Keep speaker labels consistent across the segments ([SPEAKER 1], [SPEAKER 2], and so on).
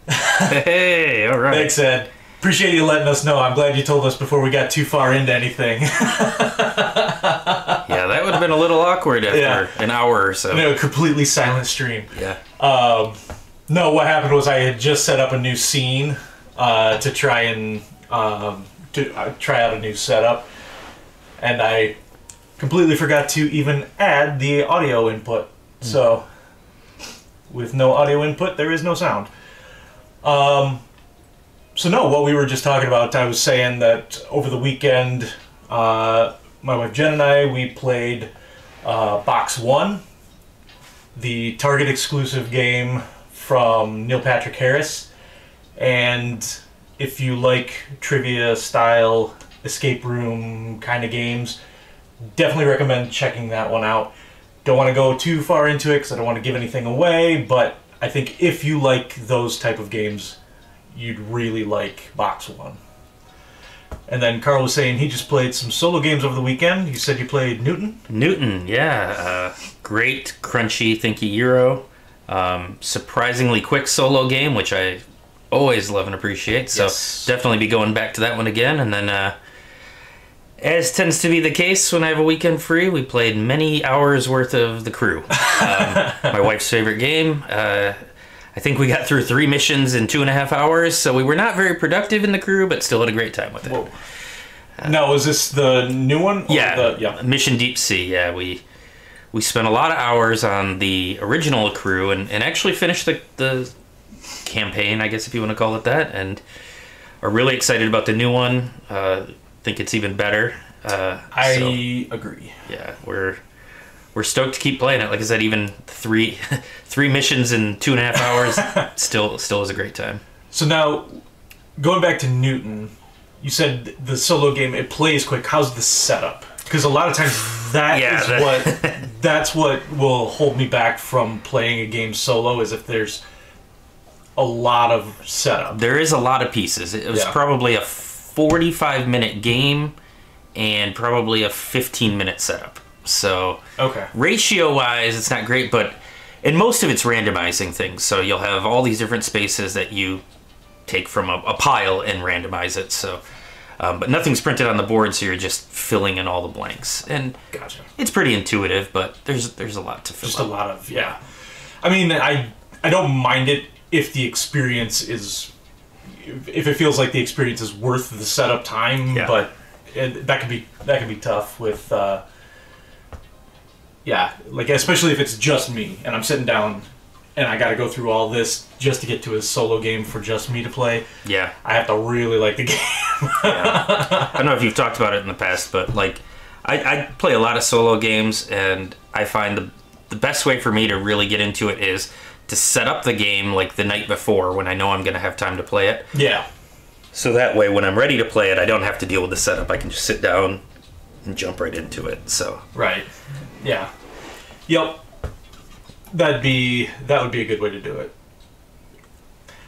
[SPEAKER 1] Hey, all right.
[SPEAKER 2] Thanks, Ed. Appreciate you letting us know. I'm glad you told us before we got too far into anything.
[SPEAKER 1] Yeah, that would have been a little awkward after an hour or so.
[SPEAKER 2] No, completely silent stream.
[SPEAKER 1] Yeah.
[SPEAKER 2] No, what happened was I had just set up a new scene to try and try out a new setup, and I completely forgot to even add the audio input. So, with no audio input, there is no sound. So no, what we were just talking about, I was saying that over the weekend, my wife Jen and I, we played Box 1, the Target exclusive game from Neil Patrick Harris. And if you like trivia style escape room kind of games, definitely recommend checking that one out. Don't want to go too far into it because I don't want to give anything away, but I think if you like those type of games, you'd really like Box 1. And then Carl was saying he just played some solo games over the weekend. You said you played Newton?
[SPEAKER 1] Newton, yeah. Great, crunchy, thinky Euro. Surprisingly quick solo game, which I always love and appreciate. So definitely be going back to that one again. And then, as tends to be the case when I have a weekend free, we played many hours worth of The Crew. My wife's favorite game. I think we got through 3 missions in 2.5 hours, so we were not very productive in The Crew, but still had a great time with it.
[SPEAKER 2] Whoa. Now, is this the new one?
[SPEAKER 1] Yeah, Mission Deep Sea. Yeah, we spent a lot of hours on the original Crew and actually finished the campaign, I guess if you want to call it that, and are really excited about the new one. Think it's even better.
[SPEAKER 2] I agree.
[SPEAKER 1] Yeah, we're stoked to keep playing it. Like I said, even three missions in 2.5 hours still is a great time. So now, going back to Newton, you said the solo game, it plays quick. How's the setup? Because a lot of times that's what will hold me back from playing a game solo, is if there's a lot of setup. There is a lot of pieces. It was probably a 45-minute game and probably a 15-minute setup. So ratio-wise, it's not great, but and most of it's randomizing things. So you'll have all these different spaces that you take from a pile and randomize it. So, but nothing's printed on the board, so you're just filling in all the blanks. And it's pretty intuitive, but there's a lot to fill.
[SPEAKER 2] Just a lot of I mean, I don't mind it if the experience is, if it feels like the experience is worth the setup time. But that can be tough with. Like especially if it's just me and I'm sitting down and I got to go through all this just to get to a solo game for just me to play. Yeah, I have to really like the game.
[SPEAKER 1] I don't know if you've talked about it in the past, but like I play a lot of solo games, and I find the best way for me to really get into it is to set up the game like the night before when I know I'm going to have time to play it. Yeah. So that way when I'm ready to play it, I don't have to deal with the setup. I can just sit down and jump right into it. So
[SPEAKER 2] right. Yeah. Yep. That would be a good way to do it.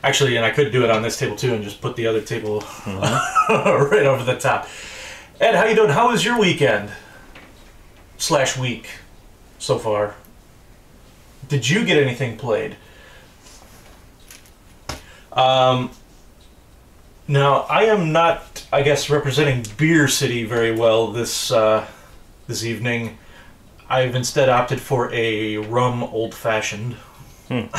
[SPEAKER 2] Actually, and I could do it on this table too and just put the other table right over the top. Ed, how you doing? How was your weekend? / week so far? Did you get anything played? Now, I am not, I guess, representing Beer City very well this evening. I've instead opted for a rum old-fashioned.
[SPEAKER 1] Well,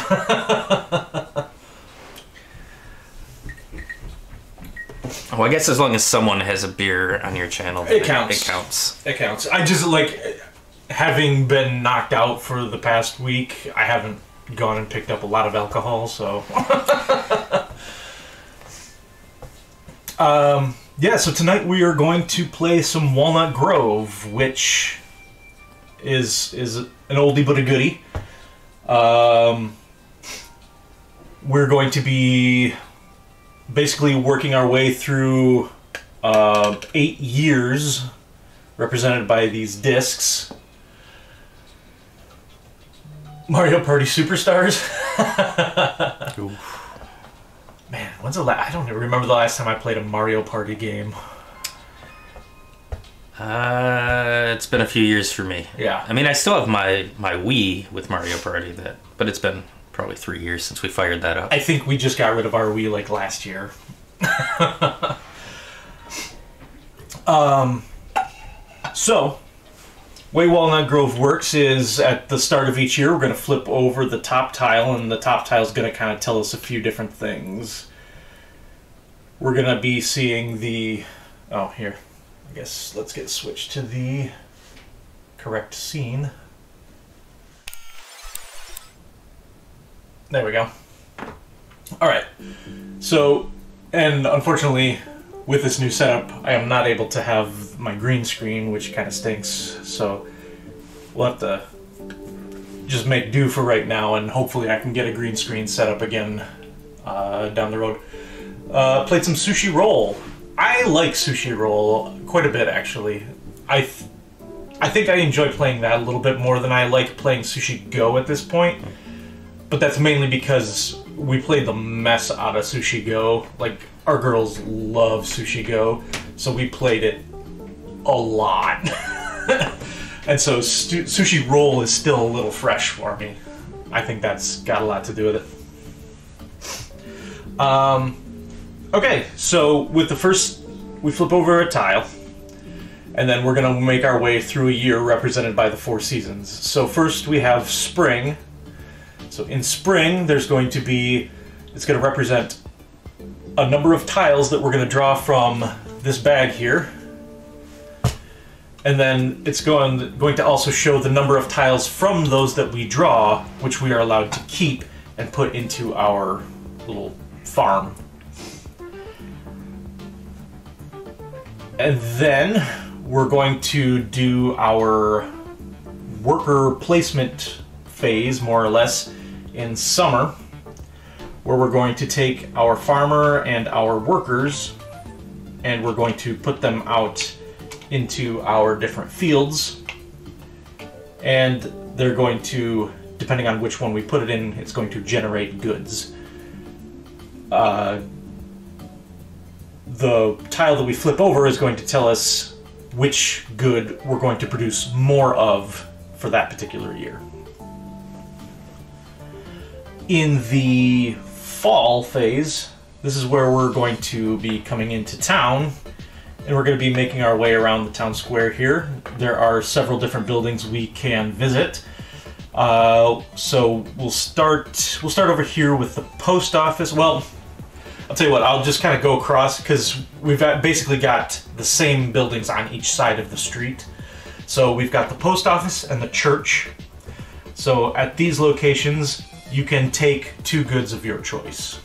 [SPEAKER 1] I guess as long as someone has a beer on your channel,
[SPEAKER 2] it counts.
[SPEAKER 1] It counts.
[SPEAKER 2] It counts. I just, like, having been knocked out for the past week, I haven't gone and picked up a lot of alcohol, so... so tonight we are going to play some Walnut Grove, which is an oldie but a goodie. We're going to be basically working our way through 8 years, represented by these discs. Mario Party Superstars. Man, when's the last? I don't even remember the last time I played a Mario Party game.
[SPEAKER 1] It's been a few years for me.
[SPEAKER 2] Yeah.
[SPEAKER 1] I mean, I still have my Wii with Mario Party, but it's been probably 3 years since we fired that up.
[SPEAKER 2] I think we just got rid of our Wii like last year. So, way Walnut Grove works is at the start of each year we're going to flip over the top tile, and the top tile is going to kind of tell us a few different things. We're going to be seeing the... Oh, here. I guess let's get switched to the correct scene. There we go. Alright. So, and unfortunately, with this new setup, I am not able to have my green screen, which kind of stinks. So, we'll have to just make do for right now, and hopefully I can get a green screen set up again down the road. Played some Sushi Roll. I like Sushi Roll quite a bit, actually. I think I enjoy playing that a little bit more than I like playing Sushi Go at this point. But that's mainly because we played the mess out of Sushi Go. Like, our girls love Sushi Go, so we played it a lot. And so Sushi Roll is still a little fresh for me. I think that's got a lot to do with it. Okay, so with the first, we flip over a tile, and then we're going to make our way through a year represented by the 4 seasons. So first we have spring. So in spring, there's going to be, it's going to represent a number of tiles that we're going to draw from this bag here. And then it's going to also show the number of tiles from those that we draw, which we are allowed to keep and put into our little farm. And then we're going to do our worker placement phase, more or less, in summer, where we're going to take our farmer and our workers and we're going to put them out into our different fields, and they're going to, depending on which one we put it in, it's going to generate goods. The tile that we flip over is going to tell us which good we're going to produce more of for that particular year. In the fall phase, this is where we're going to be coming into town, and we're going to be making our way around the town square here. There are several different buildings we can visit. So we'll start over here with the post office. Well, I'll tell you what, I'll just kind of go across because we've basically got the same buildings on each side of the street. So we've got the post office and the church. So at these locations, you can take 2 goods of your choice.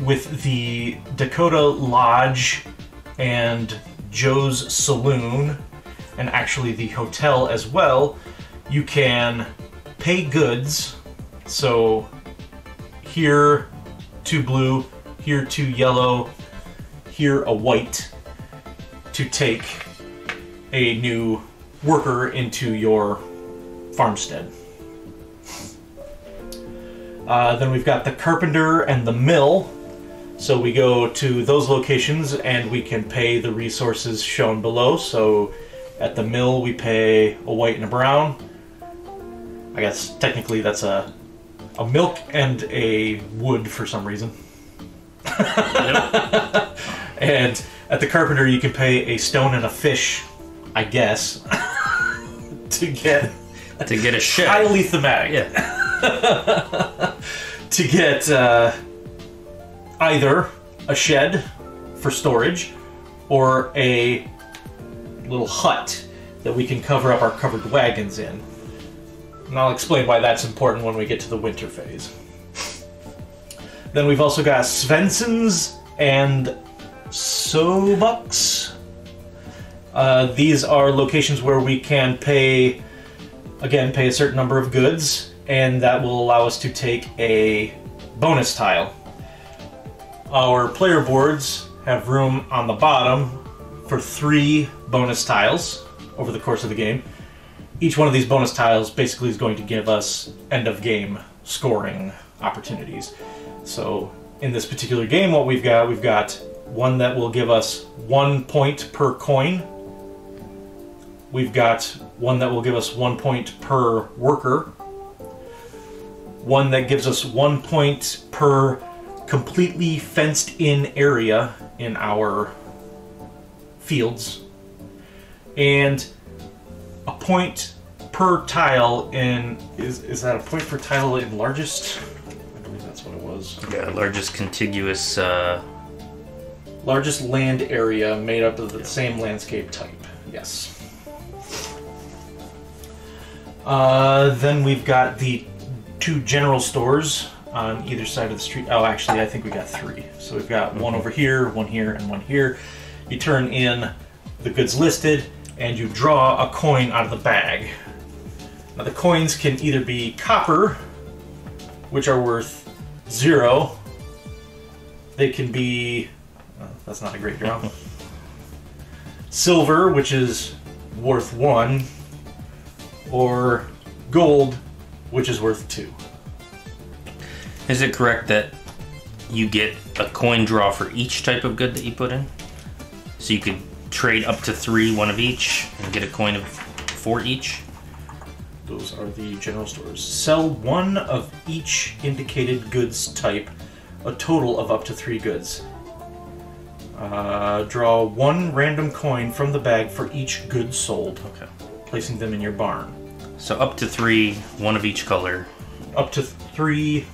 [SPEAKER 2] With the Dakota Lodge and Joe's Saloon, and actually the hotel as well, you can pay goods. So here 2 blue, here 2 yellow, here a white, to take a new worker into your farmstead. Then we've got the carpenter and the mill. So we go to those locations and we can pay the resources shown below. So at the mill we pay a white and a brown. I guess technically that's a milk and a wood for some reason. Yep. And at the carpenter you can pay a stone and a fish, I guess, to get a shed. Highly thematic. Yeah. To get either a shed for storage or a little hut that we can cover up our covered wagons in. And I'll explain why that's important when we get to the winter phase. Then we've also got Svensson's and Sobucks. These are locations where we can pay a certain number of goods, and that will allow us to take a bonus tile. Our player boards have room on the bottom for 3 bonus tiles over the course of the game. Each one of these bonus tiles basically is going to give us end of game scoring opportunities. So in this particular game, what we've got one that will give us 1 point per coin. We've got one that will give us 1 point per worker, one that gives us 1 point per completely fenced-in area in our fields, and a point per tile in... Is that a point per tile in largest? I believe that's what it was.
[SPEAKER 1] Yeah, largest contiguous...
[SPEAKER 2] Largest land area made up of the same landscape type. Yes. Then we've got the 2 general stores on either side of the street. Oh, actually, I think we got 3. So we've got one over here, one here, and one here. You turn in the goods listed, and you draw a coin out of the bag. Now, the coins can either be copper, which are worth 0. They can be... that's not a great draw. Silver, which is worth 1. Or gold, which is worth 2.
[SPEAKER 1] Is it correct that you get a coin draw for each type of good that you put in? So you could trade up to 3, one of each, and get a coin for each?
[SPEAKER 2] Those are the general stores. Sell 1 of each indicated goods type, a total of up to 3 goods. Draw 1 random coin from the bag for each good sold, placing them in your barn.
[SPEAKER 1] So up to 3, 1 of each color.
[SPEAKER 2] Up to 3,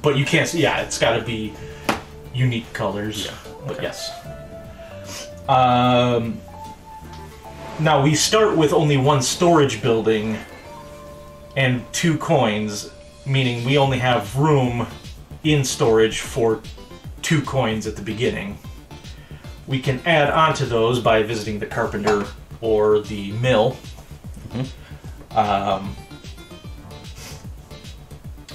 [SPEAKER 2] but you can't... Yeah, it's got to be unique colors.
[SPEAKER 1] Yeah.
[SPEAKER 2] But yes. Now we start with only 1 storage building and 2 coins, meaning we only have room in storage for 2 coins at the beginning. We can add on to those by visiting the carpenter or the mill.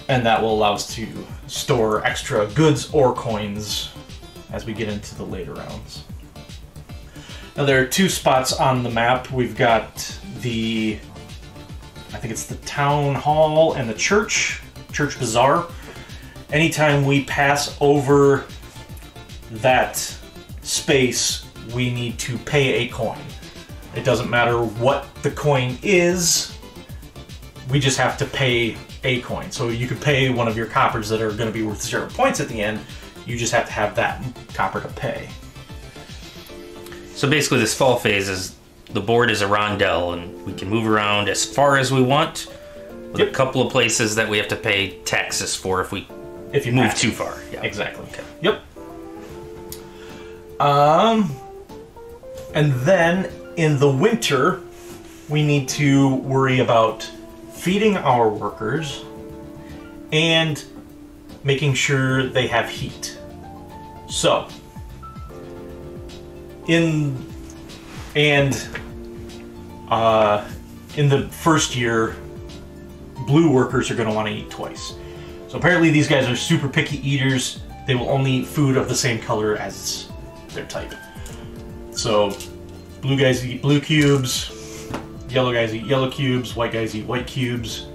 [SPEAKER 2] And that will allow us to store extra goods or coins as we get into the later rounds. Now there are 2 spots on the map. We've got the... I think it's the town hall and the church bazaar. Anytime we pass over that space, we need to pay a coin. It doesn't matter what the coin is, we just have to pay a coin. So you could pay one of your coppers that are going to be worth 0 points at the end, you just have to have that copper to pay.
[SPEAKER 1] So basically this fall phase is, the board is a rondel and we can move around as far as we want, with a couple of places that we have to pay taxes for if you move too far.
[SPEAKER 2] Yeah. Exactly.
[SPEAKER 1] Okay.
[SPEAKER 2] Yep. And then in the winter, we need to worry about feeding our workers and making sure they have heat. So, in the first year, blue workers are going to want to eat twice. So apparently these guys are super picky eaters. They will only eat food of the same color as their type. So blue guys eat blue cubes, yellow guys eat yellow cubes, white guys eat white cubes.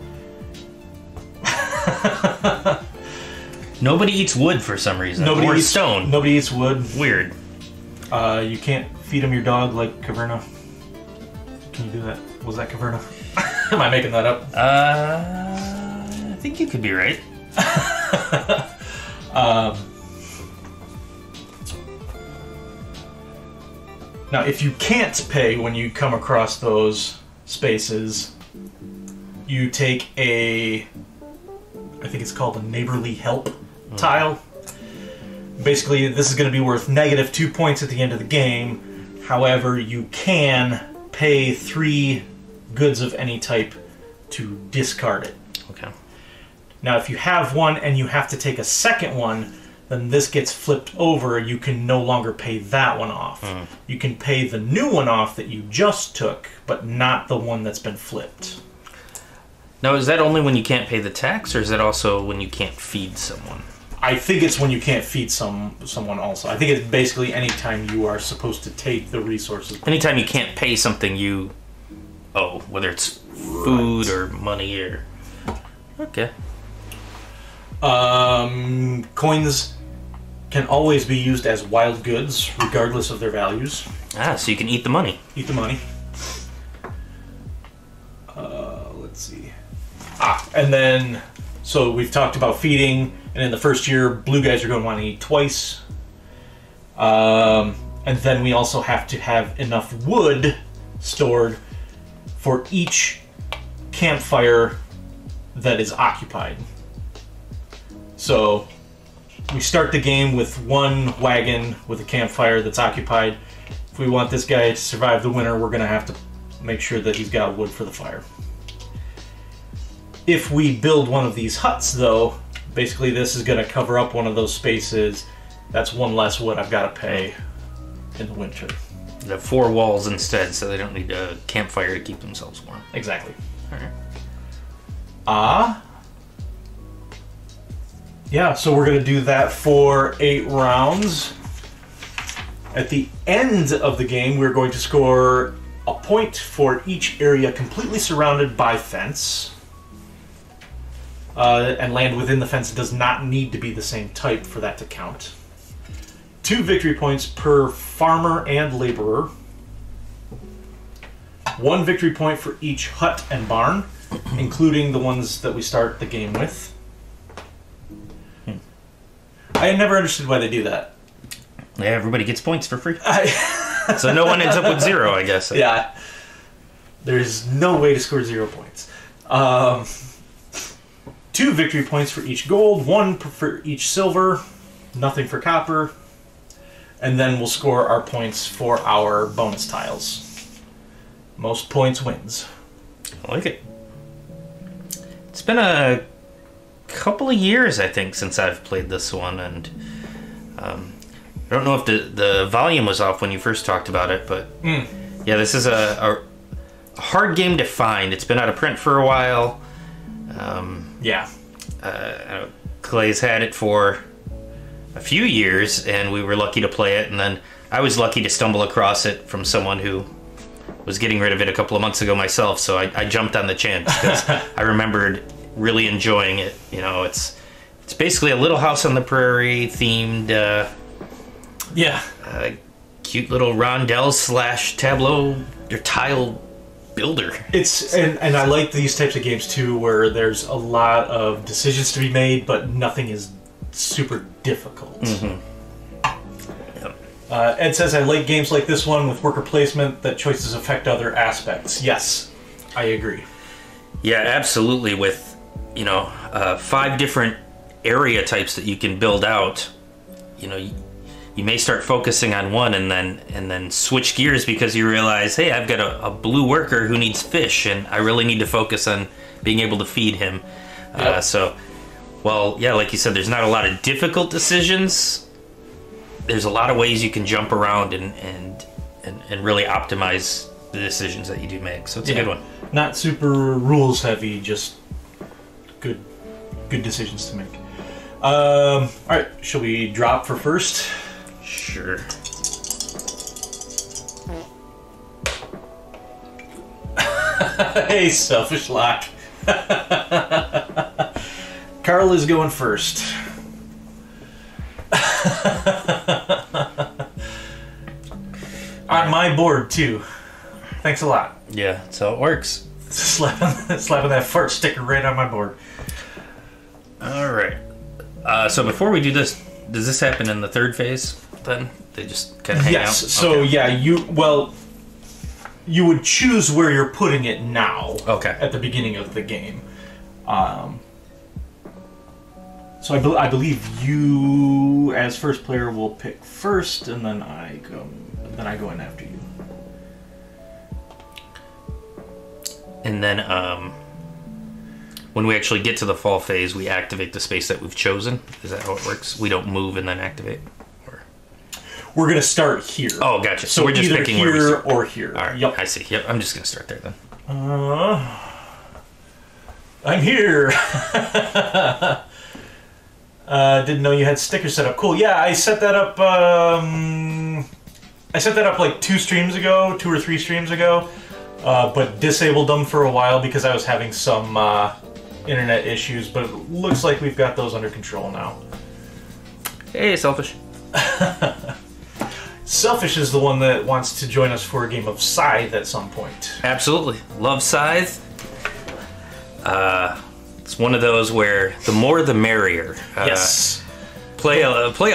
[SPEAKER 1] Nobody eats wood for some reason. Or stone.
[SPEAKER 2] Nobody eats wood.
[SPEAKER 1] Weird.
[SPEAKER 2] You can't feed them your dog like Caverna. Can you do that? Was that Caverna? Am I making that up?
[SPEAKER 1] I think you could be right.
[SPEAKER 2] Now, if you can't pay when you come across those spaces, you take I think it's called a neighborly help tile. Basically, this is going to be worth -2 points at the end of the game. However, you can pay 3 goods of any type to discard it.
[SPEAKER 1] Okay.
[SPEAKER 2] Now, if you have one and you have to take a second one, then this gets flipped over. You can no longer pay that one off. You can pay the new one off that you just took, but not the one that's been flipped.
[SPEAKER 1] Now, is that only when you can't pay the tax, or is that also when you can't feed someone?
[SPEAKER 2] I think it's when you can't feed someone also. I think it's basically anytime you are supposed to take the resources.
[SPEAKER 1] Anytime you can't pay something you owe, whether it's food or money or... Okay.
[SPEAKER 2] Coins can always be used as wild goods, regardless of their values.
[SPEAKER 1] Ah, so you can eat the money.
[SPEAKER 2] Eat the money. let's see. And then, so we've talked about feeding, and in the first year, blue guys are going to want to eat twice. And then we also have to have enough wood stored for each campfire that is occupied. So we start the game with one wagon with a campfire that's occupied. If we want this guy to survive the winter, we're going to have to make sure that he's got wood for the fire. If we build one of these huts, though, basically this is going to cover up one of those spaces. That's one less wood I've got to pay in the winter.
[SPEAKER 1] They have 4 walls instead, so they don't need a campfire to keep themselves warm.
[SPEAKER 2] Exactly.
[SPEAKER 1] All right.
[SPEAKER 2] Yeah, so we're going to do that for 8 rounds. At the end of the game, we're going to score a point for each area completely surrounded by fence. And land within the fence does not need to be the same type for that to count. 2 victory points per farmer and laborer. 1 victory point for each hut and barn, including the ones that we start the game with. I never understood why they do that.
[SPEAKER 1] Yeah, everybody gets points for free. So no one ends up with 0, I guess.
[SPEAKER 2] Yeah. There's no way to score 0 points. 2 victory points for each gold, 1 for each silver, nothing for copper. And then we'll score our points for our bonus tiles. Most points wins.
[SPEAKER 1] I like it. It's been a couple of years, I think, since I've played this one, and I don't know if the volume was off when you first talked about it, but yeah, this is a hard game to find. It's been out of print for a while.
[SPEAKER 2] Yeah.
[SPEAKER 1] Clay's had it for a few years, and we were lucky to play it, and then I was lucky to stumble across it from someone who was getting rid of it a couple of months ago myself, so I jumped on the chance because I remembered really enjoying it. You know, it's basically a Little House on the Prairie themed cute little rondelle / tableau or tile builder.
[SPEAKER 2] It's and I like these types of games too, where there's a lot of decisions to be made, but nothing is super difficult. Ed says, I like games like this one with worker placement that choices affect other aspects. Yes, I agree.
[SPEAKER 1] Yeah, absolutely. With 5 different area types that you can build out, you may start focusing on one and then switch gears because you realize, hey, I've got a blue worker who needs fish, and I really need to focus on being able to feed him.
[SPEAKER 2] Yep.
[SPEAKER 1] Like you said, there's not a lot of difficult decisions. There's a lot of ways you can jump around and really optimize the decisions that you do make. So it's a good one.
[SPEAKER 2] Not super rules heavy, just good decisions to make. All right, shall we drop for first?
[SPEAKER 1] Sure.
[SPEAKER 2] Hey, selfish lock. Carl is going first. On my board too. Thanks a lot.
[SPEAKER 1] Yeah, that's how it works.
[SPEAKER 2] Slapping that fart sticker right on my board.
[SPEAKER 1] All right. So before we do this, does this happen in the 3rd phase? Then they just kind of hang out.
[SPEAKER 2] Yes. So okay. Yeah, you would choose where you're putting it now.
[SPEAKER 1] Okay.
[SPEAKER 2] At the beginning of the game. So I believe you, as first player, will pick first, and then I go in after you.
[SPEAKER 1] And then when we actually get to the fall phase, we activate the space that we've chosen. Is that how it works? We don't move and then activate? Or...
[SPEAKER 2] We're going to start here.
[SPEAKER 1] Oh, gotcha. So we're just picking
[SPEAKER 2] here
[SPEAKER 1] where we start.
[SPEAKER 2] Or here.
[SPEAKER 1] All right,
[SPEAKER 2] yep.
[SPEAKER 1] I see. Yep, I'm just going to start there then.
[SPEAKER 2] I'm here. Didn't know you had stickers set up. Cool. Yeah, I set that up. Like 2 or 3 streams ago, but disabled them for a while because I was having some internet issues. But it looks like we've got those under control now.
[SPEAKER 1] Hey, Selfish.
[SPEAKER 2] Selfish is the one that wants to join us for a game of Scythe at some point.
[SPEAKER 1] Absolutely. Love Scythe. It's one of those where the more the merrier.
[SPEAKER 2] Yes.
[SPEAKER 1] Play a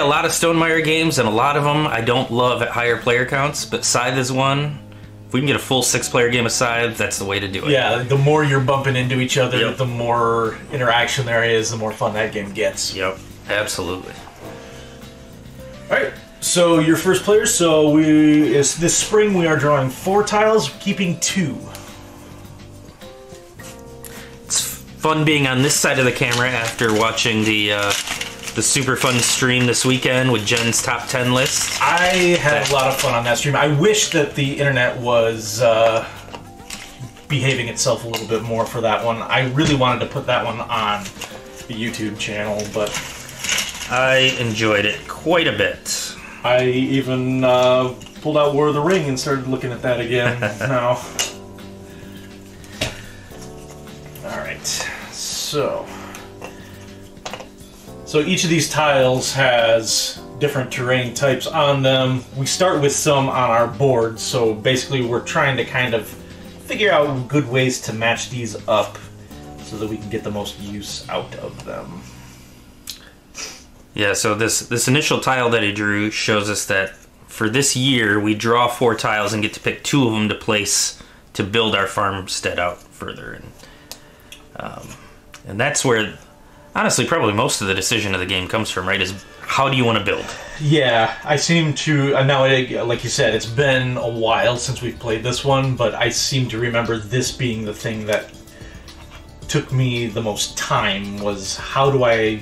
[SPEAKER 1] lot of Stonemaier games, and a lot of them I don't love at higher player counts, but Scythe is one. If we can get a full 6-player game of Scythe, that's the way to do it.
[SPEAKER 2] Yeah, the more you're bumping into each other, the more interaction there is, the more fun that game gets.
[SPEAKER 1] Yep, absolutely.
[SPEAKER 2] Alright, so your first player, so this spring we are drawing 4 tiles, keeping 2.
[SPEAKER 1] It's fun being on this side of the camera after watching the super fun stream this weekend with Jen's top 10 list.
[SPEAKER 2] I had a lot of fun on that stream. I wish that the internet was behaving itself a little bit more for that one. I really wanted to put that one on the YouTube channel, but
[SPEAKER 1] I enjoyed it quite a bit.
[SPEAKER 2] I even pulled out War of the Ring and started looking at that again now. Alright, so each of these tiles has different terrain types on them. We start with some on our board, so basically we're trying to kind of figure out good ways to match these up so that we can get the most use out of them.
[SPEAKER 1] Yeah, so this initial tile that I drew shows us that for this year we draw 4 tiles and get to pick 2 of them to place to build our farmstead out further. And that's where, honestly, probably most of the decision of the game comes from, right? Is how do you want to build?
[SPEAKER 2] Yeah, I seem to, now like you said, it's been a while since we've played this one, but I seem to remember this being the thing that took me the most time, was how do I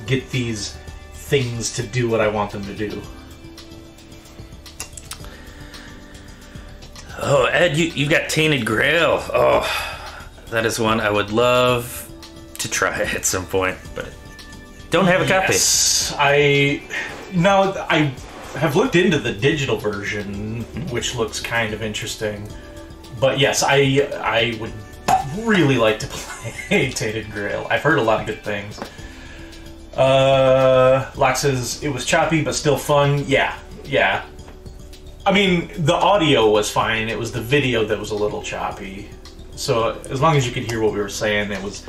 [SPEAKER 2] get these things to do what I want them to do.
[SPEAKER 1] Oh, Ed, you got Tainted Grail. Oh, that is one I would love to try at some point, but don't have a copy.
[SPEAKER 2] Yes, I have looked into the digital version, which looks kind of interesting. But yes, I would really like to play Tainted Grail. I've heard a lot of good things. Locke says it was choppy but still fun. Yeah. I mean, the audio was fine. It was the video that was a little choppy. So as long as you could hear what we were saying, it was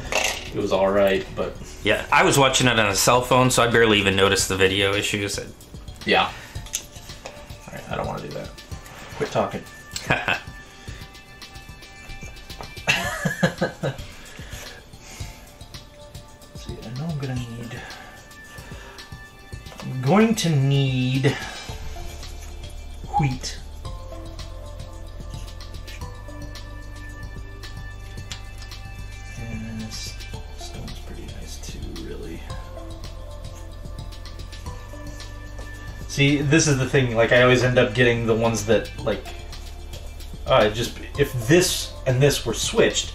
[SPEAKER 2] all right. But
[SPEAKER 1] yeah, I was watching it on a cell phone, so I barely even noticed the video issues.
[SPEAKER 2] Yeah. All right, I don't want to do that. Quit talking. See, I know I'm going to need wheat. And this stone's pretty nice too, really. See, this is the thing, like I always end up getting the ones that, like, just, if this and this were switched,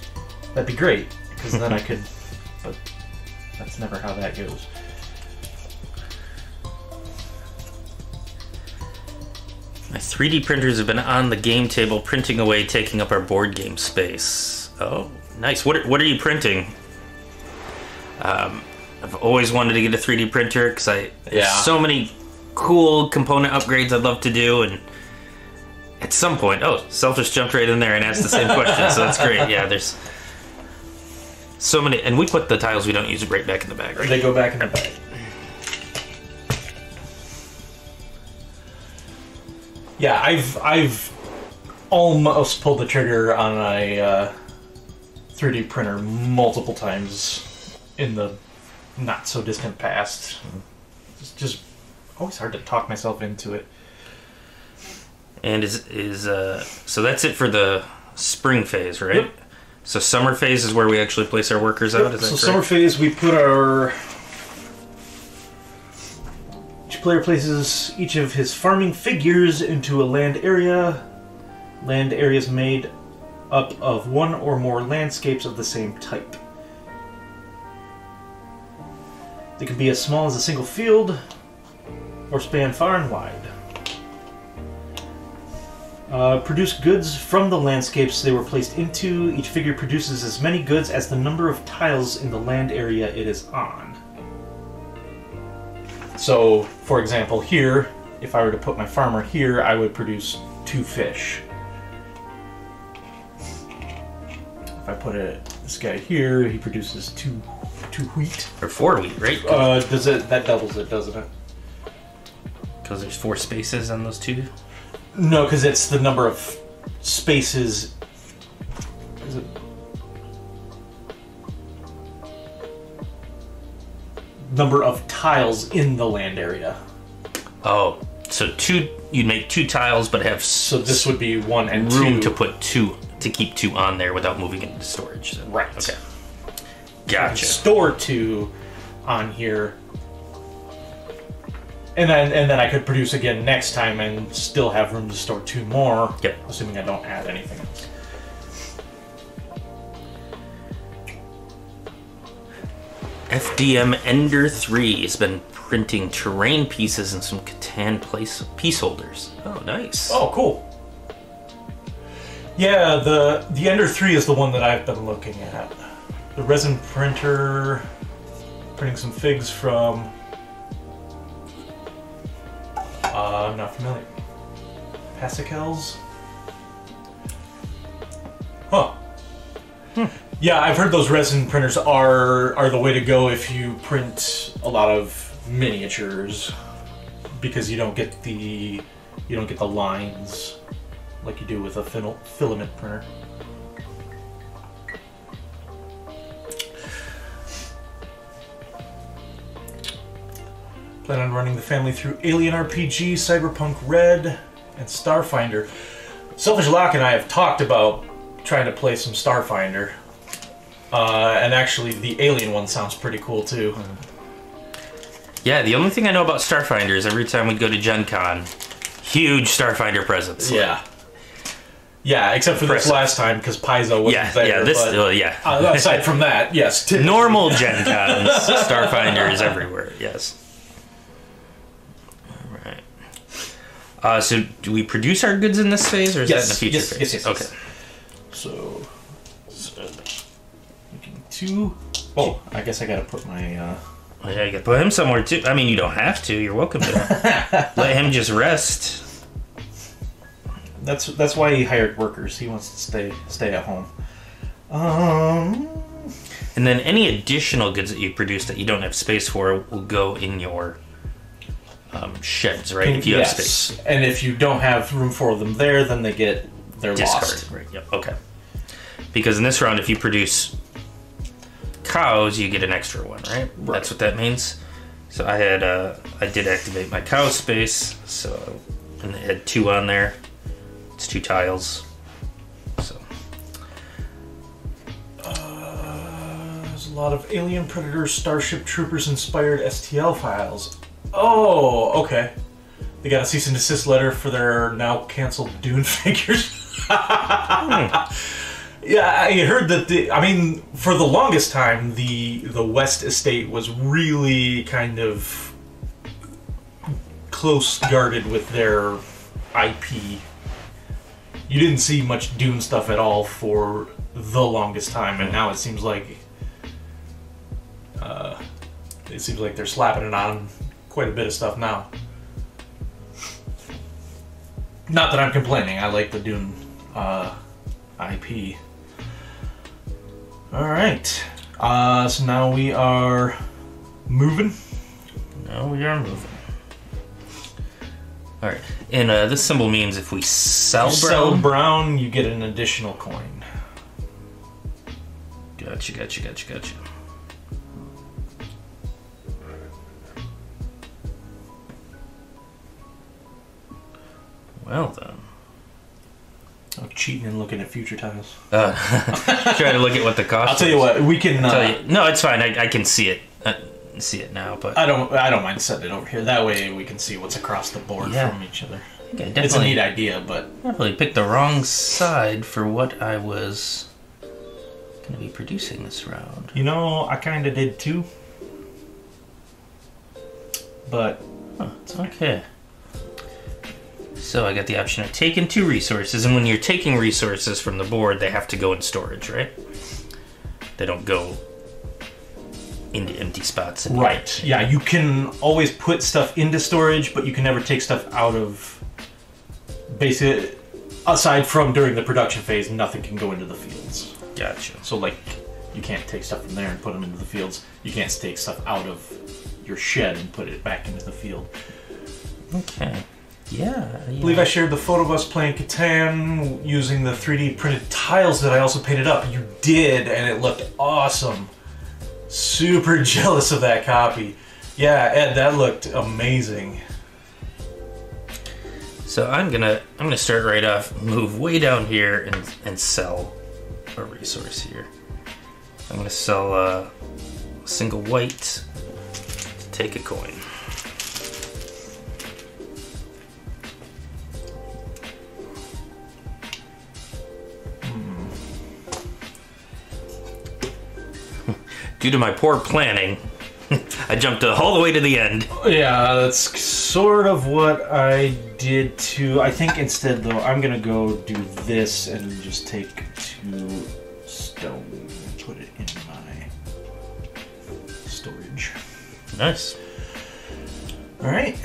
[SPEAKER 2] that'd be great, because then I could, but that's never how that goes.
[SPEAKER 1] My 3D printers have been on the game table printing away, taking up our board game space. Oh, nice. What are you printing? I've always wanted to get a 3D printer because there's so many cool component upgrades I'd love to do, and at some point, Selfish jumped right in there and asked the same question, so that's great. Yeah, there's so many, and we put the tiles we don't use right back in the bag, right?
[SPEAKER 2] They go back in the bag. Yeah, I've almost pulled the trigger on a 3D printer multiple times in the not so distant past. It's just always hard to talk myself into it.
[SPEAKER 1] And so that's it for the spring phase, right?
[SPEAKER 2] Yep.
[SPEAKER 1] So summer phase is where we actually place our workers out. Is that correct?
[SPEAKER 2] So summer phase, we put our. Each player places each of his farming figures into a land area. Land areas made up of one or more landscapes of the same type. They can be as small as a single field, or span far and wide. Produce goods from the landscapes they were placed into. Each figure produces as many goods as the number of tiles in the land area it is on. So, for example, here, if I were to put my farmer here, I would produce 2 fish. If I put it This guy here, he produces two wheat.
[SPEAKER 1] Or 4 wheat, right?
[SPEAKER 2] That doubles it, doesn't it?
[SPEAKER 1] Because there's 4 spaces on those 2?
[SPEAKER 2] No, because it's the number of spaces. Is it? Number of tiles in the land area.
[SPEAKER 1] Oh, so you'd make 2 tiles, but have
[SPEAKER 2] so this would be 1 and
[SPEAKER 1] room
[SPEAKER 2] 2
[SPEAKER 1] to put 2 to keep 2 on there without moving it into storage. So.
[SPEAKER 2] Right.
[SPEAKER 1] Okay. Gotcha.
[SPEAKER 2] Store 2 on here, and then I could produce again next time and still have room to store 2 more.
[SPEAKER 1] Yep.
[SPEAKER 2] Assuming I don't add anything else.
[SPEAKER 1] FDM Ender 3 has been printing terrain pieces and some Catan piece holders. Oh, nice.
[SPEAKER 2] Oh, cool. Yeah, the Ender 3 is the one that I've been looking at. The resin printer, printing some figs from... I'm not familiar. Pasicles? Huh. Yeah, I've heard those resin printers are the way to go if you print a lot of miniatures, because you don't get the lines like you do with a filament printer. Plan on running the family through Alien RPG, Cyberpunk Red, and Starfinder. Selfish Lock and I have talked about trying to play some Starfinder. And actually, the Alien one sounds pretty cool, too.
[SPEAKER 1] Yeah, the only thing I know about Starfinder is every time we go to Gen Con, huge Starfinder presence.
[SPEAKER 2] Yeah. Yeah, except for this last time, because Paizo wasn't there.
[SPEAKER 1] Yeah,
[SPEAKER 2] aside from that, yes.
[SPEAKER 1] Normal Gen Cons, Starfinder is everywhere, yes. All right. So, do we produce our goods in this phase, or is that in the future phase?
[SPEAKER 2] Yes. Okay. So making 2. Oh, I guess I gotta put my...
[SPEAKER 1] Oh, yeah, you gotta put him somewhere, too. I mean, you don't have to. You're welcome to. Let him just rest.
[SPEAKER 2] That's why he hired workers. He wants to stay at home.
[SPEAKER 1] And then any additional goods that you produce that you don't have space for will go in your sheds, right? If you have space.
[SPEAKER 2] And if you don't have room for them there, then they're
[SPEAKER 1] discarded.
[SPEAKER 2] lost.
[SPEAKER 1] Right. Yep. Okay. Because in this round, if you produce cows, you get an extra one, right? That's what that means. So I did activate my cow space, and it had 2 on there. It's 2 tiles. So
[SPEAKER 2] there's a lot of Alien Predator, Starship Troopers inspired STL files. Oh, okay. They got a cease and desist letter for their now canceled Dune figures. Yeah, I heard that for the longest time, the West Estate was really kind of close guarded with their IP. You didn't see much Dune stuff at all for the longest time, and now it seems like they're slapping it on quite a bit of stuff now. Not that I'm complaining. I like the Dune IP. All right. So now we are moving.
[SPEAKER 1] Now we are moving. All right. And this symbol means if we sell
[SPEAKER 2] brown, you get an additional coin.
[SPEAKER 1] Gotcha. Well then.
[SPEAKER 2] I'm cheating and looking at future tiles.
[SPEAKER 1] Trying to look at what the cost.
[SPEAKER 2] I'll tell you what. We can.
[SPEAKER 1] No, it's fine. I can see it. See it now, but
[SPEAKER 2] I don't mind setting it over here. That way we can see what's across the board from each other. It's a neat idea, but
[SPEAKER 1] definitely picked the wrong side for what I was going to be producing this round.
[SPEAKER 2] You know, I kind of did too, but
[SPEAKER 1] it's okay. So I got the option of taking 2 resources, and when you're taking resources from the board, they have to go in storage, right? They don't go into empty spots.
[SPEAKER 2] Right. Yeah, you can always put stuff into storage, but you can never take stuff out of basic. Aside from during the production phase, nothing can go into the fields.
[SPEAKER 1] Gotcha.
[SPEAKER 2] So, like, You can't take stuff from there and put them into the fields. You can't take stuff out of your shed and put it back into the field.
[SPEAKER 1] Okay. Yeah.
[SPEAKER 2] I believe I shared the photo of us playing Catan using the 3D printed tiles that I also painted up. You did, and it looked awesome. Super jealous of that copy. Yeah, Ed, that looked amazing.
[SPEAKER 1] So I'm gonna start right off, move way down here and sell a resource here. I'm gonna sell a single white to take a coin. Due to my poor planning, I jumped all the way to the end.
[SPEAKER 2] Yeah, that's sort of what I did too. I think instead, though, I'm gonna go do this and just take 2 stone and put it in my storage.
[SPEAKER 1] Nice.
[SPEAKER 2] All right.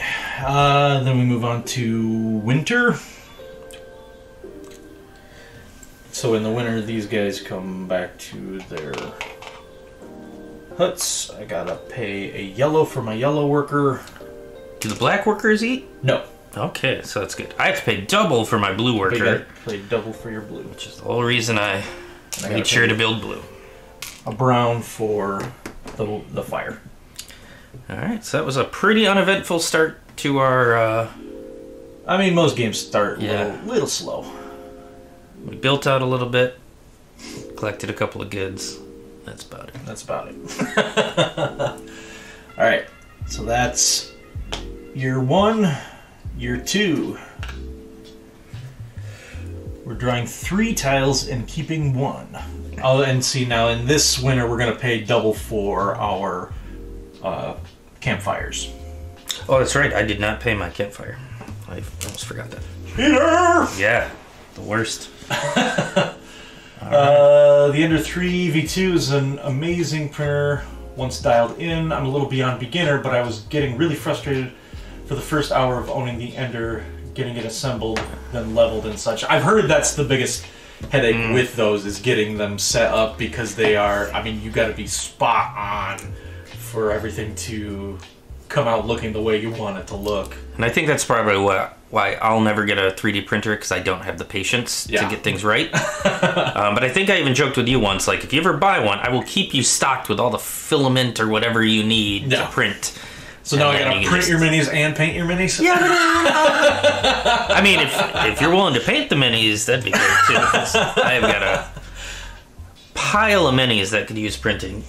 [SPEAKER 2] Then we move on to winter. So in the winter, these guys come back to their huts. I gotta pay a yellow for my yellow worker.
[SPEAKER 1] Do the black workers eat?
[SPEAKER 2] No.
[SPEAKER 1] Okay, so that's good. I have to pay double for my blue worker.
[SPEAKER 2] You gotta pay double for your blue.
[SPEAKER 1] Which is the whole reason I made sure to build blue.
[SPEAKER 2] A brown for the fire.
[SPEAKER 1] Alright, so that was a pretty uneventful start to our...
[SPEAKER 2] I mean, most games start a little slow.
[SPEAKER 1] We built out a little bit, collected a couple of goods. That's about it.
[SPEAKER 2] That's about it. Alright, so that's year 1, year 2. We're drawing 3 tiles and keeping 1. Oh, and see, now in this winter, we're going to pay double for our campfires.
[SPEAKER 1] Oh, that's right. I did not pay my campfire. I almost forgot that.
[SPEAKER 2] Peter!
[SPEAKER 1] Yeah, the worst.
[SPEAKER 2] The Ender 3 V2 is an amazing printer once dialed in. I'm a little beyond beginner, but I was getting really frustrated for the first hour of owning the Ender, getting it assembled, then leveled and such. I've heard that's the biggest headache with those, is getting them set up, because they are, I mean, you got to be spot on for everything to come out looking the way you want it to look.
[SPEAKER 1] And I think that's probably why I'll never get a 3D printer, because I don't have the patience to get things right. But I think I even joked with you once, like, if you ever buy one, I will keep you stocked with all the filament or whatever you need to print.
[SPEAKER 2] So now I gotta print your minis and paint your minis?
[SPEAKER 1] Yeah. I mean, if you're willing to paint the minis, that'd be great too. I've got a pile of minis that could use printing.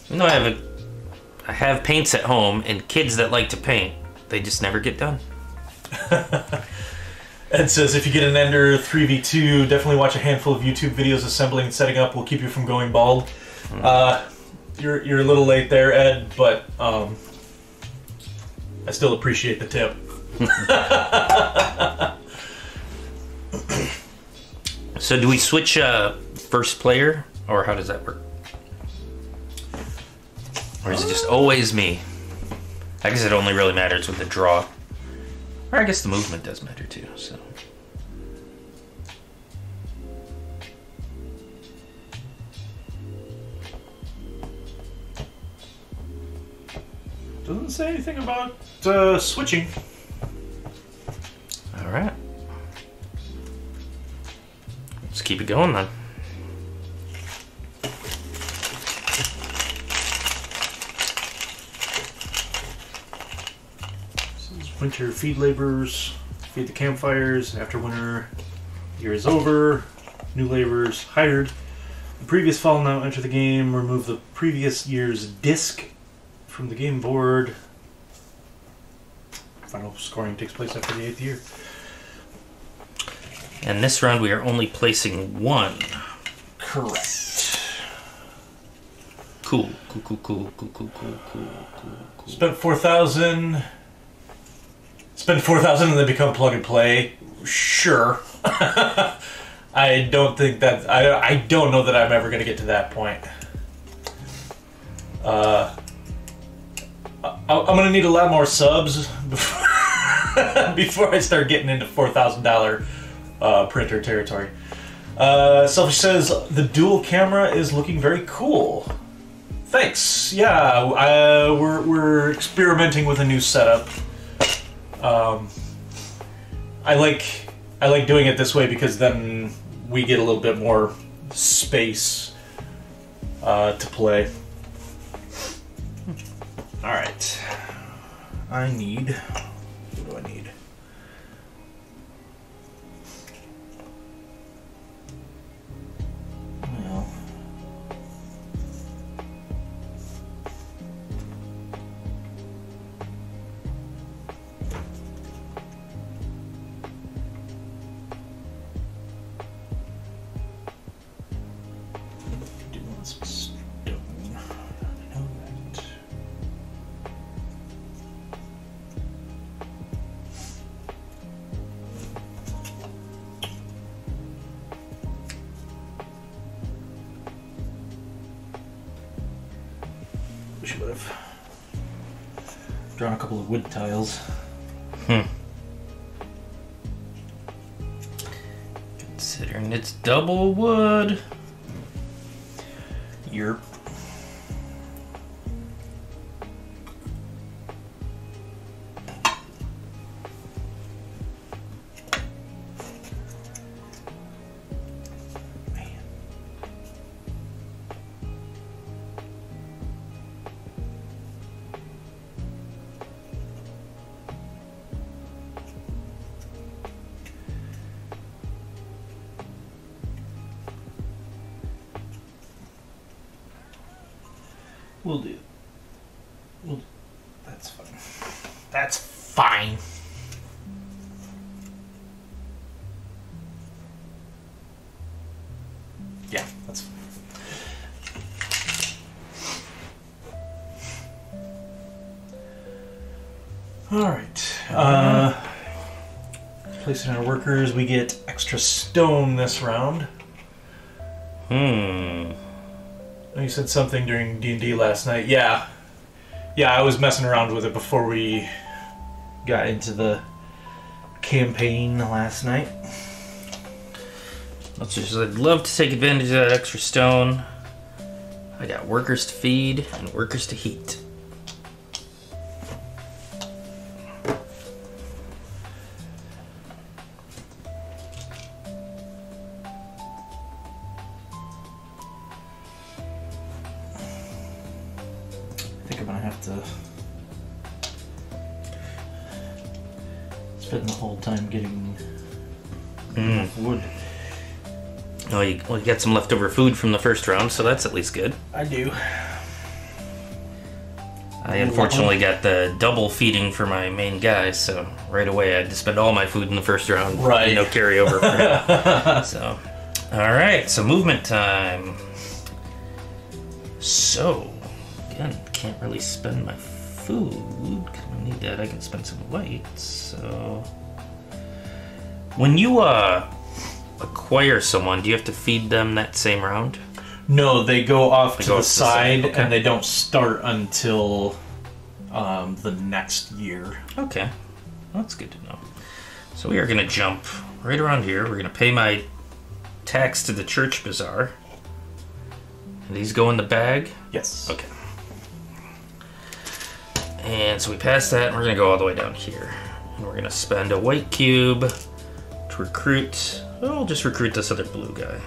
[SPEAKER 1] You know, I have paints at home, and kids that like to paint, they just never get done.
[SPEAKER 2] Ed says, if you get an Ender 3v2, definitely watch a handful of YouTube videos assembling and setting up. Will keep you from going bald. You're a little late there, Ed, but I still appreciate the tip.
[SPEAKER 1] So do we switch first player, or how does that work? Or is it just always me? I guess it only really matters with the draw. Or I guess the movement does matter too, so.
[SPEAKER 2] Doesn't say anything about switching.
[SPEAKER 1] Alright. Let's keep it going then.
[SPEAKER 2] Winter feed laborers, feed the campfires. After winter year is over, new laborers hired. The previous fall now enter the game. Remove the previous year's disc from the game board. Final scoring takes place after the 8th year.
[SPEAKER 1] And this round we are only placing 1.
[SPEAKER 2] Correct.
[SPEAKER 1] Cool.
[SPEAKER 2] Spent 4,000. Spend 4,000 and then become plug and play. Sure. I don't think that I don't know that I'm ever going to get to that point. I'm going to need a lot more subs before I start getting into $4,000 printer territory. Selfish says, the dual camera is looking very cool. Thanks. Yeah, we're experimenting with a new setup. I like doing it this way because then we get a little bit more space to play. All right. I need. What do I need? Well. Do want some stone. I know that. Wish I would have drawn a couple of wood tiles.
[SPEAKER 1] Considering it's double wood.
[SPEAKER 2] Yerp. We'll do. That's fine. That's fine. Yeah, that's fine. All right. Placing our workers, we get extra stone this round. You said something during D&D last night. Yeah, I was messing around with it before we got into the campaign last night.
[SPEAKER 1] I'd love to take advantage of that extra stone. I got workers to feed and workers to heat.
[SPEAKER 2] Spend the whole time getting enough wood.
[SPEAKER 1] Oh, you got some leftover food from the first round, so that's at least good.
[SPEAKER 2] I do.
[SPEAKER 1] I unfortunately got the double feeding for my main guy, so right away I had to spend all my food in the first round.
[SPEAKER 2] Right.
[SPEAKER 1] No carryover for him. So, all right, so movement time. So, again, can't really spend my food, because I need that. I can spend some white, so... When you acquire someone, do you have to feed them that same round?
[SPEAKER 2] No, they go off to the side, okay. And they don't start until the next year.
[SPEAKER 1] Okay, well, that's good to know. So we are going to jump right around here. We're going to pay my tax to the church bazaar. And these go in the bag?
[SPEAKER 2] Yes.
[SPEAKER 1] Okay. And so we pass that, and we're going to go all the way down here. And we're going to spend a white cube to recruit... Well, we'll just recruit this other blue guy.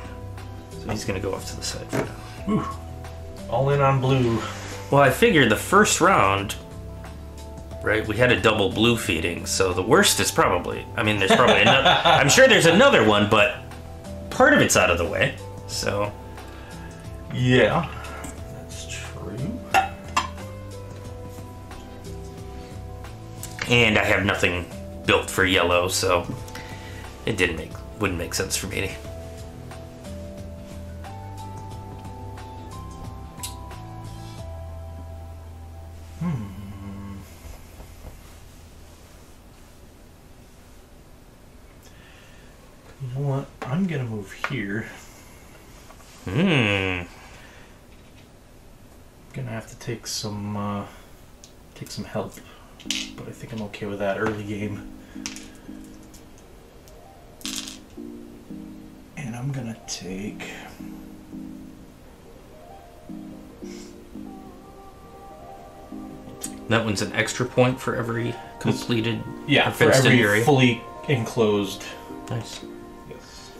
[SPEAKER 1] So he's going to go off to the side for now.
[SPEAKER 2] Ooh. All in on blue.
[SPEAKER 1] Well, I figured the first round, right, we had a double blue feeding, so the worst is probably... I mean, there's probably another... I'm sure there's another one, but part of it's out of the way, so...
[SPEAKER 2] Yeah, that's true.
[SPEAKER 1] And I have nothing built for yellow, so it wouldn't make sense for me.
[SPEAKER 2] You know what? I'm gonna move here.
[SPEAKER 1] Gonna
[SPEAKER 2] have to take some help, but I think I'm okay with that early game. And I'm gonna take...
[SPEAKER 1] That one's an extra point for every completed
[SPEAKER 2] for every area. Fully enclosed.
[SPEAKER 1] Nice. Yes.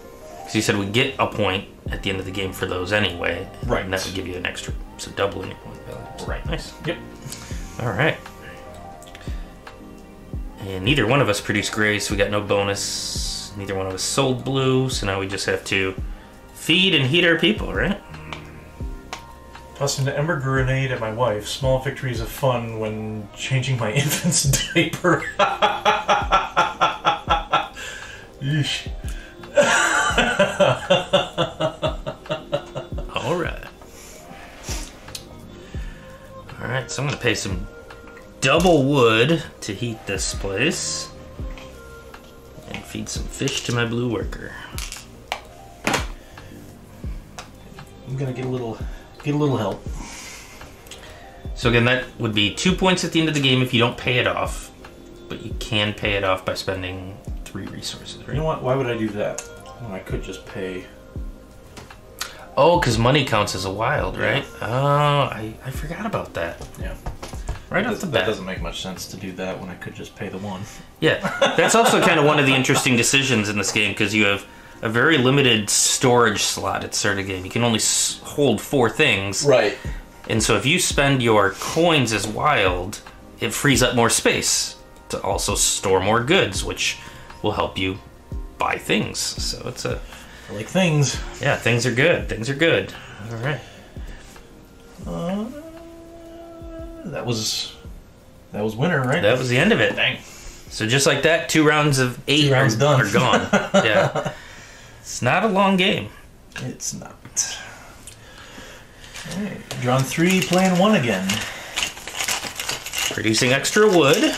[SPEAKER 1] So you said we get a point at the end of the game for those anyway.
[SPEAKER 2] Right.
[SPEAKER 1] And that would give you an extra, so doubling your point value.
[SPEAKER 2] Right.
[SPEAKER 1] Nice.
[SPEAKER 2] Yep.
[SPEAKER 1] All right. And neither one of us produced gray, so we got no bonus. Neither one of us sold blue, so now we just have to feed and heat our people, right?
[SPEAKER 2] Toss an ember grenade at my wife. Small victories of fun when changing my infant's diaper. Yeesh.
[SPEAKER 1] All right. All right, so I'm going to pay some double wood to heat this place and feed some fish to my blue worker.
[SPEAKER 2] I'm going to get a little help.
[SPEAKER 1] So again, that would be 2 points at the end of the game if you don't pay it off, but you can pay it off by spending 3 resources, right?
[SPEAKER 2] You know what? Why would I do that when I could just pay?
[SPEAKER 1] Oh, because money counts as a wild, right? Oh, I forgot about that.
[SPEAKER 2] Yeah.
[SPEAKER 1] Right off the bat.
[SPEAKER 2] That doesn't make much sense to do that when I could just pay the 1.
[SPEAKER 1] Yeah, that's also kind of one of the interesting decisions in this game, because you have a very limited storage slot at the start of the game. You can only hold 4 things.
[SPEAKER 2] Right.
[SPEAKER 1] And so if you spend your coins as wild, it frees up more space to also store more goods, which will help you buy things. So it's a...
[SPEAKER 2] I like things.
[SPEAKER 1] Yeah, things are good. Things are good. All right.
[SPEAKER 2] That was winter, right?
[SPEAKER 1] That was the end of it.
[SPEAKER 2] Dang.
[SPEAKER 1] So just like that, 2 rounds of 8 are gone. Yeah. It's not a long game.
[SPEAKER 2] It's not. All right. Drawn 3, playing 1 again.
[SPEAKER 1] Producing extra wood.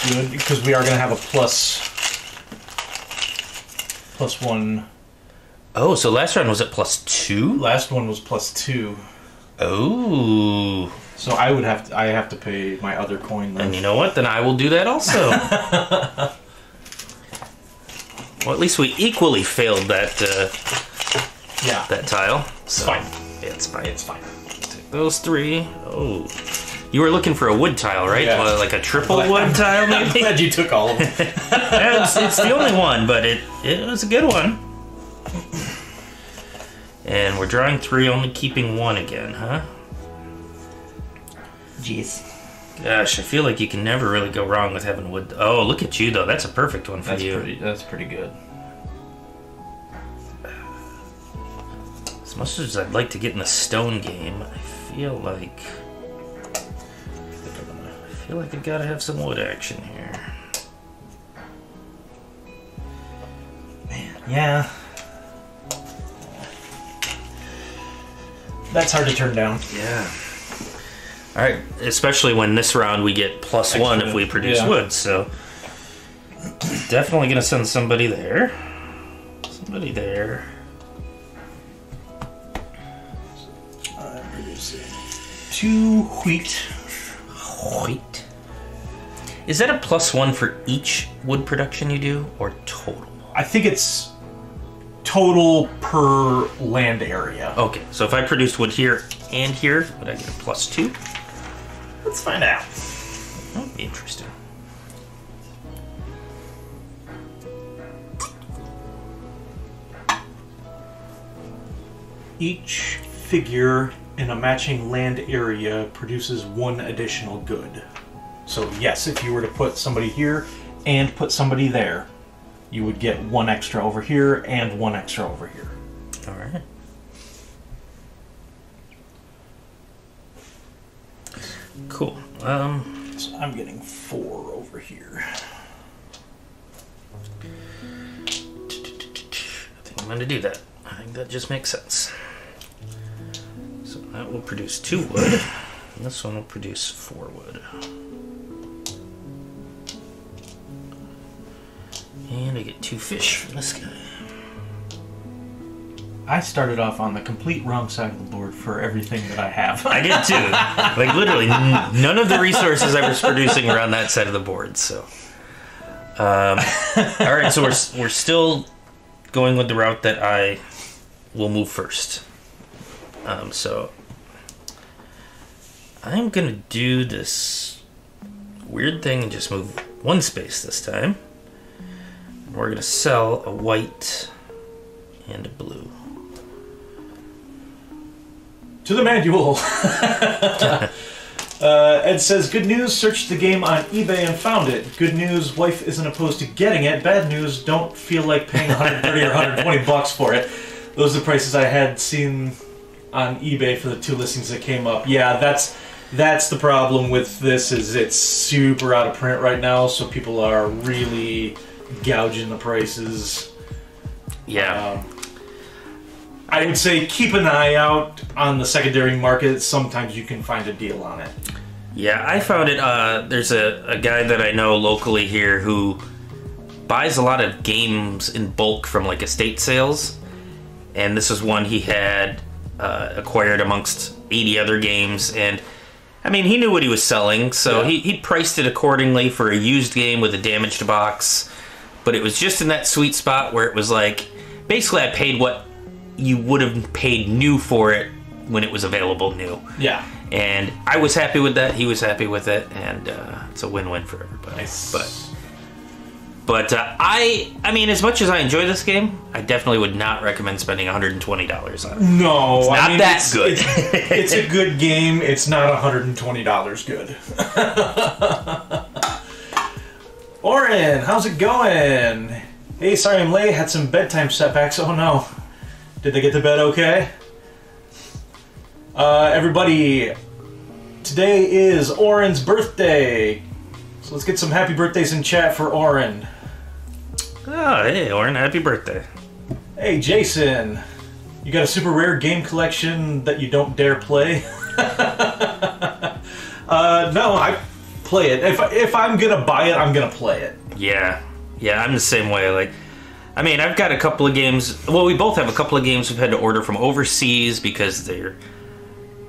[SPEAKER 2] Good, because we are going to have a plus 1.
[SPEAKER 1] Oh, so last round was at +2?
[SPEAKER 2] Last one was +2.
[SPEAKER 1] Oh.
[SPEAKER 2] So I have to pay my other coin then.
[SPEAKER 1] And you know what? Then I will do that also. Well, at least we equally failed that that tile.
[SPEAKER 2] So. Fine.
[SPEAKER 1] Yeah, it's fine.
[SPEAKER 2] It's fine.
[SPEAKER 1] Take those 3. Oh. You were looking for a wood tile, right?
[SPEAKER 2] Yeah.
[SPEAKER 1] Like a triple wood tile, maybe?
[SPEAKER 2] I'm glad you took all of them.
[SPEAKER 1] It's the only one, but it was a good one. And we're drawing 3, only keeping 1 again, huh?
[SPEAKER 2] Jeez.
[SPEAKER 1] Gosh, I feel like you can never really go wrong with having wood. Oh, look at you, though. That's a perfect one for you.
[SPEAKER 2] That's pretty good.
[SPEAKER 1] As much as I'd like to get in the stone game, I feel like I gotta have some wood action here.
[SPEAKER 2] Man, yeah. That's hard to turn down.
[SPEAKER 1] Yeah. All right, especially when this round we get +1 if we produce wood, so definitely gonna send somebody there. Somebody there.
[SPEAKER 2] I'm producing 2 wheat.
[SPEAKER 1] Wheat. Is that a +1 for each wood production you do, or total?
[SPEAKER 2] I think it's total per land area.
[SPEAKER 1] Okay, so if I produced wood here and here, would I get a +2?
[SPEAKER 2] Let's find out.
[SPEAKER 1] That would be interesting.
[SPEAKER 2] Each figure in a matching land area produces 1 additional good. So yes, if you were to put somebody here and put somebody there, you would get 1 extra over here and 1 extra over here.
[SPEAKER 1] All right. Cool.
[SPEAKER 2] So I'm getting 4 over here.
[SPEAKER 1] I think I'm going to do that. I think that just makes sense. So that will produce 2 wood, and this one will produce 4 wood. And I get 2 fish for this guy.
[SPEAKER 2] I started off on the complete wrong side of the board for everything that I have.
[SPEAKER 1] I did too. Like literally, none of the resources I was producing were on that side of the board. So, all right. So we're still going with the route that I will move first. So I'm gonna do this weird thing and just move one space this time. We're gonna sell a white and a blue.
[SPEAKER 2] To the manual. Ed says, good news, searched the game on eBay and found it. Good news, wife isn't opposed to getting it. Bad news, don't feel like paying 130 or 120 bucks for it. Those are the prices I had seen on eBay for the 2 listings that came up. Yeah, that's the problem with this, is it's super out of print right now, so people are really gouging the prices.
[SPEAKER 1] Yeah.
[SPEAKER 2] I would say keep an eye out on the secondary market. Sometimes you can find a deal on it.
[SPEAKER 1] Yeah, I found it. There's a guy that I know locally here who buys a lot of games in bulk from like estate sales. And this is one he had acquired amongst 80 other games. And I mean, he knew what he was selling, so he priced it accordingly for a used game with a damaged box. But it was just in that sweet spot where it was like, basically I paid what you would have paid new for it when it was available new.
[SPEAKER 2] Yeah.
[SPEAKER 1] And I was happy with that. He was happy with it, and it's a win-win for everybody.
[SPEAKER 2] Nice.
[SPEAKER 1] But I mean, as much as I enjoy this game, I definitely would not recommend spending $120 on it.
[SPEAKER 2] No,
[SPEAKER 1] it's not that good.
[SPEAKER 2] It's a good game. It's not $120 good. Oren, how's it going? Hey, sorry I'm late. Had some bedtime setbacks. Oh no. Did they get to bed okay? Everybody, today is Oren's birthday. So let's get some happy birthdays in chat for Oren.
[SPEAKER 1] Oh, hey, Oren, happy birthday.
[SPEAKER 2] Hey, Jason. You got a super rare game collection that you don't dare play? No, I play it. If I'm going to buy it, I'm going to play it.
[SPEAKER 1] Yeah, I'm the same way. Like, I mean, I've got a couple of games. Well, we both have a couple of games we've had to order from overseas because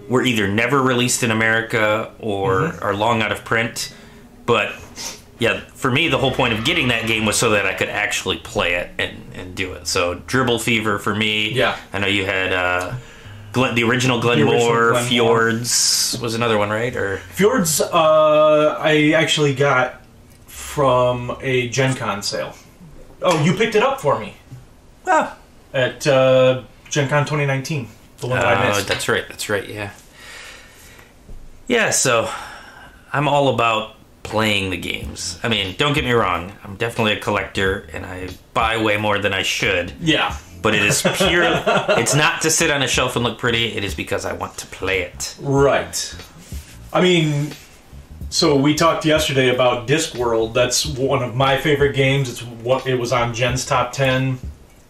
[SPEAKER 1] were either never released in America or are long out of print. But yeah, for me, the whole point of getting that game was so that I could actually play it and do it. So Dribble Fever for me.
[SPEAKER 2] Yeah.
[SPEAKER 1] I know you had the original Glenmore. Fjords was another one, right? Or
[SPEAKER 2] Fjords, I actually got from a Gen Con sale. Oh, you picked it up for me.
[SPEAKER 1] Ah.
[SPEAKER 2] At Gen Con 2019. The one that I missed.
[SPEAKER 1] That's right, yeah. Yeah, so I'm all about playing the games. I mean, don't get me wrong. I'm definitely a collector, and I buy way more than I should.
[SPEAKER 2] Yeah.
[SPEAKER 1] But it is pure... It's not to sit on a shelf and look pretty. It is because I want to play it.
[SPEAKER 2] Right. I mean... So we talked yesterday about Discworld. That's one of my favorite games. It was on Jen's top 10.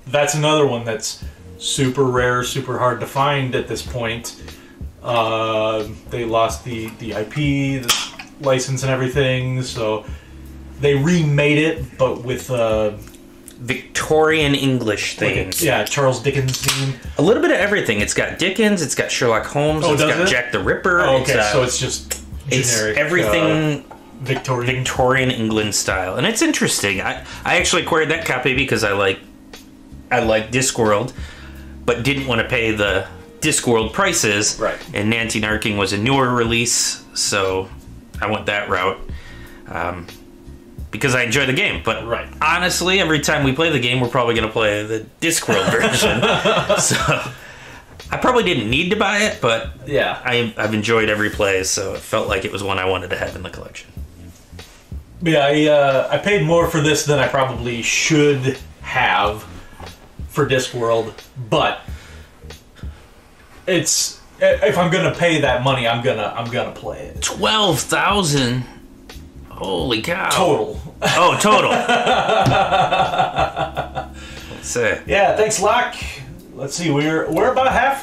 [SPEAKER 2] That's another one that's super rare, super hard to find at this point. They lost the IP, the license and everything, so they remade it, but with
[SPEAKER 1] Victorian English themes.
[SPEAKER 2] Yeah, Charles Dickens theme.
[SPEAKER 1] A little bit of everything. It's got Dickens, it's got Sherlock Holmes, it's got Jack the Ripper.
[SPEAKER 2] Oh, okay, so it's just... generic,
[SPEAKER 1] it's everything
[SPEAKER 2] Victorian
[SPEAKER 1] England style, and it's interesting. I actually acquired that copy because I like Discworld, but didn't want to pay the Discworld prices.
[SPEAKER 2] Right.
[SPEAKER 1] And Nancy Narking was a newer release, so I went that route because I enjoy the game. But honestly, every time we play the game, we're probably going to play the Discworld version. So. I probably didn't need to buy it, but
[SPEAKER 2] yeah,
[SPEAKER 1] I've enjoyed every play, so it felt like it was one I wanted to have in the collection.
[SPEAKER 2] Yeah, I paid more for this than I probably should have for Discworld, but it's if I'm gonna pay that money, I'm gonna play it.
[SPEAKER 1] 12,000. Holy cow!
[SPEAKER 2] Total.
[SPEAKER 1] Oh, total. Let's see.
[SPEAKER 2] Yeah, thanks, Locke. Let's see, we're about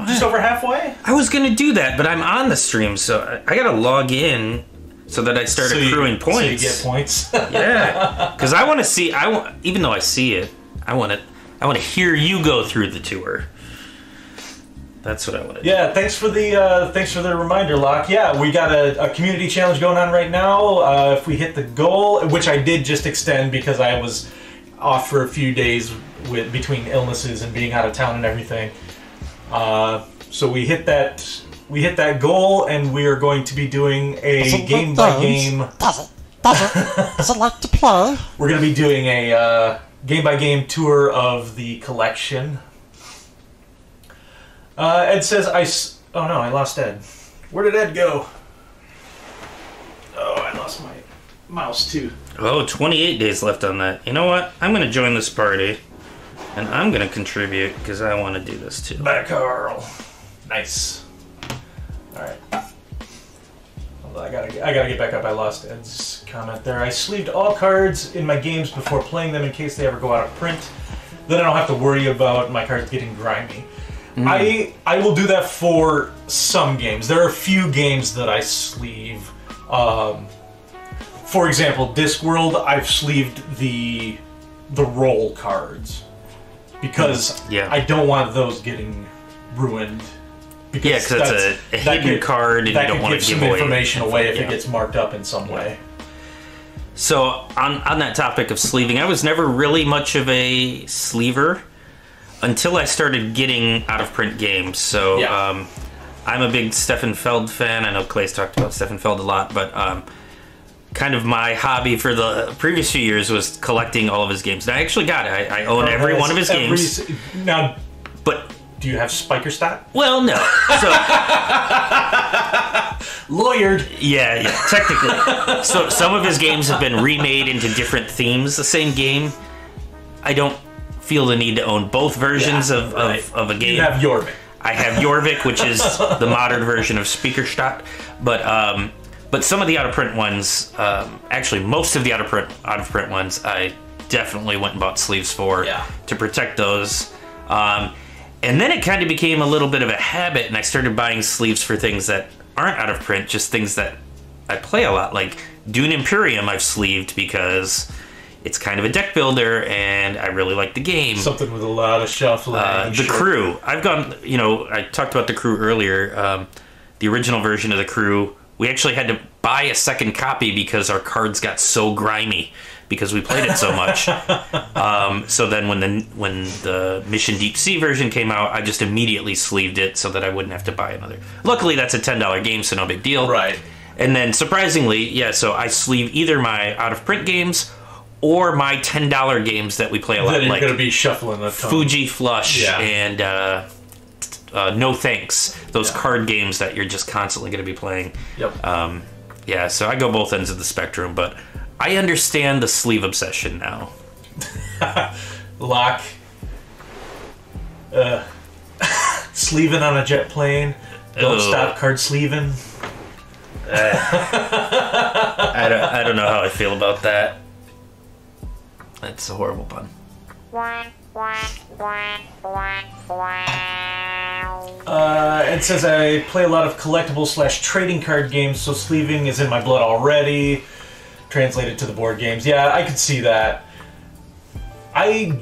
[SPEAKER 2] just over halfway.
[SPEAKER 1] I was gonna do that, but I'm on the stream, so I gotta log in so that I start accruing points.
[SPEAKER 2] So you get points.
[SPEAKER 1] Yeah, because I want to see. Even though I see it, I want to hear you go through the tour. That's what I want to do.
[SPEAKER 2] Yeah, thanks for the reminder, Locke. Yeah, we got a community challenge going on right now. If we hit the goal, which I did just extend because I was off for a few days with between illnesses and being out of town and everything. So we hit that goal, and we are going to be doing a game by game.
[SPEAKER 3] Does it like to play?
[SPEAKER 2] We're going to be doing a game by game tour of the collection. Ed says oh no, I lost Ed. Where did Ed go? Oh, I lost my mouse too.
[SPEAKER 1] Oh, 28 days left on that. You know what? I'm going to join this party, and I'm going to contribute because I want to do this too.
[SPEAKER 2] Bye, Carl. Nice. All right. I gotta get back up. I lost Ed's comment there. I sleeved all cards in my games before playing them in case they ever go out of print. Then I don't have to worry about my cards getting grimy. I will do that for some games. There are a few games that I sleeve. For example, Discworld, I've sleeved the roll cards because I don't want those getting ruined.
[SPEAKER 1] Because it's a hidden card, and you don't want to give
[SPEAKER 2] some information away if it gets marked up in some way.
[SPEAKER 1] So on that topic of sleeving, I was never really much of a sleever until I started getting out of print games. So I'm a big Stefan Feld fan. I know Clay's talked about Stefan Feld a lot, but kind of my hobby for the previous few years was collecting all of his games. And I actually got it. I own every one of his games.
[SPEAKER 2] Now,
[SPEAKER 1] but
[SPEAKER 2] do you have Spikerstadt?
[SPEAKER 1] Well, no. So
[SPEAKER 2] lawyered.
[SPEAKER 1] Yeah, technically. So some of his games have been remade into different themes. The same game. I don't feel the need to own both versions of a game.
[SPEAKER 2] You have Jorvik.
[SPEAKER 1] I have Jorvik, which is the modern version of Spikerstadt. But some of the out of print ones, actually most of the out of print ones, I definitely went and bought sleeves for to protect those. And then it kind of became a little bit of a habit, and I started buying sleeves for things that aren't out of print, just things that I play a lot. Like Dune Imperium I've sleeved because it's kind of a deck builder, and I really like the game.
[SPEAKER 2] Something with a lot of shuffling.
[SPEAKER 1] The Crew. I've gone, I talked about the Crew earlier. The original version of the Crew, we actually had to buy a second copy because our cards got so grimy because we played it so much. So then when the Mission Deep Sea version came out, I just immediately sleeved it so that I wouldn't have to buy another. Luckily, that's a $10 game, so no big deal.
[SPEAKER 2] Right.
[SPEAKER 1] And then surprisingly, so I sleeve either my out-of-print games or my $10 games that we play a lot.
[SPEAKER 2] That you're
[SPEAKER 1] like
[SPEAKER 2] going to be shuffling a ton.
[SPEAKER 1] Fuji Flush and No Thanks. Those card games that you're just constantly going to be playing.
[SPEAKER 2] Yep.
[SPEAKER 1] So I go both ends of the spectrum, but I understand the sleeve obsession now.
[SPEAKER 2] Lock. Sleeving on a jet plane. Don't stop card sleeving.
[SPEAKER 1] I don't know how I feel about that. That's a horrible pun.
[SPEAKER 2] It says I play a lot of collectible / trading card games, so sleeving is in my blood already. Translated to the board games. Yeah, I could see that. I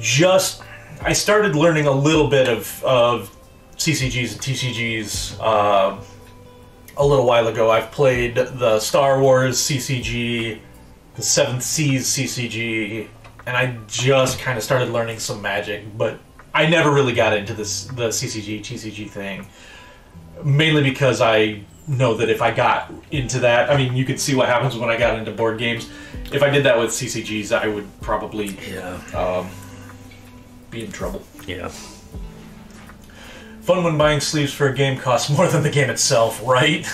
[SPEAKER 2] started learning a little bit of CCGs and TCGs a little while ago. I've played the Star Wars CCG, the Seventh Seas CCG, and I just kind of started learning some Magic, but I never really got into the CCG, TCG thing, mainly because I know that if I got into that, I mean, you could see what happens when I got into board games. If I did that with CCGs, I would probably be in trouble.
[SPEAKER 1] Yeah.
[SPEAKER 2] Fun when buying sleeves for a game costs more than the game itself, right?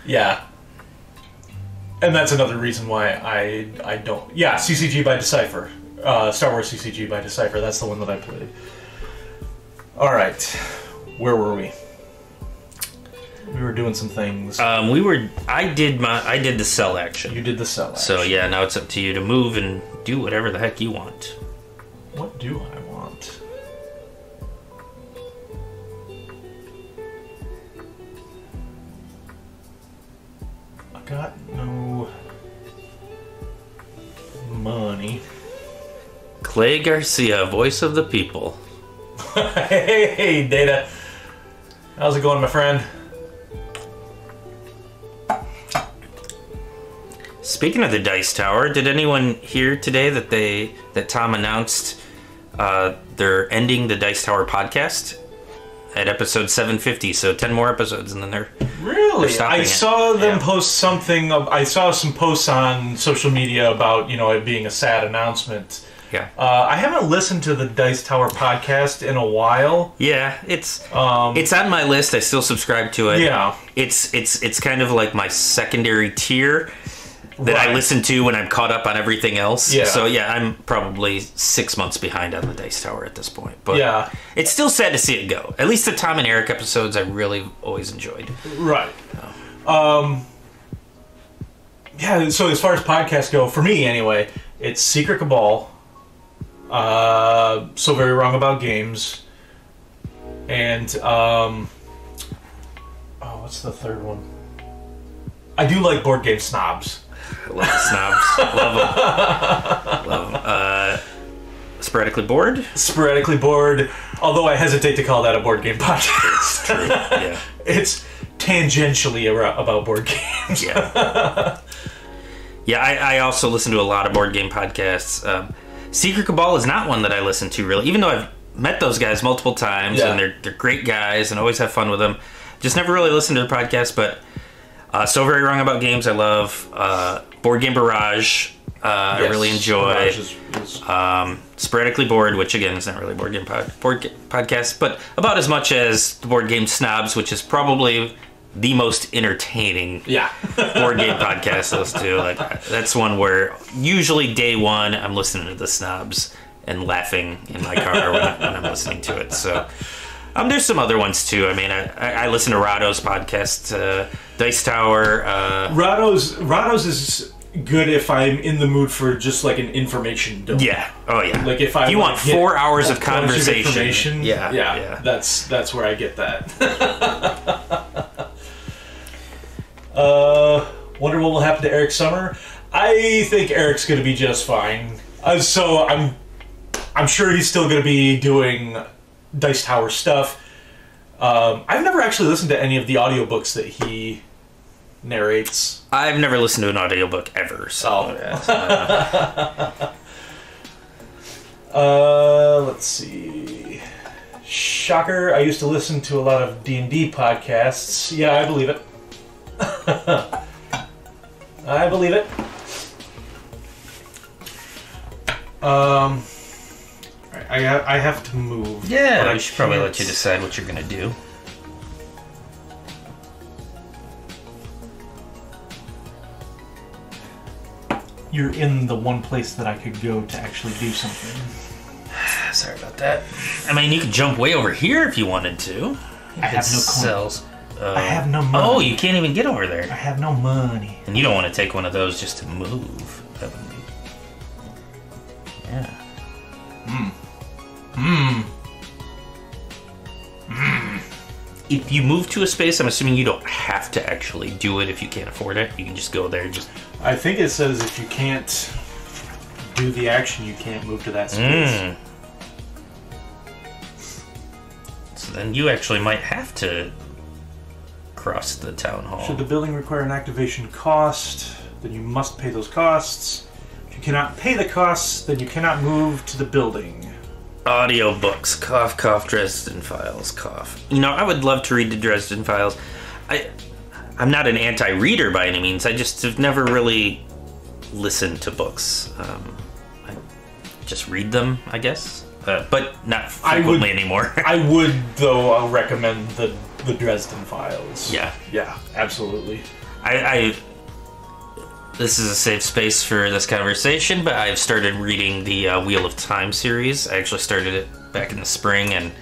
[SPEAKER 2] Yeah. And that's another reason why I don't... Yeah, CCG by Decipher. Star Wars CCG by Decipher. That's the one that I played. Alright. Where were we? We were doing some things.
[SPEAKER 1] I did the sell action.
[SPEAKER 2] You did the sell action.
[SPEAKER 1] So yeah, now it's up to you to move and do whatever the heck you want.
[SPEAKER 2] What do I want? I got no money.
[SPEAKER 1] Clay Garcia, voice of the people.
[SPEAKER 2] Hey, Data. How's it going, my friend?
[SPEAKER 1] Speaking of the Dice Tower, did anyone hear today that Tom announced they're ending the Dice Tower podcast at episode 750? So 10 more episodes, and then they're
[SPEAKER 2] I saw them post something. I saw some posts on social media about it being a sad announcement.
[SPEAKER 1] Yeah.
[SPEAKER 2] I haven't listened to the Dice Tower podcast in a while.
[SPEAKER 1] Yeah, it's on my list. I still subscribe to it.
[SPEAKER 2] Yeah.
[SPEAKER 1] It's kind of like my secondary tier that I listen to when I'm caught up on everything else.
[SPEAKER 2] Yeah.
[SPEAKER 1] So yeah, I'm probably 6 months behind on the Dice Tower at this point. But
[SPEAKER 2] yeah,
[SPEAKER 1] it's still sad to see it go. At least the Tom and Eric episodes I really always enjoyed.
[SPEAKER 2] Right. Yeah, so as far as podcasts go, for me anyway, it's Secret Cabal, So Very Wrong About Games, and what's the third one? I do like Board Game Snobs.
[SPEAKER 1] I love the snobs. Love them. Sporadically Bored?
[SPEAKER 2] Sporadically Bored, although I hesitate to call that a board game podcast.
[SPEAKER 1] It's true, yeah.
[SPEAKER 2] It's tangentially about board games.
[SPEAKER 1] Yeah. Yeah, I also listen to a lot of board game podcasts. Secret Cabal is not one that I listen to, really, even though I've met those guys multiple times, and they're great guys and always have fun with them. Just never really listened to their podcast, but So Very Wrong About Games I love. Board Game Barrage I really enjoy. Sporadically Bored, which again is not really a board game podcast, but about as much as the Board Game Snobs, which is probably the most entertaining board game podcast to listen to. Like, that's one where usually day one I'm listening to the Snobs and laughing in my car when I'm listening to it. So there's some other ones too. I mean, I listen to Rado's podcast, Dice Tower.
[SPEAKER 2] Rado's is good if I'm in the mood for just like an information dump.
[SPEAKER 1] Yeah. Oh yeah.
[SPEAKER 2] Like if I
[SPEAKER 1] you want 4 hours of conversation.
[SPEAKER 2] Yeah. That's where I get that. Wonder what will happen to Eric Summer. I think Eric's going to be just fine. So I'm sure he's still going to be doing Dice Tower stuff. I've never actually listened to any of the audiobooks that he narrates.
[SPEAKER 1] I've never listened to an audiobook ever, so...
[SPEAKER 2] Let's see. Shocker, I used to listen to a lot of D&D podcasts. Yeah, I believe it. I believe it. I have to move.
[SPEAKER 1] Yeah, I should probably let you decide what you're going to do.
[SPEAKER 2] You're in the one place that I could go to actually do something.
[SPEAKER 1] Sorry about that. I mean, you could jump way over here if you wanted to.
[SPEAKER 2] I have no
[SPEAKER 1] cells.
[SPEAKER 2] I have no money.
[SPEAKER 1] Oh, you can't even get over there.
[SPEAKER 2] I have no money.
[SPEAKER 1] And you don't want to take one of those just to move. That would be... Yeah. If you move to a space, I'm assuming you don't have to actually do it if you can't afford it. You can just go there.
[SPEAKER 2] I think it says if you can't do the action, you can't move to that space.
[SPEAKER 1] So then you actually might have to cross the town hall.
[SPEAKER 2] Should the building require an activation cost, then you must pay those costs. If you cannot pay the costs, then you cannot move to the building.
[SPEAKER 1] Audiobooks. Cough, cough, Dresden Files, cough. You know, I would love to read the Dresden Files. I'm not an anti-reader by any means. I just have never really listened to books. I just read them, I guess. But not frequently anymore.
[SPEAKER 2] I would, though, recommend the Dresden Files.
[SPEAKER 1] Yeah.
[SPEAKER 2] Yeah, absolutely.
[SPEAKER 1] This is a safe space for this conversation, but I've started reading the Wheel of Time series. I actually started it back in the spring, and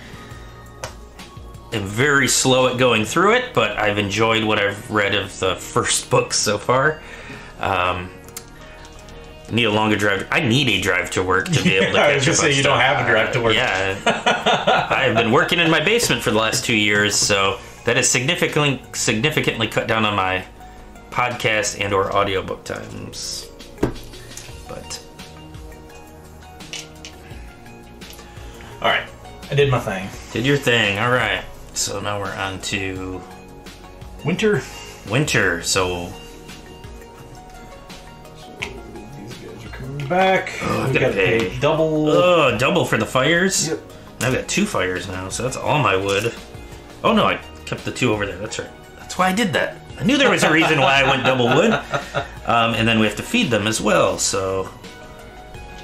[SPEAKER 1] I'm very slow at going through it, but I've enjoyed what I've read of the first book so far. I need a longer drive. I need a drive to work to be able to catch up. I was just saying,
[SPEAKER 2] you don't have a drive to work.
[SPEAKER 1] Yeah. I have been working in my basement for the last 2 years, so that has significantly cut down on my podcast and or audiobook times. But
[SPEAKER 2] all right, I did my thing.
[SPEAKER 1] Did your thing. All right. So now we're on to
[SPEAKER 2] winter.
[SPEAKER 1] So
[SPEAKER 2] back.
[SPEAKER 1] Oh,
[SPEAKER 2] we got to pay double.
[SPEAKER 1] Oh, double for the fires?
[SPEAKER 2] Yep.
[SPEAKER 1] I've got 2 fires now, so that's all my wood. Oh no, I kept the 2 over there. That's right. That's why I did that. I knew there was a reason why I went double wood. And then we have to feed them as well, so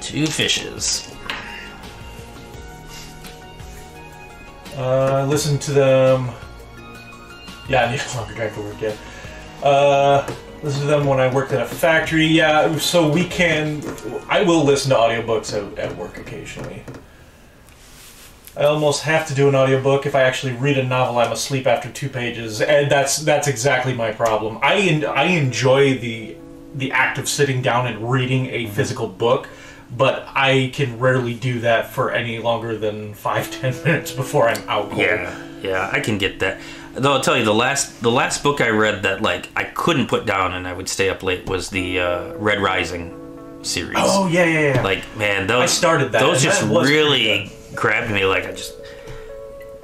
[SPEAKER 1] 2 fishes.
[SPEAKER 2] Listen to them. Yeah, I need a longer drive to work, yeah. Listen to them when I worked at a factory. Yeah, so I will listen to audiobooks at work occasionally. I almost have to do an audiobook. If I actually read a novel, I'm asleep after 2 pages, and that's exactly my problem. I enjoy the act of sitting down and reading a physical book, but I can rarely do that for any longer than 5-10 minutes before I'm out cold.
[SPEAKER 1] Yeah, I can get that. Though I'll tell you, the last book I read that like I couldn't put down and I would stay up late was the Red Rising series.
[SPEAKER 2] Oh yeah.
[SPEAKER 1] Like man, those
[SPEAKER 2] I started that.
[SPEAKER 1] Those just really grabbed me. Like I just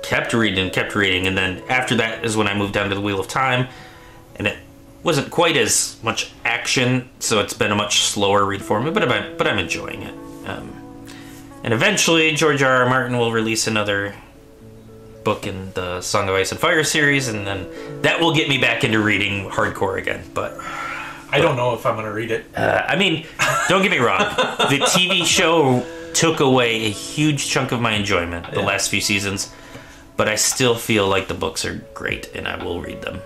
[SPEAKER 1] kept reading, and then after that is when I moved down to the Wheel of Time, and it wasn't quite as much action, so it's been a much slower read for me. But I'm enjoying it. And eventually, George R.R. Martin will release another book in the Song of Ice and Fire series, and then that will get me back into reading hardcore again. But
[SPEAKER 2] I don't know if I'm going to read it.
[SPEAKER 1] I mean, don't get me wrong. The TV show took away a huge chunk of my enjoyment the last few seasons, but I still feel like the books are great, and I will read them.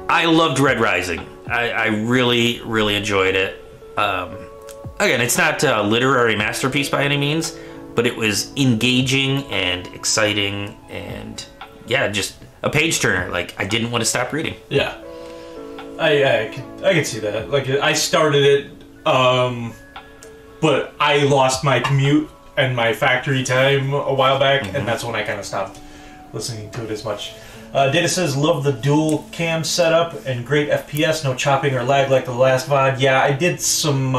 [SPEAKER 1] I loved Red Rising. I really, really enjoyed it. Again, it's not a literary masterpiece by any means, but it was engaging and exciting, and yeah, just a page turner. Like I didn't want to stop reading.
[SPEAKER 2] Yeah, I can see that. Like I started it, but I lost my commute and my factory time a while back, and that's when I kind of stopped listening to it as much. Data says, love the dual cam setup and great FPS, no chopping or lag like the last VOD. Yeah, I did some.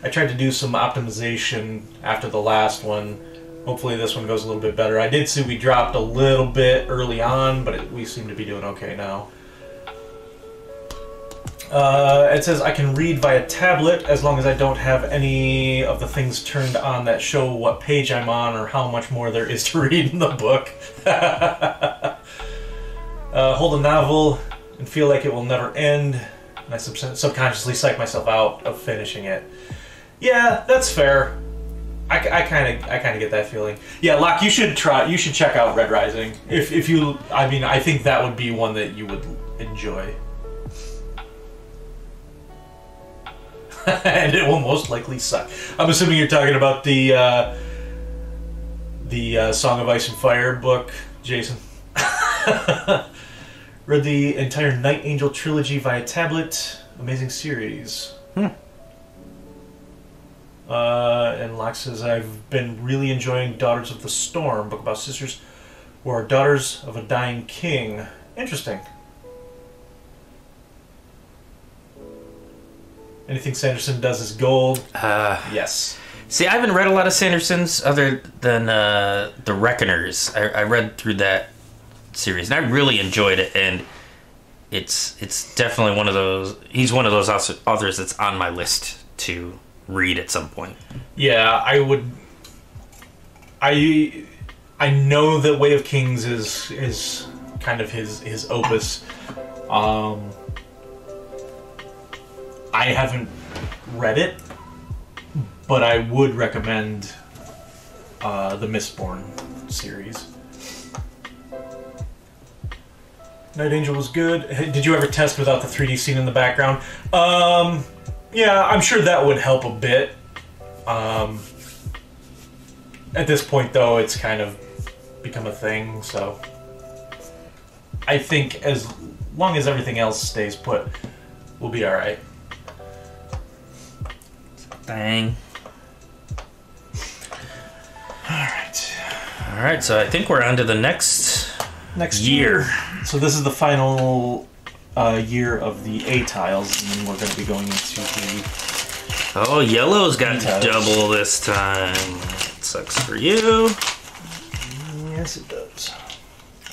[SPEAKER 2] I tried to do some optimization after the last one. Hopefully this one goes a little bit better. I did see we dropped a little bit early on, but we seem to be doing okay now. It says I can read via tablet as long as I don't have any of the things turned on that show what page I'm on or how much more there is to read in the book. Hold a novel and feel like it will never end. And I subconsciously psych myself out of finishing it. Yeah, that's fair. I kind of get that feeling. Yeah, Locke, you should check out Red Rising. If you, I mean, I think that would be one that you would enjoy. And it will most likely suck. I'm assuming you're talking about the Song of Ice and Fire book, Jason. Read the entire Night Angel trilogy via tablet. Amazing series. And Locke says, I've been really enjoying Daughters of the Storm, book about sisters who are daughters of a dying king. Interesting. Anything Sanderson does is gold. Yes.
[SPEAKER 1] See, I haven't read a lot of Sanderson's other than The Reckoners. I read through that series, and I really enjoyed it, and it's definitely one of those... He's one of those authors that's on my list to read at some point.
[SPEAKER 2] Yeah, I would... I know that Way of Kings is kind of his opus. I haven't read it, but I would recommend the Mistborn series. Night Angel was good. Did you ever test without the 3D scene in the background? Yeah, I'm sure that would help a bit. At this point, though, it's kind of become a thing, so... I think as long as everything else stays put, we'll be alright.
[SPEAKER 1] Dang. Alright, so I think we're on to the next year.
[SPEAKER 2] So this is the final year of the A tiles, and then we're going to be going into the...
[SPEAKER 1] Oh, yellow's got double this time. That sucks for you.
[SPEAKER 2] Yes, it does.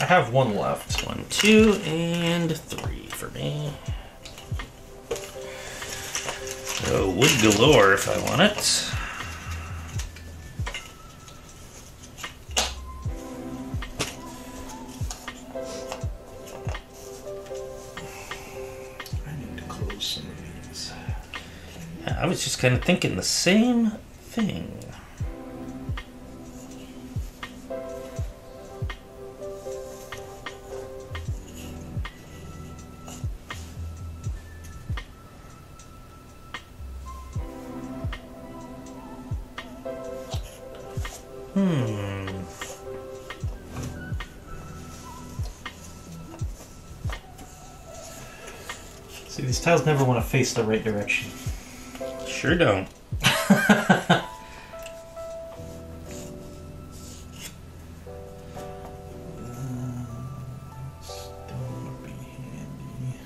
[SPEAKER 2] I have one left.
[SPEAKER 1] 1, 2, and 3 for me. Oh, wood galore if I want it.
[SPEAKER 2] I need to close some of these.
[SPEAKER 1] Yeah, I was just kind of thinking the same thing.
[SPEAKER 2] See, these tiles never want to face the right direction.
[SPEAKER 1] Sure don't.
[SPEAKER 2] Stone would be handy.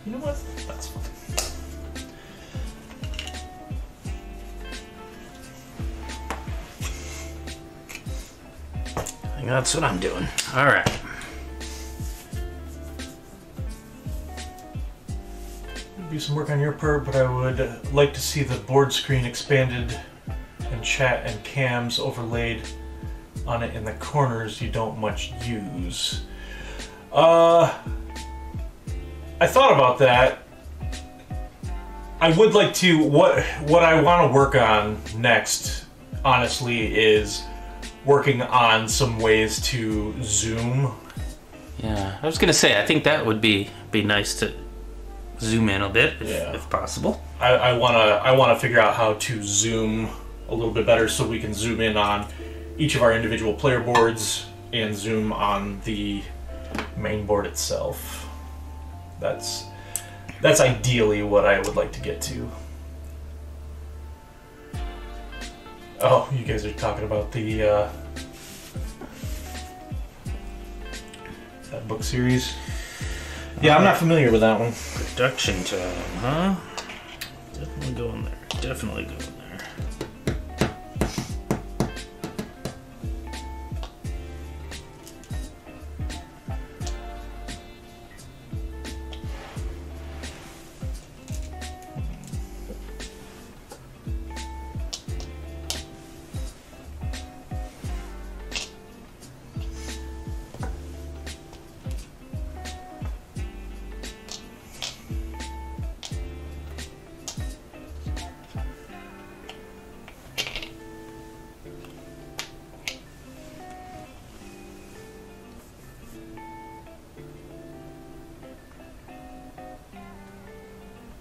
[SPEAKER 2] You know what? That's fine.
[SPEAKER 1] I think that's what I'm doing. All right.
[SPEAKER 2] Do some work on your part, but I would like to see the board screen expanded and chat and cams overlaid on it in the corners you don't much use. I thought about that. I would like to, what I want to work on next, honestly, is working on some ways to zoom.
[SPEAKER 1] Yeah, I was gonna say, I think that would be nice to zoom in a bit, if possible.
[SPEAKER 2] I wanna figure out how to zoom a little bit better so we can zoom in on each of our individual player boards and zoom on the main board itself. That's ideally what I would like to get to. Oh, you guys are talking about the that book series? Yeah, I'm not familiar with that one.
[SPEAKER 1] Production time, huh? Definitely going there. Definitely going there.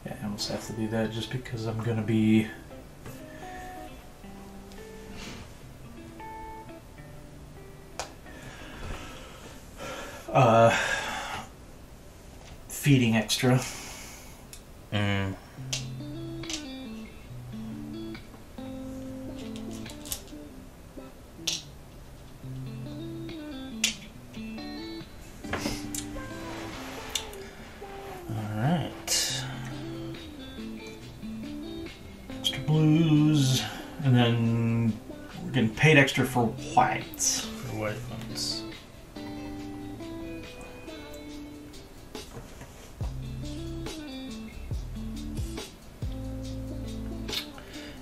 [SPEAKER 2] I almost have to do that just because I'm gonna be feeding extra. Blues, and then we're getting paid extra for whites.
[SPEAKER 1] For white ones.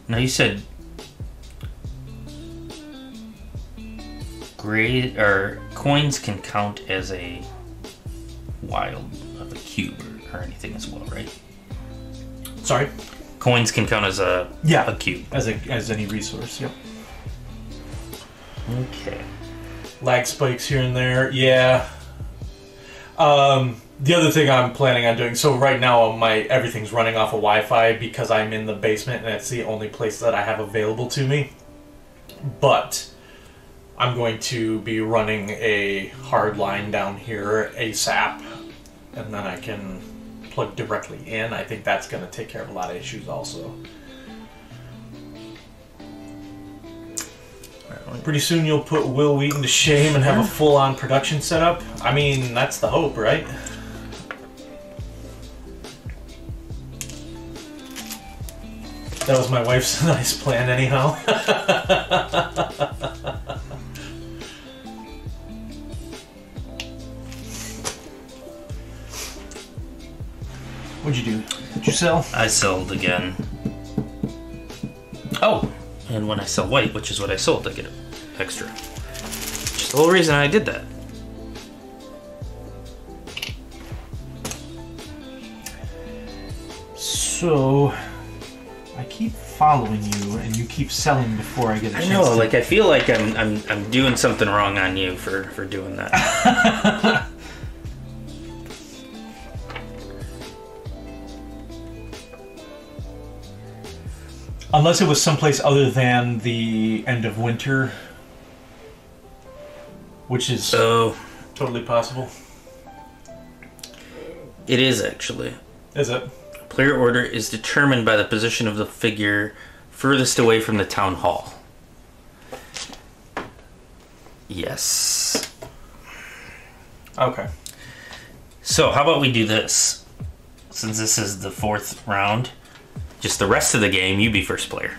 [SPEAKER 1] Now you said gray or coins can count as a wild of a cube or anything as well, right?
[SPEAKER 2] Sorry?
[SPEAKER 1] Coins can count as a cube.
[SPEAKER 2] As any resource, yep.
[SPEAKER 1] Okay.
[SPEAKER 2] Lag spikes here and there, yeah. The other thing I'm planning on doing, so right now everything's running off of Wi-Fi because I'm in the basement and it's the only place that I have available to me. But I'm going to be running a hard line down here ASAP, and then I can plug directly in. I think that's going to take care of a lot of issues also. Pretty soon you'll put Will Wheaton to shame and have a full-on production setup. I mean, that's the hope, right? That was my wife's nice plan anyhow. What'd you do? Did you sell?
[SPEAKER 1] I sold again. Oh, and when I sell white, which is what I sold, I get extra. Just the whole reason I did that.
[SPEAKER 2] So, I keep following you, and you keep selling before I get a chance.
[SPEAKER 1] I know, like I feel like I'm doing something wrong on you for doing that.
[SPEAKER 2] Unless it was someplace other than the end of winter, which is totally possible.
[SPEAKER 1] It is actually.
[SPEAKER 2] Is it?
[SPEAKER 1] Player order is determined by the position of the figure furthest away from the town hall. Yes.
[SPEAKER 2] Okay.
[SPEAKER 1] So how about we do this? Since this is the 4th round, just the rest of the game, you be first player.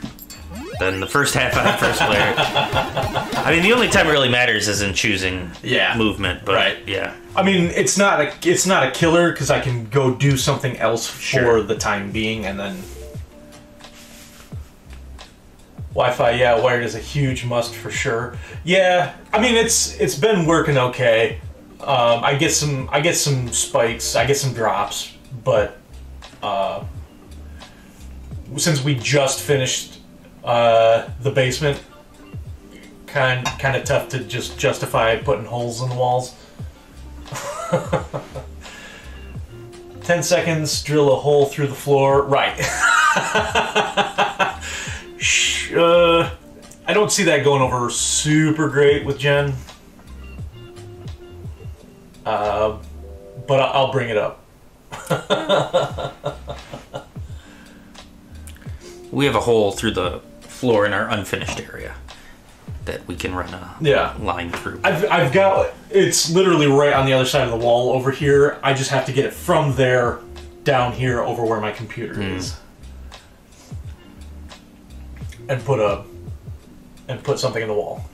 [SPEAKER 1] Then the first half, I'm first player. I mean, the only time it really matters is in choosing movement, but
[SPEAKER 2] right.
[SPEAKER 1] Yeah.
[SPEAKER 2] I mean, it's not a killer because I can go do something else for the time being, and then Wi-Fi. Yeah, wired is a huge must for sure. Yeah, I mean it's been working okay. I get some spikes, I get some drops, but since we just finished the basement, kind of tough to just justify putting holes in the walls. 10 seconds, drill a hole through the floor. Right. I don't see that going over super great with Jen. But I'll bring it up.
[SPEAKER 1] We have a hole through the floor in our unfinished area that we can run a line through.
[SPEAKER 2] I've got, it's literally right on the other side of the wall over here. I just have to get it from there down here over where my computer is. And put something in the wall.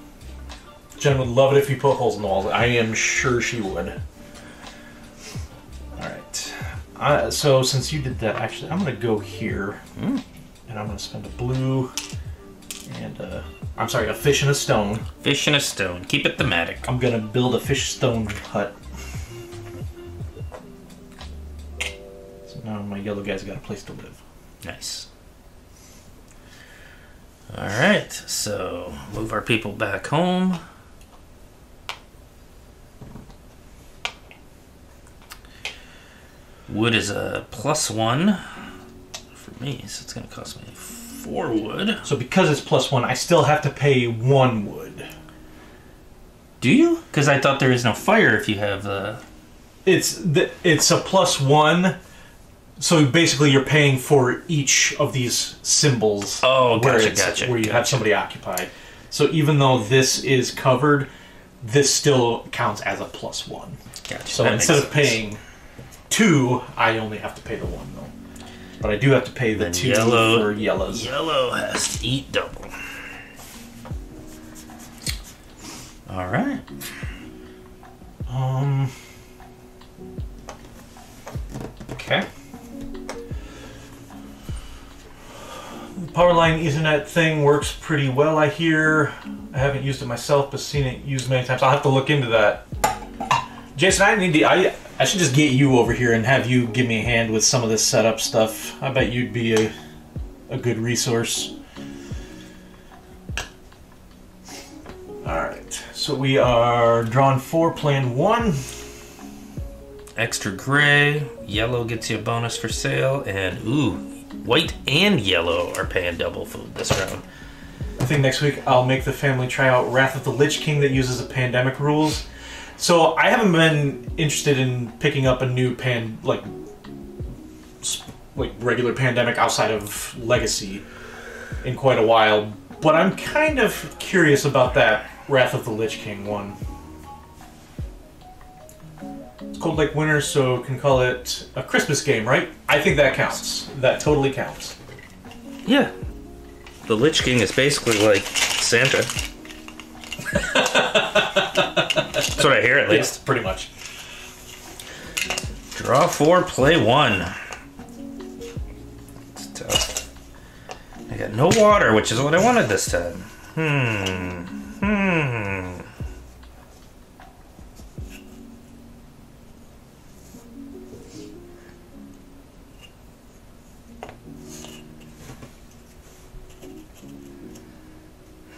[SPEAKER 2] Jen would love it if you put holes in the walls. I am sure she would. Alright. So since you did that, actually, I'm going to go here. And I'm going to spend a blue and I'm sorry, a fish and a stone.
[SPEAKER 1] Fish and a stone. Keep it thematic.
[SPEAKER 2] I'm going to build a fish stone hut. So now my yellow guy's got a place to live.
[SPEAKER 1] Nice. Alright, so move our people back home. Wood is a +1 for me, so it's going to cost me 4 wood.
[SPEAKER 2] So because it's +1, I still have to pay 1 wood.
[SPEAKER 1] Do you? Because I thought there is no fire if you have the...
[SPEAKER 2] It's a +1, so basically you're paying for each of these symbols.
[SPEAKER 1] Oh, gotcha.
[SPEAKER 2] Where you have somebody occupied. So even though this is covered, this still counts as a +1.
[SPEAKER 1] Gotcha.
[SPEAKER 2] So instead of paying 2, I only have to pay the 1 though. But I do have to pay the 2 for yellows.
[SPEAKER 1] Yellow has to eat double. Alright.
[SPEAKER 2] Okay. The power line Ethernet thing works pretty well, I hear. I haven't used it myself, but seen it used many times. I'll have to look into that. Jason, I should just get you over here and have you give me a hand with some of this setup stuff. I bet you'd be a good resource. Alright, so we are drawn 4, plan 1.
[SPEAKER 1] extra gray. Yellow gets you a bonus for sale. And, ooh, white and yellow are paying double food this round.
[SPEAKER 2] I think next week I'll make the family try out Wrath of the Lich King that uses the pandemic rules. So I haven't been interested in picking up a new regular pandemic outside of Legacy in quite a while, but I'm kind of curious about that Wrath of the Lich King one. It's Cold like winter, so can call it a Christmas game, right? I think that counts. That totally counts.
[SPEAKER 1] Yeah. The Lich King is basically like Santa. That's what I hear, at least.
[SPEAKER 2] Yeah, pretty much.
[SPEAKER 1] Draw 4, play 1. It's tough. I got no water, which is what I wanted this time.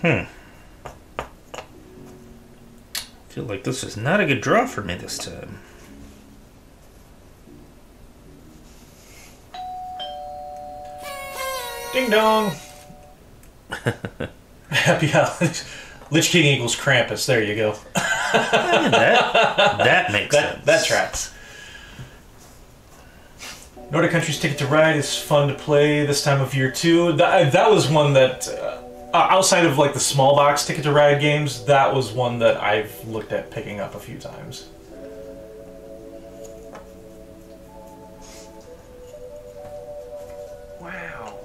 [SPEAKER 1] I feel like this is not a good draw for me this time.
[SPEAKER 2] Ding dong! Happy holidays. Lich King equals Krampus. There you go.
[SPEAKER 1] That makes sense.
[SPEAKER 2] That tracks. Nordic Country's Ticket to Ride is fun to play this time of year too. That was one that, outside of like the small box Ticket to Ride games, that was one that I've looked at picking up a few times. Wow.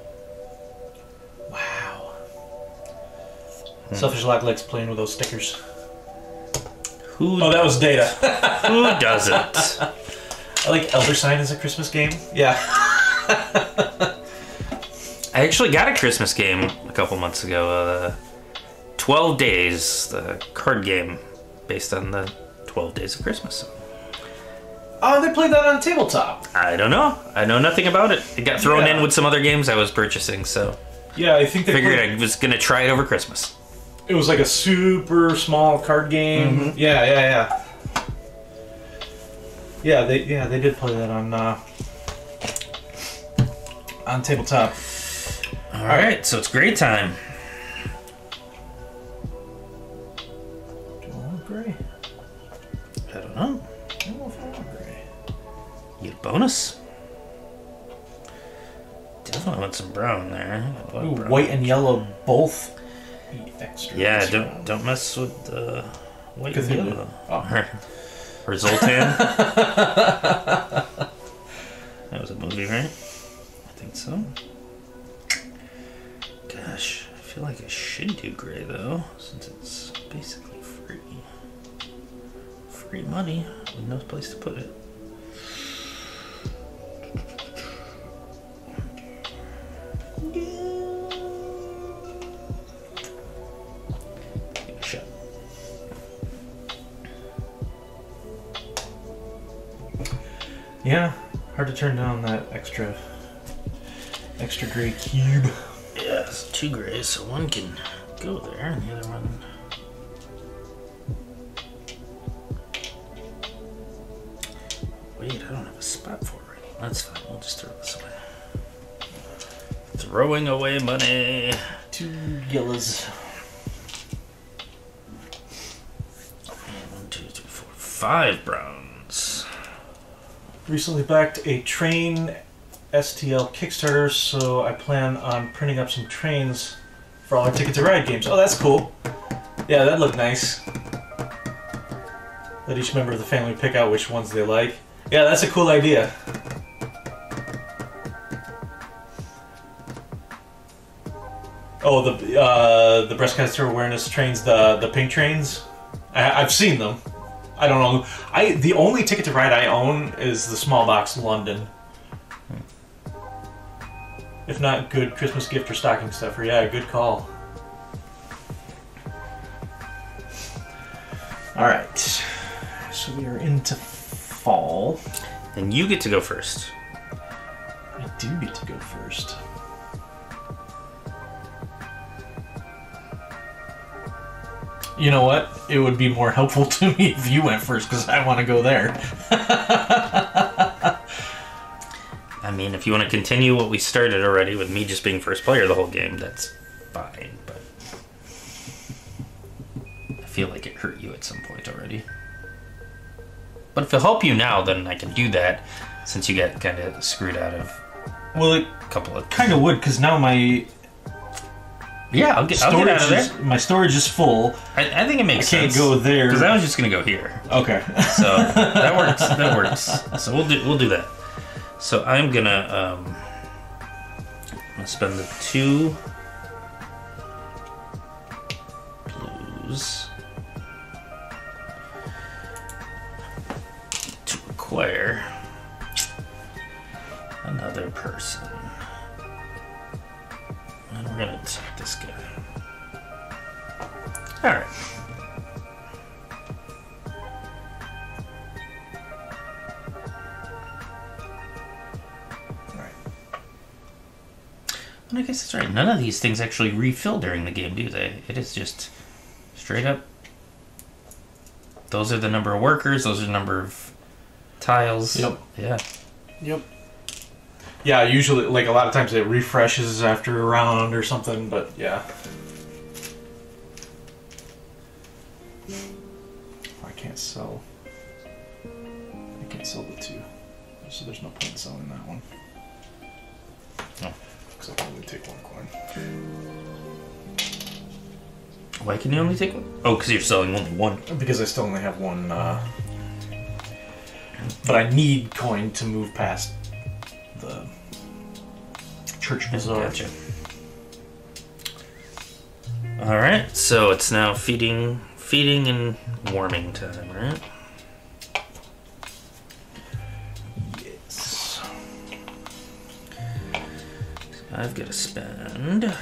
[SPEAKER 2] Selfish Legs playing with those stickers. Oh, that was Data.
[SPEAKER 1] Who doesn't?
[SPEAKER 2] I like Elder Sign as a Christmas game. Yeah.
[SPEAKER 1] I actually got a Christmas game a couple months ago. 12 Days, the card game based on the 12 Days of Christmas.
[SPEAKER 2] Oh, they played that on tabletop.
[SPEAKER 1] I don't know. I know nothing about it. It got thrown in with some other games I was purchasing, so...
[SPEAKER 2] Yeah, I think they
[SPEAKER 1] figured I was going to try it over Christmas.
[SPEAKER 2] It was like a super small card game. Mm-hmm. Yeah. Yeah, they did play that on tabletop.
[SPEAKER 1] All right, so it's great time.
[SPEAKER 2] Do I want gray?
[SPEAKER 1] I don't know.
[SPEAKER 2] I don't know if I want gray.
[SPEAKER 1] You get a bonus? Definitely want some brown there.
[SPEAKER 2] Ooh, brown. White and yellow both extra.
[SPEAKER 1] Yeah, don't mess with white and yellow. Oh. Or Zoltan. That was a movie, right? I think so. Gosh, I feel like I should do gray though, since it's basically free. Free money with no place to put it. Give it a shot.
[SPEAKER 2] Yeah, hard to turn down that extra gray cube.
[SPEAKER 1] Yeah, it's 2 grays, so one can go there, and the other one... Wait, I don't have a spot for it. That's fine, we'll just throw this away. Throwing away money.
[SPEAKER 2] 2 yellows.
[SPEAKER 1] 1, 2, 3, 4, 5 browns.
[SPEAKER 2] Recently backed a train STL Kickstarter, so I plan on printing up some trains for all our Ticket to Ride games. Oh, that's cool. Yeah, that looked nice. Let each member of the family pick out which ones they like. Yeah, that's a cool idea. Oh, the breast cancer awareness trains, the pink trains. I've seen them. I don't know. The only Ticket to Ride I own is the small box London. If not, good Christmas gift or stocking stuffer. Yeah, good call. Alright. So we are into fall.
[SPEAKER 1] And you get to go first.
[SPEAKER 2] I do get to go first. You know what? It would be more helpful to me if you went first, because I want to go there.
[SPEAKER 1] I mean, if you want to continue what we started already with me just being first player the whole game, that's fine, but I feel like it hurt you at some point already. But if it'll help you now, then I can do that, since you got kind of screwed out of
[SPEAKER 2] a couple of... kind of would, because now my...
[SPEAKER 1] Yeah, I'll get out of there.
[SPEAKER 2] My storage is full.
[SPEAKER 1] I think it makes sense.
[SPEAKER 2] I can't go there.
[SPEAKER 1] Because I was just going to go here.
[SPEAKER 2] Okay.
[SPEAKER 1] So, that works. That works. So, we'll do that. So, I'm going to spend the 2 blues to acquire another person. And we're going to take this guy. Alright. And I guess that's right. None of these things actually refill during the game, do they? It is just straight up. Those are the number of workers. Those are the number of tiles.
[SPEAKER 2] Yep.
[SPEAKER 1] Yeah.
[SPEAKER 2] Yep. Yeah, usually, like, a lot of times it refreshes after a round or something, but yeah. I can't sell the 2. So there's no point in selling that one.
[SPEAKER 1] No.
[SPEAKER 2] Because I can only take 1 coin.
[SPEAKER 1] Why can you only take 1? Oh, because you're selling only 1.
[SPEAKER 2] Because I still only have 1, but I need coin to move past the church bazaar.
[SPEAKER 1] Gotcha. Alright, so it's now feeding and warming time, right?
[SPEAKER 2] Yes.
[SPEAKER 1] I've got to spend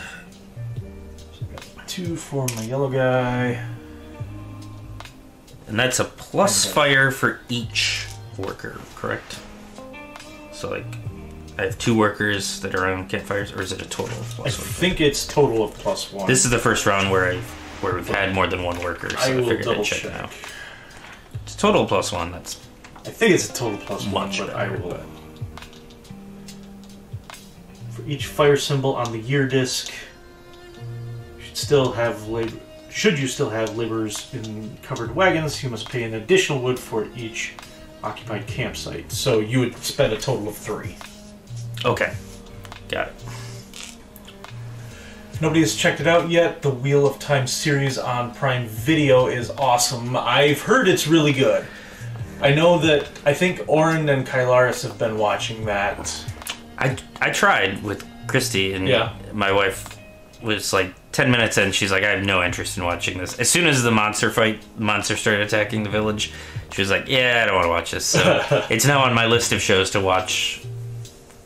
[SPEAKER 2] 2 for my yellow guy.
[SPEAKER 1] And that's a plus fire for each worker, correct? So, like, I have 2 workers that are on campfires, or is it a total of plus 1?
[SPEAKER 2] I think it's total of +1.
[SPEAKER 1] This is the first round where we've had more than 1 worker, so I figured I'd check now. It's total +1. That's.
[SPEAKER 2] I think it's a total +1, but I will. For each fire symbol on the year disc, should you still have laborers in covered wagons, you must pay an additional wood for each occupied campsite. So you would spend a total of 3.
[SPEAKER 1] Okay. Got it.
[SPEAKER 2] If nobody has checked it out yet, the Wheel of Time series on Prime Video is awesome. I've heard it's really good. I know that I think Oren and Kylaris have been watching that.
[SPEAKER 1] I tried with Christy, and my wife was like 10 minutes in, she's like, I have no interest in watching this. As soon as the monster started attacking the village, she was like, yeah, I don't want to watch this. So it's now on my list of shows to watch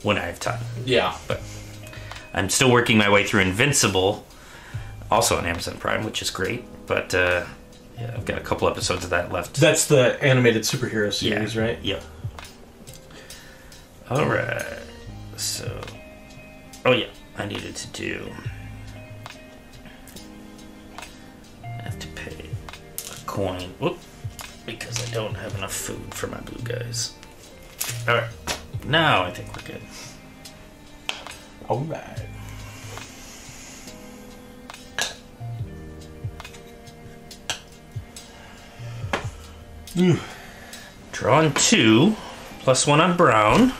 [SPEAKER 1] when I have time.
[SPEAKER 2] Yeah.
[SPEAKER 1] But I'm still working my way through Invincible, also on Amazon Prime, which is great. But yeah, I've got a couple episodes of that left.
[SPEAKER 2] That's the animated superhero series, right?
[SPEAKER 1] Yep. All right. So, oh yeah, I needed to do. I have to pay a coin. Whoop, because I don't have enough food for my blue guys. All right. Now I think we're good.
[SPEAKER 2] All right.
[SPEAKER 1] Drawing 2, +1 on brown.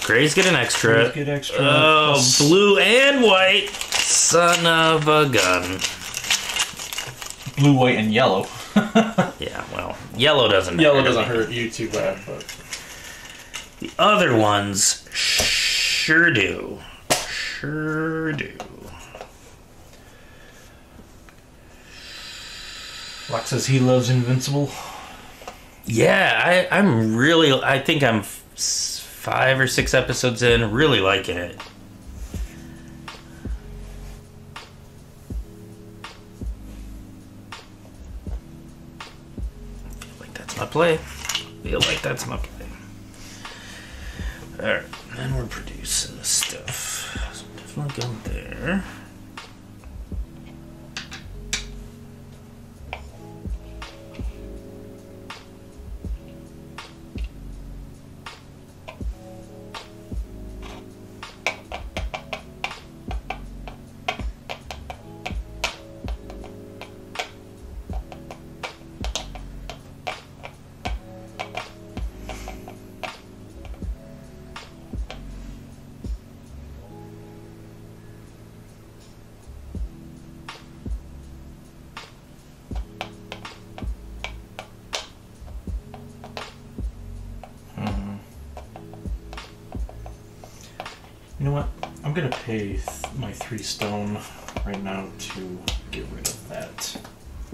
[SPEAKER 1] Grays get an extra.
[SPEAKER 2] Grays get extra.
[SPEAKER 1] Oh, blue and white. Son of a gun.
[SPEAKER 2] Blue, white, and yellow.
[SPEAKER 1] Yeah, well, yellow doesn't.
[SPEAKER 2] Yellow doesn't hurt you too bad, but
[SPEAKER 1] the other ones sure do. Sure do.
[SPEAKER 2] Rock says he loves Invincible.
[SPEAKER 1] Yeah, I'm really. I think I'm 5 or 6 episodes in, really liking it. Feel like that's my play. Alright, and we're producing the stuff. So definitely go there.
[SPEAKER 2] know what? I'm gonna pay my 3 stone right now to get rid of that.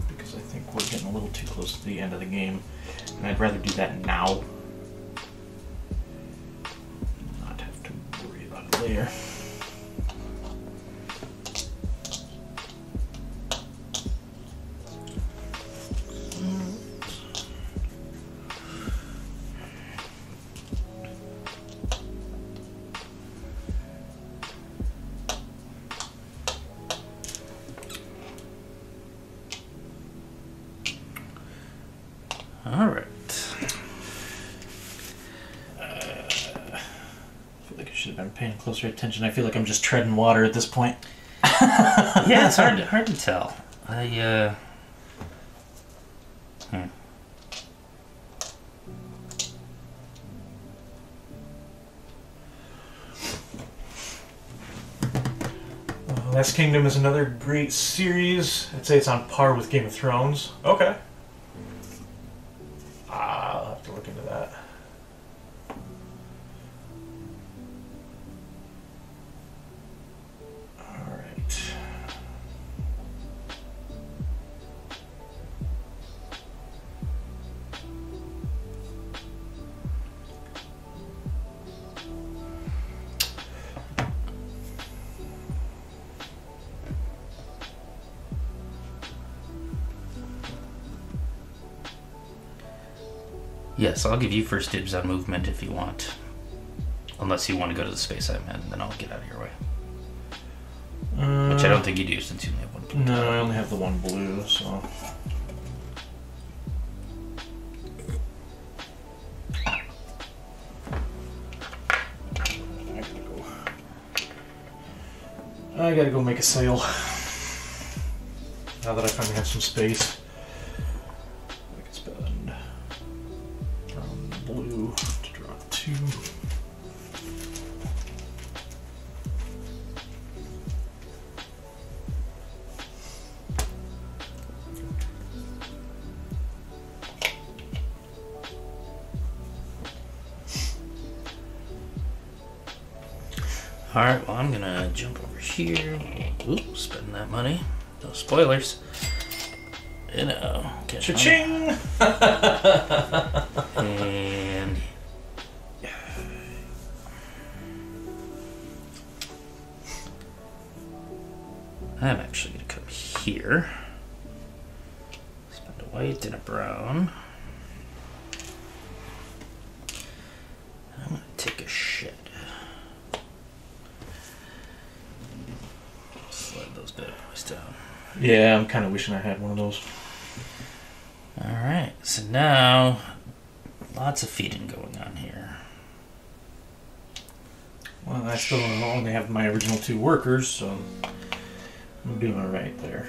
[SPEAKER 2] Because I think we're getting a little too close to the end of the game. And I'd rather do that now. Not have to worry about it later.
[SPEAKER 1] All right.
[SPEAKER 2] I feel like I should have been paying closer attention. I feel like I'm just treading water at this point.
[SPEAKER 1] Yeah, it's hard to tell.
[SPEAKER 2] Last Kingdom is another great series. I'd say it's on par with Game of Thrones. Okay. I'll have to look into that. Alright.
[SPEAKER 1] Yes, I'll give you first dibs on movement if you want. Unless you want to go to the space I'm in, then I'll get out of your way. Which I don't think you do since you only have one blue.
[SPEAKER 2] No, I only have the one blue, so... I gotta go make a sale. Now that I finally have some space. I can spend blue to draw 2.
[SPEAKER 1] Alright, well I'm gonna jump over here. Ooh, spend that money. No spoilers. You know,
[SPEAKER 2] Cha-ching!
[SPEAKER 1] And I'm actually gonna come here. Spend a white and a brown. I'm gonna take a shed. Slide those bad boys down.
[SPEAKER 2] Yeah, I'm kind of wishing I had one of those.
[SPEAKER 1] Alright, so now lots of feeding going on here.
[SPEAKER 2] Well, I still only have my original 2 workers, so I'm doing alright there.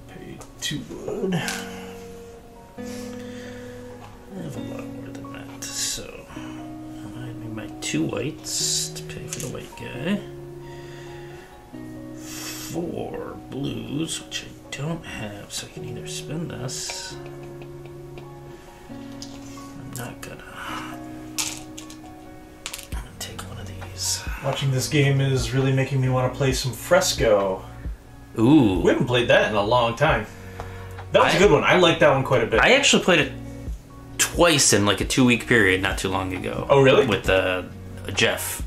[SPEAKER 2] Pay 2 wood.
[SPEAKER 1] I have a lot more than that, so I need my 2 whites to pay for the white guy. 4 blues, which I don't have, so I can either spend this. I'm not gonna. I'm gonna take one of these.
[SPEAKER 2] Watching this game is really making me want to play some Fresco.
[SPEAKER 1] Ooh.
[SPEAKER 2] We haven't played that in a long time. That was a good one. I liked that one quite a bit.
[SPEAKER 1] I actually played it twice in like a 2-week period not too long ago.
[SPEAKER 2] Oh, really?
[SPEAKER 1] With Jeff.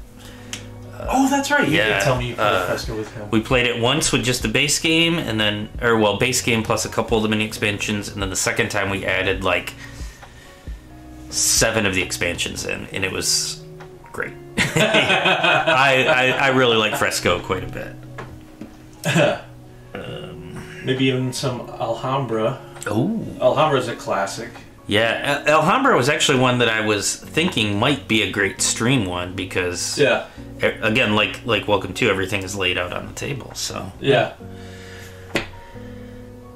[SPEAKER 2] Oh, that's right. You
[SPEAKER 1] Yeah,
[SPEAKER 2] did tell me you played Fresco with him.
[SPEAKER 1] We played it once with just the base game, and then, base game plus a couple of the mini expansions, and then the second time we added like 7 of the expansions in, and it was great. I really like Fresco quite a bit.
[SPEAKER 2] Maybe even some Alhambra.
[SPEAKER 1] Oh,
[SPEAKER 2] Alhambra's a classic.
[SPEAKER 1] yeah. Alhambra was actually one that I was thinking might be a great stream one because, again, like Welcome to, everything is laid out on the table. So
[SPEAKER 2] yeah.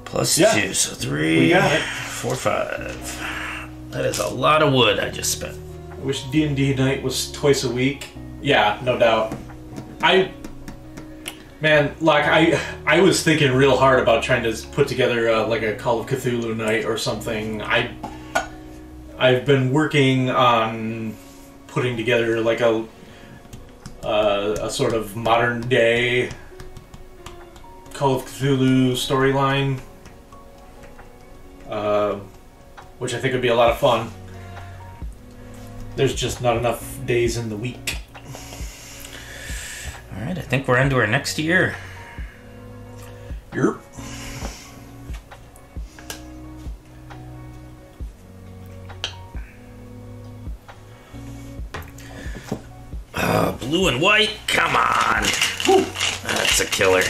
[SPEAKER 1] Plus 2, so 3.
[SPEAKER 2] We got it.
[SPEAKER 1] 4, 5. That is a lot of wood I just spent.
[SPEAKER 2] I wish D&D night was twice a week. Yeah, no doubt. I was thinking real hard about trying to put together like a Call of Cthulhu night or something. I've been working on putting together like a sort of modern day Call of Cthulhu storyline, which I think would be a lot of fun. There's just not enough days in the week.
[SPEAKER 1] Alright, I think we're into our next year.
[SPEAKER 2] Yep.
[SPEAKER 1] Blue and white, come on! Woo. That's a killer.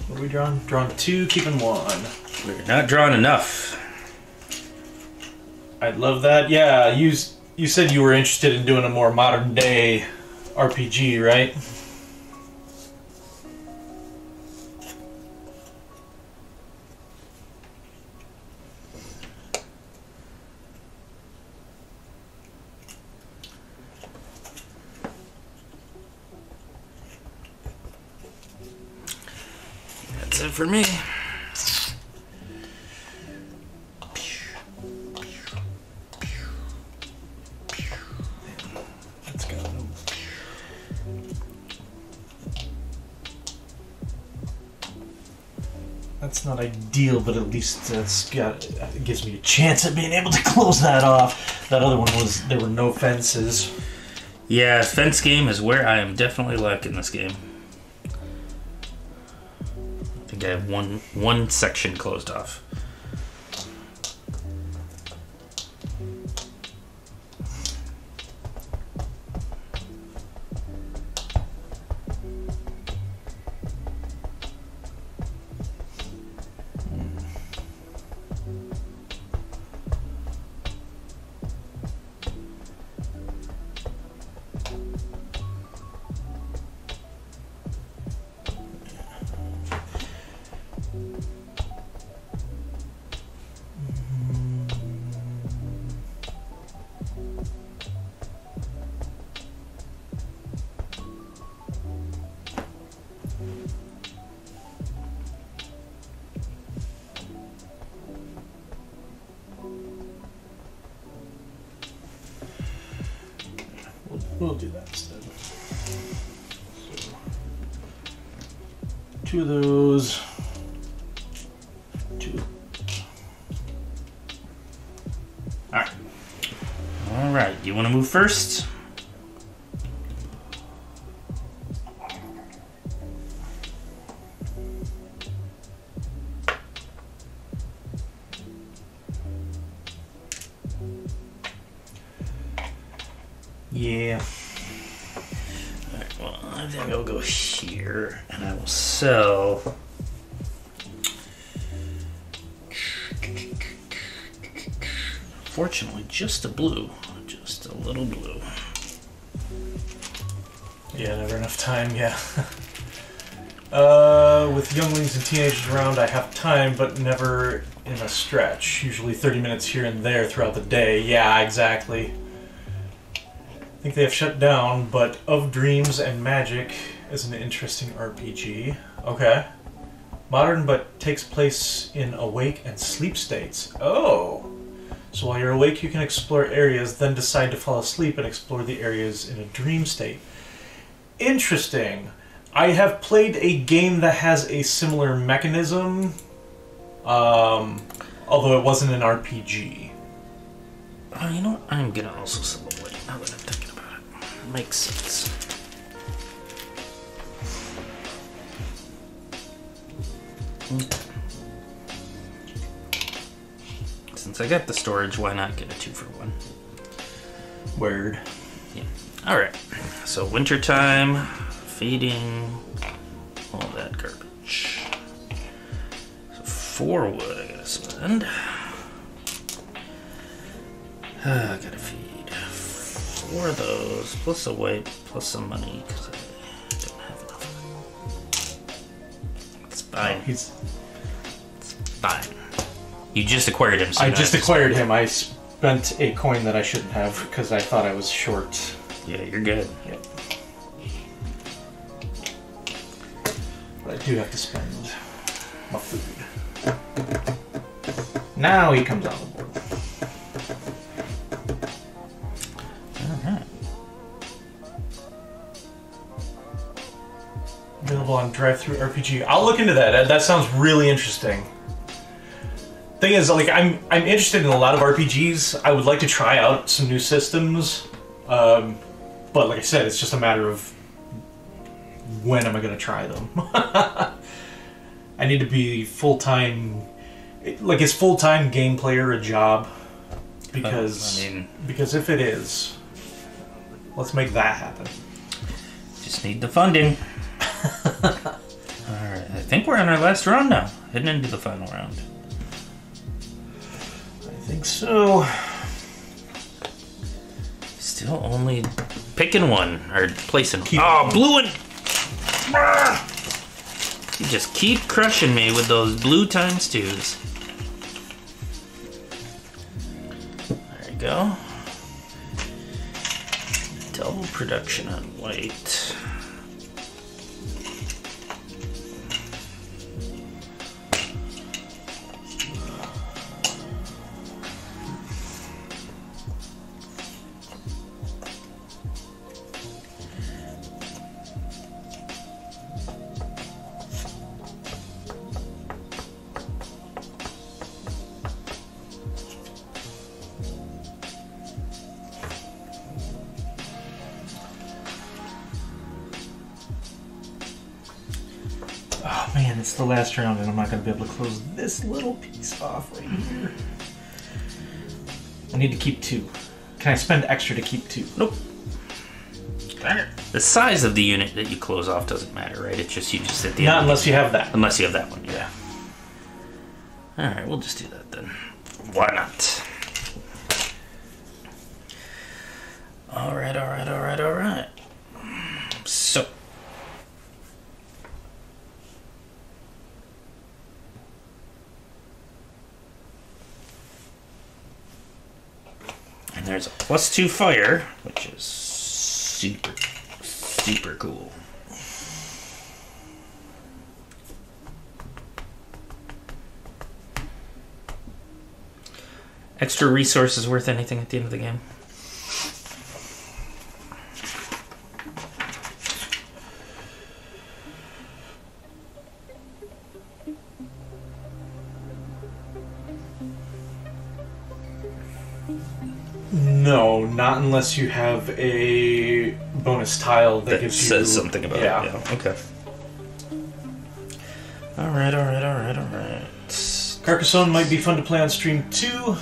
[SPEAKER 2] What are we drawing? Drawing 2, keeping 1.
[SPEAKER 1] We're not drawing enough.
[SPEAKER 2] I'd love that. Yeah, you said you were interested in doing a more modern day RPG, right?
[SPEAKER 1] That's it for me.
[SPEAKER 2] Let's go. That's not ideal, but at least it gives me a chance at being able to close that off. That other one there were no fences.
[SPEAKER 1] Yeah, fence game is where I am definitely lacking this game. I think I have one section closed off.
[SPEAKER 2] We'll do that instead. So, 2 of those. 2. Alright.
[SPEAKER 1] Alright, you want to move first?
[SPEAKER 2] Yeah.
[SPEAKER 1] Alright, well, I think I'll go here, and I will sell... Fortunately, just a blue. Just a little blue.
[SPEAKER 2] Yeah, never enough time, yeah. With younglings and teenagers around, I have time, but never in a stretch. Usually 30 minutes here and there throughout the day. Yeah, exactly. I think they have shut down, but Of Dreams and Magic is an interesting RPG. Okay. Modern, but takes place in awake and sleep states. Oh! So while you're awake, you can explore areas, then decide to fall asleep and explore the areas in a dream state. Interesting. I have played a game that has a similar mechanism, although it wasn't an RPG.
[SPEAKER 1] Oh, you know what? I'm gonna also sell away now that I'm thinking about it. Makes sense. Okay. Since I got the storage, why not get a 2-for-1?
[SPEAKER 2] Word.
[SPEAKER 1] Yeah. Alright. So wintertime, feeding, all that garbage. So 4 wood I gotta spend. I gotta feed 4 of those, plus a weight, plus some money, because I don't have enough. It's fine. It's fine. You just acquired him. So
[SPEAKER 2] I just acquired him. I spent a coin that I shouldn't have because I thought I was short.
[SPEAKER 1] Yeah, you're good.
[SPEAKER 2] Yep. But I do have to spend my food. Now he comes on the board. available on Drive-Thru RPG. I'll look into that. That sounds really interesting. Thing is, like, I'm interested in a lot of RPGs. I would like to try out some new systems, but like I said, it's just a matter of when am I going to try them. I need to be full-time. Like, is full-time game player a job? Because because if it is, let's make that happen.
[SPEAKER 1] Just need the funding. Alright, I think we're on our last round now. Heading into the final round.
[SPEAKER 2] I think so.
[SPEAKER 1] Still only picking one, or placing one. Oh, blue one! You just keep crushing me with those blue ×2s. There you go. Double production on white.
[SPEAKER 2] Oh man, it's the last round and I'm not going to be able to close this little piece off right here. I need to keep 2. Can I spend extra to keep 2?
[SPEAKER 1] Nope. The size of the unit that you close off doesn't matter, right? It's just you just hit the
[SPEAKER 2] Not unless you have that.
[SPEAKER 1] Unless you have that one, yeah. Alright, we'll just do that then. Why not? Alright. So. And there's a +2 fire, which is super cool. Extra resources worth anything at the end of the game?
[SPEAKER 2] No, not unless you have a bonus tile that gives you...
[SPEAKER 1] says something about it. Yeah, okay. Alright.
[SPEAKER 2] Carcassonne might be fun to play on stream too.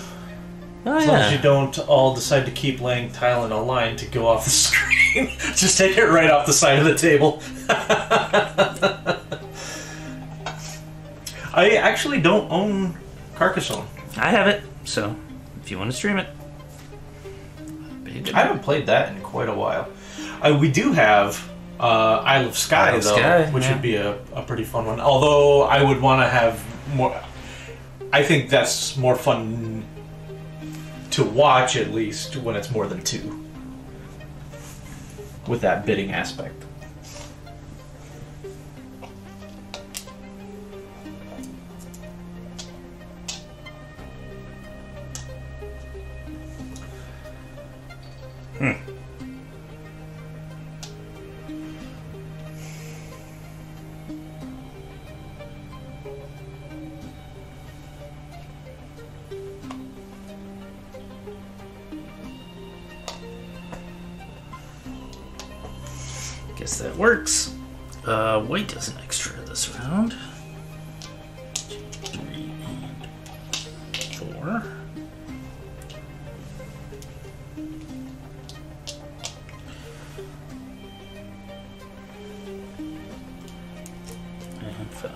[SPEAKER 1] Oh,
[SPEAKER 2] as long as you don't all decide to keep laying tile in a line to go off the screen. Just take it right off the side of the table. I actually don't own Carcassonne.
[SPEAKER 1] I have it, so if you want to stream it.
[SPEAKER 2] I haven't played that in quite a while. We do have Isle of Skye, which would be a pretty fun one. Although I would want to have more... I think that's more fun to watch, at least, when it's more than 2. With that bidding aspect.
[SPEAKER 1] Guess that works. White does an extra this round. 3 and 4. And 5.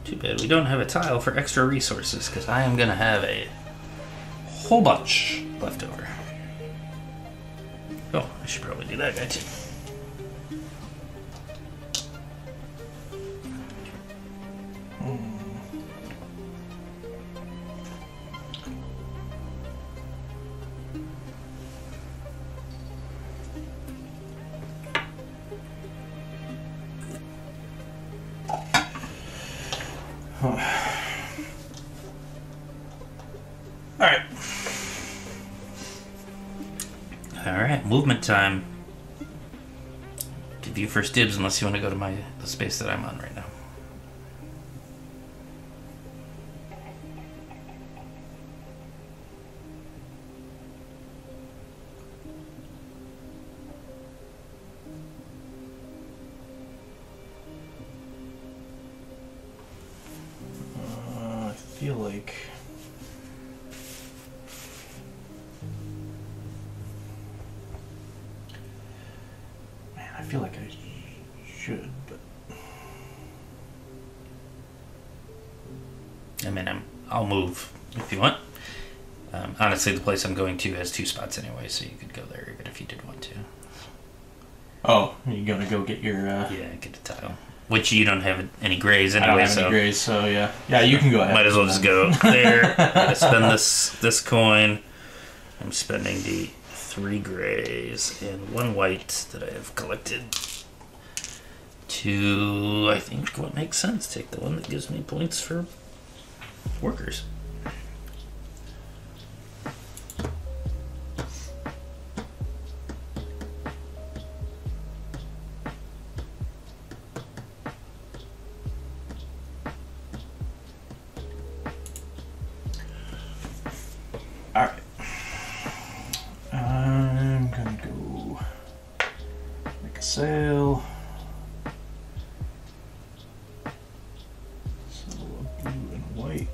[SPEAKER 1] Too bad we don't have a tile for extra resources, because I am going to have a whole bunch left over. Oh, I should probably do that guy too. Alright, movement time. give you first dibs unless you want to go to the space that I'm on right now.
[SPEAKER 2] I feel like... I feel like I should, but...
[SPEAKER 1] I mean, I'll move if you want. Honestly, the place I'm going to has 2 spots anyway, so you could go there even if you did want to.
[SPEAKER 2] Oh, you're gonna go get your...
[SPEAKER 1] Yeah, get a tile. Which you don't have any grays anyway,
[SPEAKER 2] I don't have any grays, so yeah. Yeah, you can go ahead.
[SPEAKER 1] Might as well just go there. I spend this coin. I'm spending the 3 grays and 1 white that I have collected to, I think, what makes sense. Take the one that gives me points for workers.
[SPEAKER 2] Alright. I'm gonna go make a sale. So a blue and a white.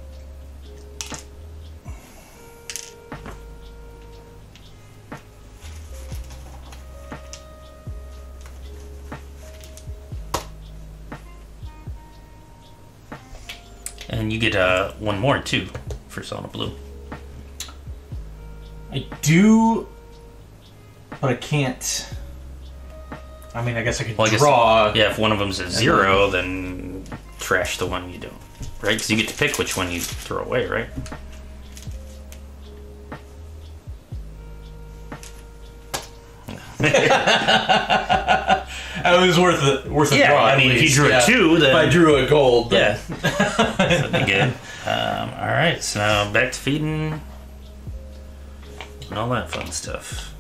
[SPEAKER 1] And you get 1 more too for selling a blue.
[SPEAKER 2] I do, but I can't. I mean, I guess I could draw.
[SPEAKER 1] Yeah, if one of them's a 0, then trash the one you don't, right? Because you get to pick which one you throw away, right?
[SPEAKER 2] It was worth a draw.
[SPEAKER 1] I mean, if you drew a 2, then
[SPEAKER 2] if I drew a gold, then...
[SPEAKER 1] that'd be good. All right, so now back to feeding and all that fun stuff.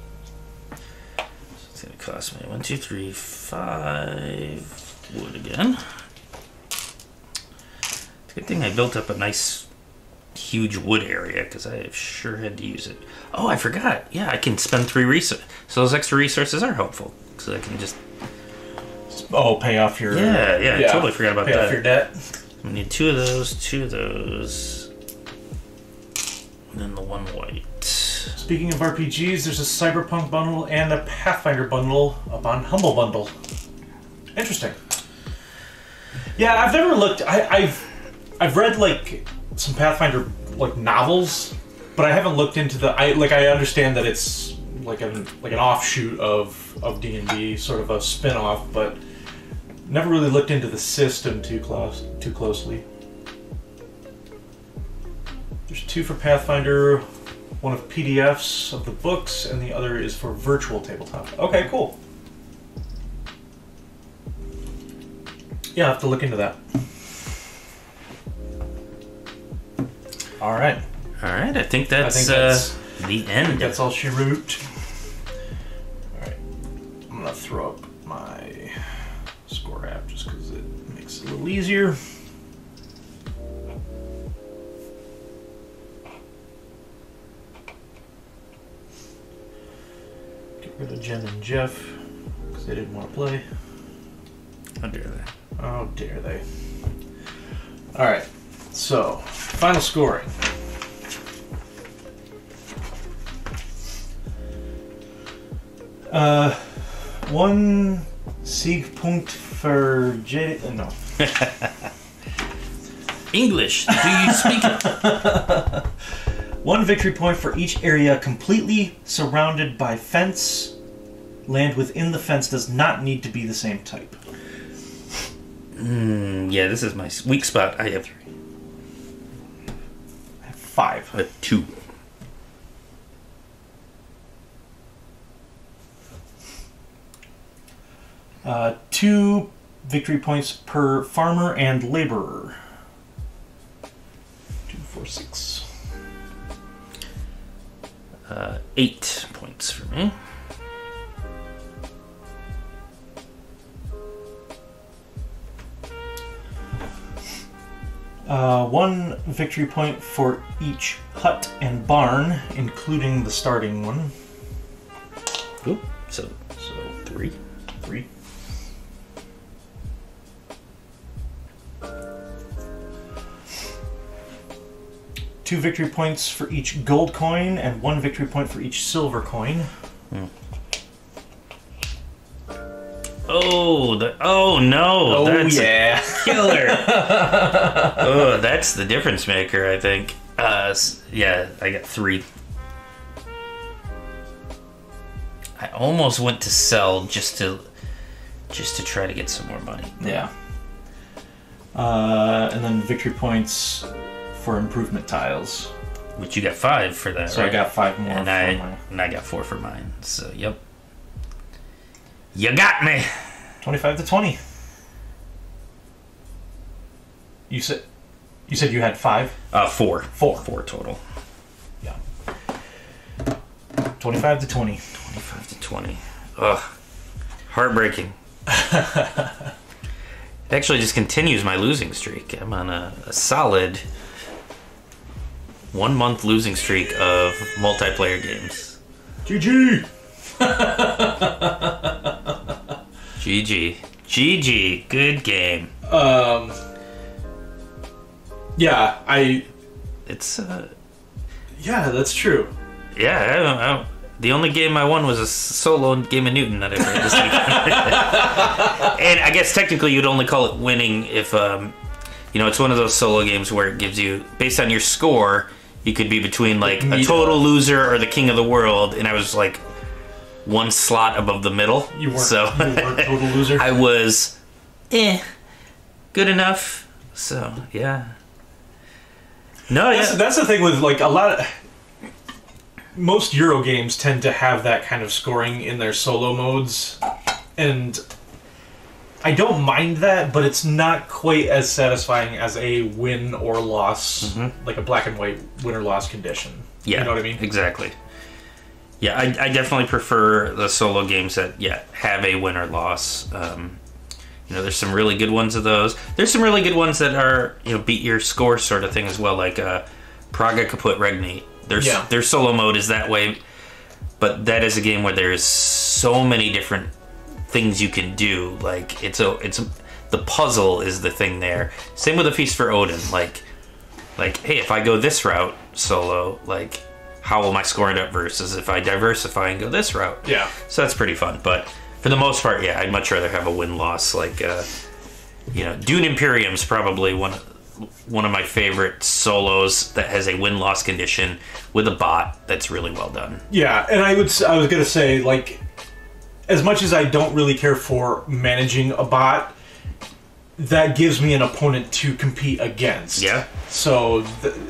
[SPEAKER 1] So it's gonna cost me 1, 2, 3, 5 wood again. It's a good thing I built up a nice, huge wood area because I sure had to use it. Oh, I forgot. Yeah, I can spend 3 resources. So those extra resources are helpful because I can just.
[SPEAKER 2] Oh, pay off your...
[SPEAKER 1] Yeah, I totally forgot about that.
[SPEAKER 2] Pay off your debt.
[SPEAKER 1] I need 2 of those, and then the 1 white.
[SPEAKER 2] Speaking of RPGs, there's a Cyberpunk bundle and a Pathfinder bundle up on Humble Bundle. Interesting. Yeah, I've never looked... I've read, like, some Pathfinder, like, novels, but I haven't looked into the... I understand that it's like an offshoot of D&D, sort of a spin-off, but never really looked into the system too closely. There's 2 for Pathfinder, one of PDFs of the books, and the other is for virtual tabletop. Okay, cool. Yeah, I'll have to look into that. Alright.
[SPEAKER 1] Alright, I think that's the end.
[SPEAKER 2] I think that's all she wrote. Alright. I'm gonna throw up my score app just because it makes it a little easier. Get rid of Jen and Jeff because they didn't want to play.
[SPEAKER 1] How dare they?
[SPEAKER 2] How dare they? Alright, so final scoring. One Siegpunkt for J. No.
[SPEAKER 1] English. Do you speak it?
[SPEAKER 2] 1 victory point for each area completely surrounded by fence. Land within the fence does not need to be the same type.
[SPEAKER 1] Yeah, this is my weak spot. I have 3.
[SPEAKER 2] I have 5.
[SPEAKER 1] I have 2.
[SPEAKER 2] Two victory points per farmer and laborer. 2, 4, 6.
[SPEAKER 1] 8 points for me.
[SPEAKER 2] 1 victory point for each hut and barn, including the starting one.
[SPEAKER 1] Ooh, so 3.
[SPEAKER 2] 3. Two victory points for each gold coin and 1 victory point for each silver coin.
[SPEAKER 1] Oh, no! That's
[SPEAKER 2] yeah,
[SPEAKER 1] killer. Oh, that's the difference maker, I think. Yeah, I got 3. I almost went to sell just to try to get some more money.
[SPEAKER 2] Yeah. And then victory points for improvement tiles.
[SPEAKER 1] Which you got 5 for that,
[SPEAKER 2] so
[SPEAKER 1] right?
[SPEAKER 2] I got 5 more.
[SPEAKER 1] And I got 4 for mine. So yep. You got me.
[SPEAKER 2] 25 to 20. You said you had 5?
[SPEAKER 1] 4.
[SPEAKER 2] 4.
[SPEAKER 1] 4 total.
[SPEAKER 2] Yeah. 25 to 20.
[SPEAKER 1] 25 to 20. Ugh. Heartbreaking. It actually just continues my losing streak. I'm on a solid 1-month losing streak of multiplayer games.
[SPEAKER 2] GG!
[SPEAKER 1] GG. Good game.
[SPEAKER 2] Yeah,
[SPEAKER 1] It's,
[SPEAKER 2] yeah, that's true.
[SPEAKER 1] Yeah, the only game I won was a solo game of Newton that I played this week. And I guess technically you'd only call it winning if, it's one of those solo games where it gives you, based on your score, you could be between, like, a total loser or the king of the world, and I was, like, 1 slot above the middle.
[SPEAKER 2] You weren't total loser?
[SPEAKER 1] I was, good enough. So, yeah. No,
[SPEAKER 2] that's the thing with, like, a lot of... Most Euro games tend to have that kind of scoring in their solo modes, and I don't mind that, but it's not quite as satisfying as a win or loss, like a black and white win or loss condition.
[SPEAKER 1] Yeah,
[SPEAKER 2] you know what I mean?
[SPEAKER 1] Exactly. Yeah, I definitely prefer the solo games that, have a win or loss. There's some really good ones of those. There's some really good ones that are, beat your score sort of thing as well, like Praga Kaput Regnite. Their solo mode is that way, but that is a game where there's so many different things you can do. Like, the puzzle is the thing there. Same with A Feast for Odin. Like, hey, if I go this route solo, like, how will my score end up versus if I diversify and go this route?
[SPEAKER 2] Yeah.
[SPEAKER 1] So that's pretty fun. But for the most part, I'd much rather have a win-loss. Like, Dune Imperium's probably one of my favorite solos that has a win-loss condition with a bot that's really well done.
[SPEAKER 2] Yeah, and I was gonna say, like, as much as I don't really care for managing a bot, that gives me an opponent to compete against.
[SPEAKER 1] Yeah.
[SPEAKER 2] So,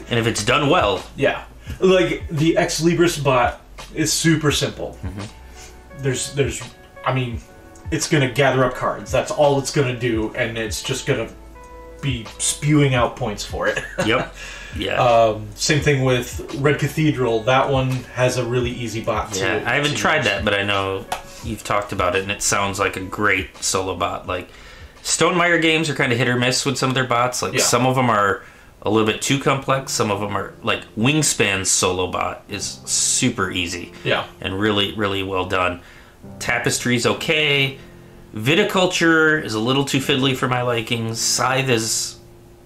[SPEAKER 1] and if it's done well,
[SPEAKER 2] yeah, like the Ex Libris bot is super simple. There's, I mean, it's gonna gather up cards. That's all it's gonna do, and it's just gonna be spewing out points for it.
[SPEAKER 1] Yep. Yeah.
[SPEAKER 2] Same thing with Red Cathedral. That one has a really easy bot too.
[SPEAKER 1] Yeah, I haven't tried that, but I know you've talked about it, and it sounds like a great solo bot. Like, Stonemaier games are kind of hit or miss with some of their bots. Like, some of them are a little bit too complex. Some of them are, like, Wingspan's solo bot is super easy.
[SPEAKER 2] Yeah.
[SPEAKER 1] And really, really well done. Tapestry's okay. Viticulture is a little too fiddly for my likings. Scythe is...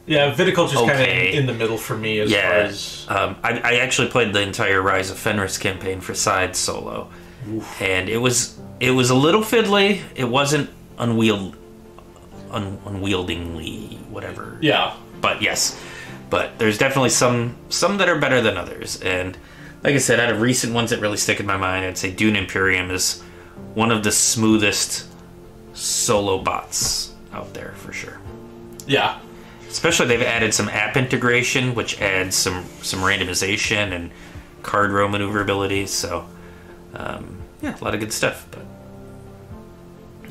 [SPEAKER 2] Yeah, Viticulture's kind of in the middle for me as far as...
[SPEAKER 1] I actually played the entire Rise of Fenris campaign for Scythe solo. Oof. And it was a little fiddly. It wasn't unwieldingly, whatever.
[SPEAKER 2] Yeah.
[SPEAKER 1] But yes. But there's definitely some that are better than others. And like I said, out of recent ones that really stick in my mind, I'd say Dune Imperium is one of the smoothest solo bots out there for sure.
[SPEAKER 2] Yeah.
[SPEAKER 1] Especially they've added some app integration, which adds some randomization and card row maneuverability. So, a lot of good stuff. But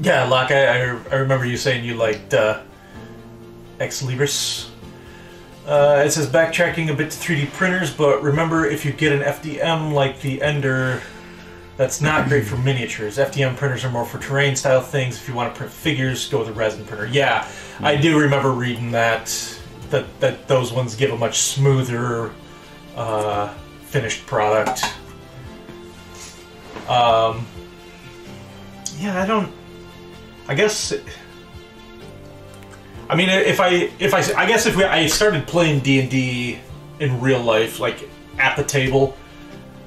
[SPEAKER 2] yeah, Locke, I remember you saying you liked Ex Libris. It says backtracking a bit to 3D printers, but remember if you get an FDM like the Ender, that's not great for miniatures. FDM printers are more for terrain style things. If you want to print figures, go with a resin printer. Yeah, I do remember reading that that those ones give a much smoother finished product. Yeah, I guess. I mean, if I started playing D&D in real life, like at the table,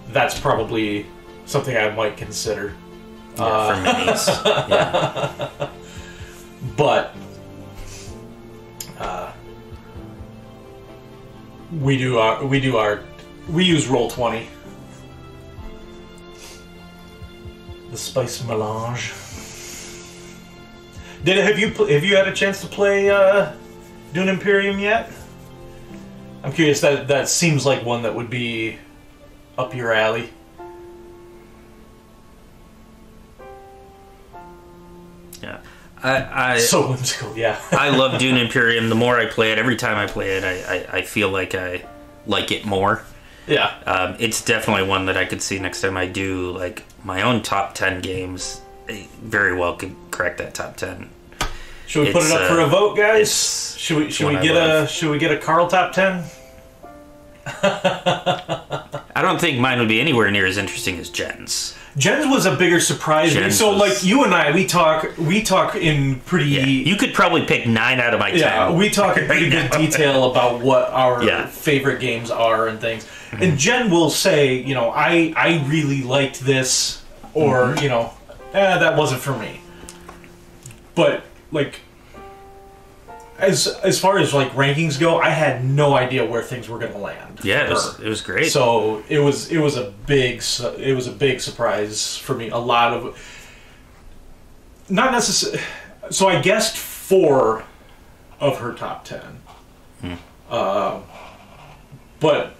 [SPEAKER 2] that's probably something I might consider.
[SPEAKER 1] Yeah, for minis. Yeah.
[SPEAKER 2] But we use Roll20. The spice melange. Have you had a chance to play Dune Imperium yet? I'm curious. That seems like one that would be up your alley.
[SPEAKER 1] Yeah.
[SPEAKER 2] So whimsical, yeah.
[SPEAKER 1] I love Dune Imperium. The more I play it, every time I play it, I feel like I like it more.
[SPEAKER 2] Yeah.
[SPEAKER 1] It's definitely one that I could see next time I do like my own top 10 games. I very well could crack that top 10.
[SPEAKER 2] Should we put it up for a vote, guys? Should we get a Carl top 10?
[SPEAKER 1] I don't think mine would be anywhere near as interesting as Jen's.
[SPEAKER 2] Jen's was a bigger surprise. So, like, you and I, we talk in pretty...
[SPEAKER 1] Yeah. You could probably pick 9 out of my 10.
[SPEAKER 2] Yeah, we talk in pretty good detail about what our favorite games are and things. Mm-hmm. And Jen will say, you know, I really liked this, or, you know, that wasn't for me. But, like, as far as, like, rankings go, I had no idea where things were going to land.
[SPEAKER 1] Yeah, it was great.
[SPEAKER 2] So it was a big surprise for me. A lot of, not necessarily. So I guessed 4 of her top 10, but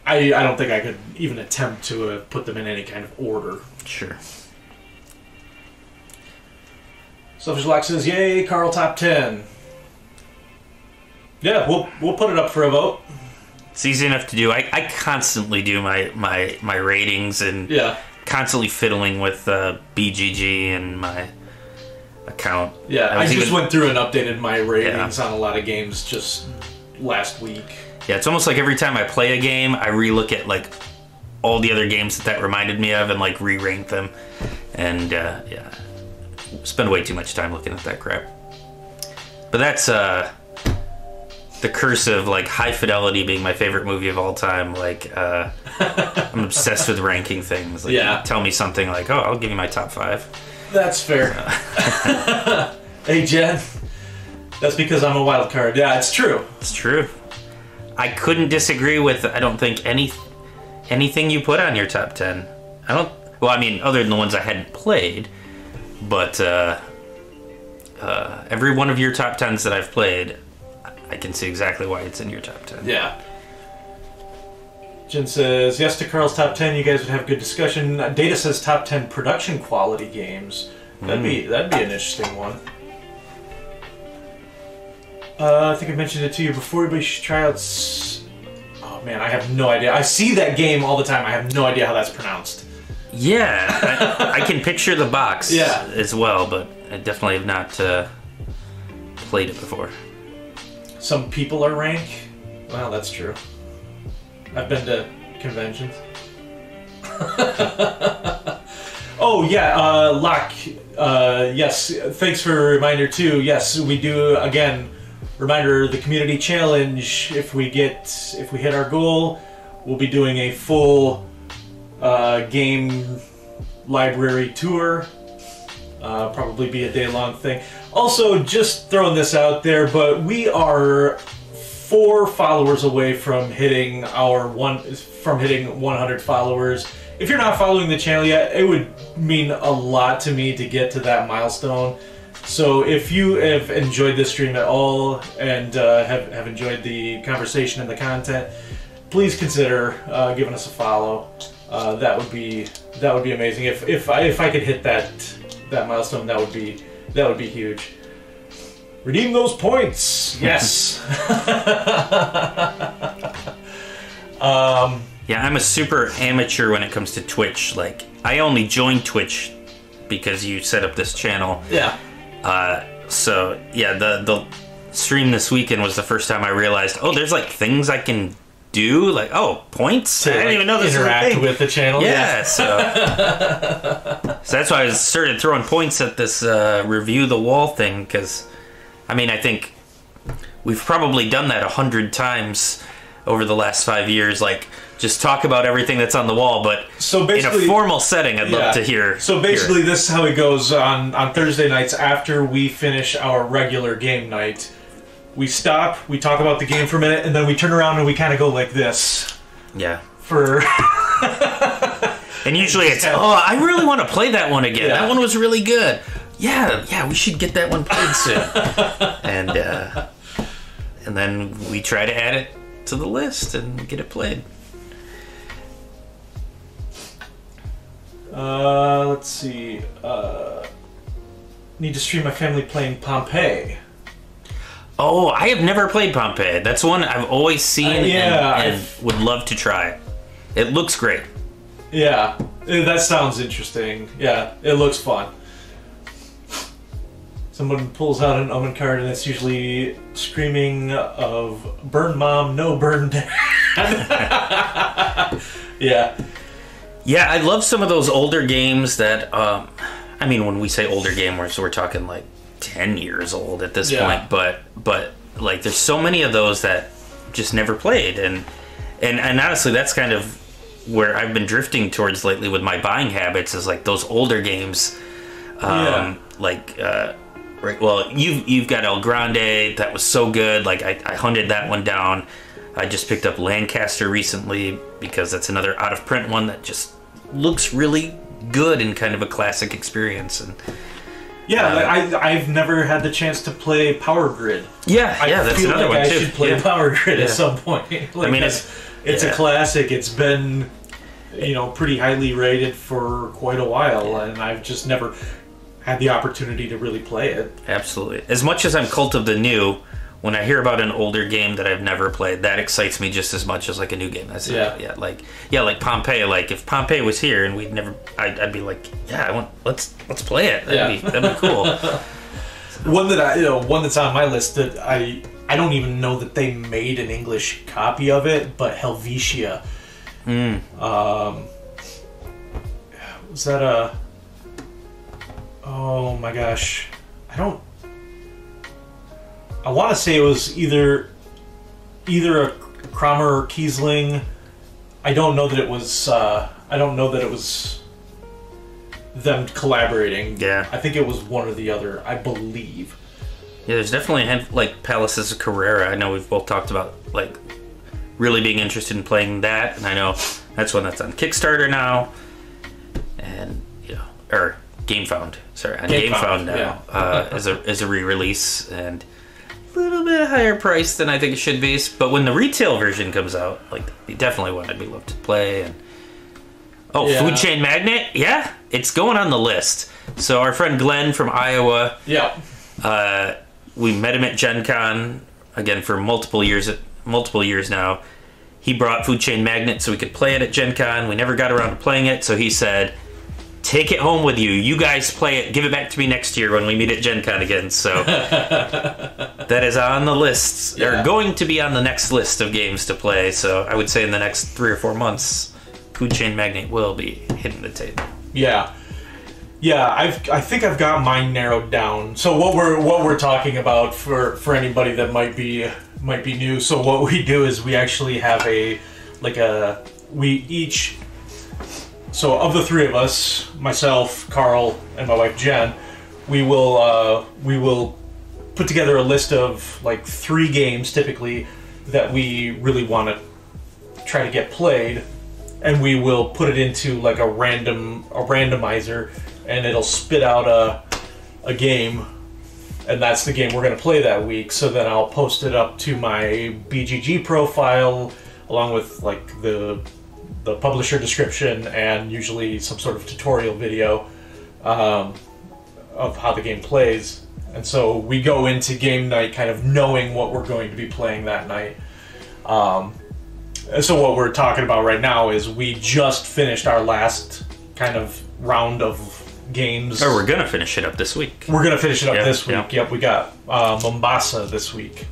[SPEAKER 2] I don't think I could even attempt to put them in any kind of order.
[SPEAKER 1] Sure.
[SPEAKER 2] Selfish Lock says, "Yay, Carl top 10." Yeah, we'll put it up for a vote.
[SPEAKER 1] It's easy enough to do. I constantly do my ratings and constantly fiddling with BGG and my account.
[SPEAKER 2] Yeah, I just went through and updated my ratings on a lot of games just last week.
[SPEAKER 1] Yeah, it's almost like every time I play a game, I relook at like all the other games that reminded me of and like re-rank them. And spend way too much time looking at that crap. But that's the curse of like High Fidelity being my favorite movie of all time. Like I'm obsessed with ranking things. Like, you tell me something like, "Oh, I'll give you my top 5."
[SPEAKER 2] That's fair. Hey Jen, that's because I'm a wild card. Yeah, it's true.
[SPEAKER 1] It's true. I couldn't disagree with. I don't think anything you put on your top 10. I don't. Well, I mean, other than the ones I hadn't played, but every one of your top 10s that I've played, I can see exactly why it's in your top 10.
[SPEAKER 2] Yeah. Jen says, yes to Carl's top 10. You guys would have good discussion. Data says top 10 production quality games. That'd be an interesting one. I think I mentioned it to you before. Everybody should try out... Oh man, I have no idea. I see that game all the time. I have no idea how that's pronounced.
[SPEAKER 1] Yeah, I can picture the box as well, but I definitely have not played it before.
[SPEAKER 2] Some people are rank. Well, that's true. I've been to conventions. Oh yeah, Locke. Yes, thanks for a reminder too. Yes, we do again. Reminder: the community challenge. If we hit our goal, we'll be doing a full game library tour. Probably be a day-long thing. Also, just throwing this out there, but we are 4 followers away from hitting 100 followers. If you're not following the channel yet, it would mean a lot to me to get to that milestone. So if you have enjoyed this stream at all and have enjoyed the conversation and the content, please consider giving us a follow. That would be amazing. If I could hit that milestone, that would be huge. Redeem those points. Yes.
[SPEAKER 1] Yeah, I'm a super amateur when it comes to Twitch. Like, I only joined Twitch because you set up this channel.
[SPEAKER 2] Yeah.
[SPEAKER 1] So yeah, the stream this weekend was the first time I realized, oh, there's like things I can do, like, oh, points? I didn't even know this
[SPEAKER 2] interact with the channel.
[SPEAKER 1] Yeah, so that's why I started throwing points at this review the wall thing, because, I mean, I think we've probably done that 100 times over the last 5 years, like, just talk about everything that's on the wall, but
[SPEAKER 2] so
[SPEAKER 1] in a formal setting, I'd love to hear.
[SPEAKER 2] So basically, this is how it goes on Thursday nights after we finish our regular game night. We stop, we talk about the game for a minute, and then we turn around and we kind of go like this.
[SPEAKER 1] Yeah.
[SPEAKER 2] For...
[SPEAKER 1] and usually it's, oh, I really want to play that one again. Yeah. That one was really good. Yeah, we should get that one played soon. And then we try to add it to the list and get it played.
[SPEAKER 2] Let's see. Need to stream my family playing Pompeii.
[SPEAKER 1] Oh, I have never played Pompeii. That's one I've always seen and would love to try. It looks great.
[SPEAKER 2] Yeah, that sounds interesting. Yeah, it looks fun. Someone pulls out an omen card and it's usually screaming of burn mom, no burn dad. Yeah.
[SPEAKER 1] Yeah, I love some of those older games that, I mean, when we say older game, we're talking like 10 years old at this point, but like there's so many of those that just never played, and honestly that's kind of where I've been drifting towards lately with my buying habits, is like those older games. Like right, well, you've got El Grande, that was so good, like I hunted that one down. I just picked up Lancaster recently because that's another out of print one that just looks really good and kind of a classic experience. And
[SPEAKER 2] I've never had the chance to play Power Grid.
[SPEAKER 1] That's another one too.
[SPEAKER 2] I should play Power Grid at some point. Like, I mean, it's a classic. It's been, pretty highly rated for quite a while, and I've just never had the opportunity to really play it.
[SPEAKER 1] Absolutely. As much as I'm cult of the new, when I hear about an older game that I've never played, that excites me just as much as like a new game. That's like Pompeii. Like if Pompeii was here and we'd never, I'd be like, let's play it. That'd be cool.
[SPEAKER 2] One that's on my list that I don't even know that they made an English copy of it, but Helvetia. Was that a? Oh my gosh, I want to say it was either a Kramer or Kiesling. I don't know that it was. Them collaborating.
[SPEAKER 1] Yeah.
[SPEAKER 2] I think it was one or the other. I believe.
[SPEAKER 1] Yeah, there's definitely like Palaces of Carrera. I know we've both talked about like really being interested in playing that, and I know that's one that's on Kickstarter now, and or GameFound. Sorry, on GameFound now as a re-release, and a little bit higher price than I think it should be. But when the retail version comes out, like definitely one I'd be love to play. And Food Chain Magnate, it's going on the list. So our friend Glenn from Iowa, we met him at Gen Con again for multiple years now. He brought Food Chain Magnate so we could play it at Gen Con. We never got around to playing it, so he said, take it home with you. You guys play it. Give it back to me next year when we meet at Gen Con again. So that is on the list. They're going to be on the next list of games to play. So I would say in the next 3 or 4 months, Food Chain Magnate will be hitting the table.
[SPEAKER 2] Yeah. I think I've got mine narrowed down. So what we're talking about for anybody that might be new. So what we do is we actually have So of the three of us, myself, Carl, and my wife Jen, we will put together a list of like 3 games typically that we really want to try to get played, and we will put it into like a randomizer, and it'll spit out a game, and that's the game we're going to play that week. So then I'll post it up to my BGG profile along with like the publisher description and usually some sort of tutorial video of how the game plays. And so we go into game night kind of knowing what we're going to be playing that night. So what we're talking about right now is we just finished our last kind of round of games.
[SPEAKER 1] Oh, we're gonna finish it up this week.
[SPEAKER 2] We're gonna finish it up this week. Yep, we got Mombasa this week.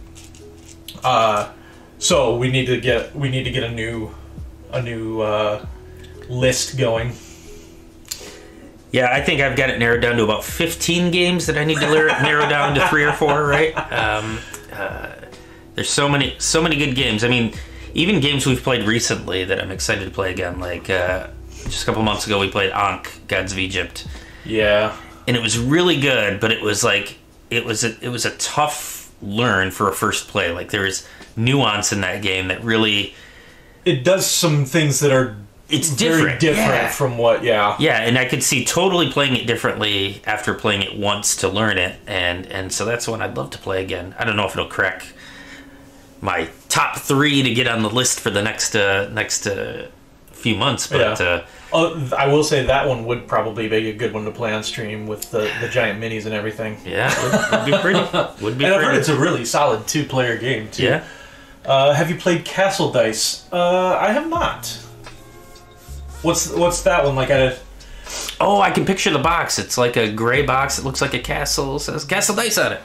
[SPEAKER 2] So we need to get a new list going.
[SPEAKER 1] Yeah, I think I've got it narrowed down to about 15 games that I need to narrow down to 3 or 4. Right? There's so many good games. I mean, even games we've played recently that I'm excited to play again. Like just a couple months ago, we played Ankh: Gods of Egypt.
[SPEAKER 2] Yeah,
[SPEAKER 1] and it was really good, but it was like it was a tough learn for a first play. Like there is nuance in that game that really
[SPEAKER 2] it does some things that are very different from what
[SPEAKER 1] and I could see totally playing it differently after playing it once to learn it, and so that's one I'd love to play again. I don't know if it'll crack my top 3 to get on the list for the next few months, but
[SPEAKER 2] I will say that one would probably be a good one to play on stream with the giant minis and everything.
[SPEAKER 1] Yeah, would be pretty.
[SPEAKER 2] And I've heard it's a really solid 2-player game too.
[SPEAKER 1] Yeah.
[SPEAKER 2] Have you played Castle Dice? I have not. What's that one like?
[SPEAKER 1] Oh, I can picture the box. It's like a gray box. It looks like a castle. It says Castle Dice on it.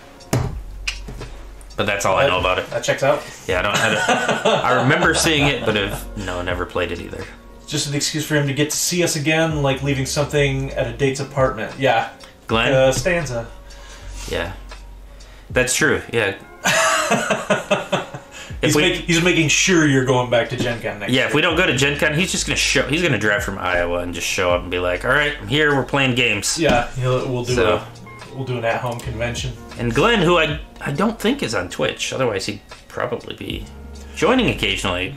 [SPEAKER 1] But that's all I know about it.
[SPEAKER 2] That checks out.
[SPEAKER 1] Yeah, I remember seeing it, but never played it either.
[SPEAKER 2] Just an excuse for him to get to see us again, like leaving something at a date's apartment. Yeah.
[SPEAKER 1] Glenn?
[SPEAKER 2] Stanza.
[SPEAKER 1] Yeah. That's true, yeah.
[SPEAKER 2] He's making sure you're going back to Gen Con next year.
[SPEAKER 1] If we don't go to Gen Con, he's just going to show. He's going to drive from Iowa and just show up and be like, all right, I'm here, we're playing games.
[SPEAKER 2] Yeah, we'll do an at-home convention.
[SPEAKER 1] And Glenn, who I don't think is on Twitch, otherwise he'd probably be joining occasionally.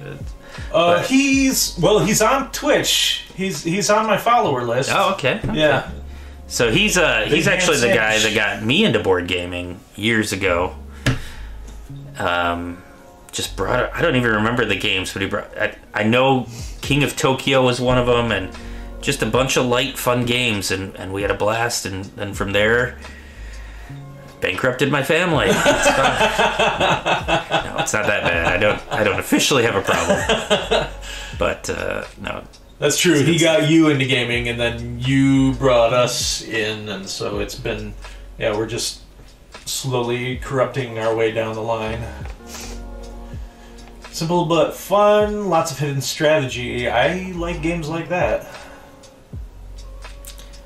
[SPEAKER 2] He's on Twitch. He's on my follower list.
[SPEAKER 1] Oh, okay.
[SPEAKER 2] Yeah.
[SPEAKER 1] So he's actually the guy that got me into board gaming years ago. Just brought. I don't even remember the games, but he brought. I know King of Tokyo was one of them, and just a bunch of light, fun games, and we had a blast. And then from there, bankrupted my family. It's fine. No, it's not that bad. I don't officially have a problem, but no.
[SPEAKER 2] That's true. He got you into gaming, and then you brought us in, and so it's been. Yeah, we're just slowly corrupting our way down the line. Simple but fun, lots of hidden strategy. I like games like that. I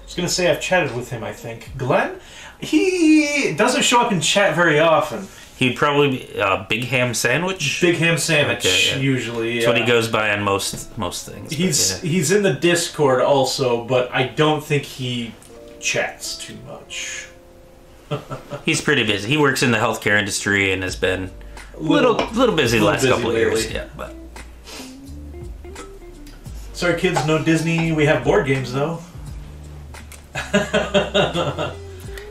[SPEAKER 2] was gonna say I've chatted with him, I think. Glenn? He doesn't show up in chat very often.
[SPEAKER 1] He'd probably be Big Ham Sandwich?
[SPEAKER 2] Big Ham Sandwich, usually.
[SPEAKER 1] That's what he goes by on most things.
[SPEAKER 2] He's in the Discord also, but I don't think he chats too much.
[SPEAKER 1] He's pretty busy. He works in the healthcare industry and has been little busy the last couple of years. Yeah, but
[SPEAKER 2] sorry, kids, no Disney. We have board games though.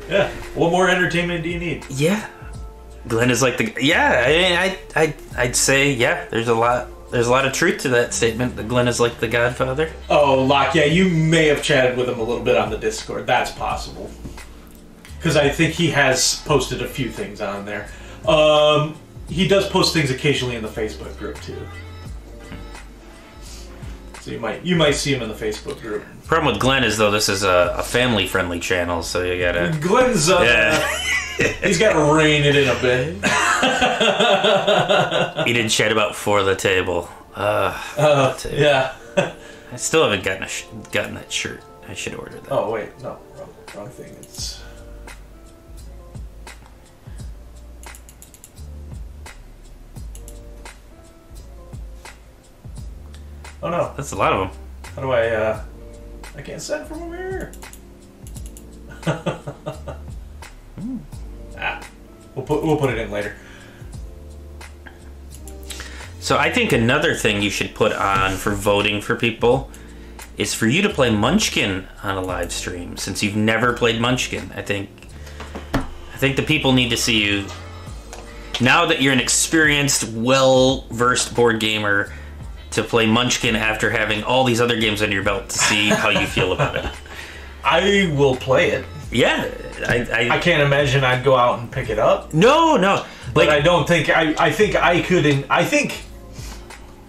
[SPEAKER 2] Yeah. What more entertainment do you need?
[SPEAKER 1] Yeah. Glenn is like the I'd say there's a lot of truth to that statement that Glenn is like the Godfather.
[SPEAKER 2] Oh, Locke, yeah, you may have chatted with him a little bit on the Discord. That's possible. Because I think he has posted a few things on there. He does post things occasionally in the Facebook group too. So you might see him in the Facebook group.
[SPEAKER 1] Problem with Glenn is though this is a family friendly channel, so you gotta.
[SPEAKER 2] Glenn's he's got to rein it in a bit.
[SPEAKER 1] He did chat about For the Table.
[SPEAKER 2] Yeah.
[SPEAKER 1] I still haven't gotten that shirt. I should order that.
[SPEAKER 2] Oh wait, no, wrong thing. It's. Oh no,
[SPEAKER 1] that's a lot of them.
[SPEAKER 2] How do I can't send from over here. We'll put it in later.
[SPEAKER 1] So I think another thing you should put on for voting for people is for you to play Munchkin on a live stream. Since you've never played Munchkin, I think the people need to see you. Now that you're an experienced, well-versed board gamer, to play Munchkin after having all these other games under your belt to see how you feel about it.
[SPEAKER 2] I will play it.
[SPEAKER 1] Yeah.
[SPEAKER 2] I can't imagine I'd go out and pick it up.
[SPEAKER 1] No.
[SPEAKER 2] But I don't think... I think I could... I think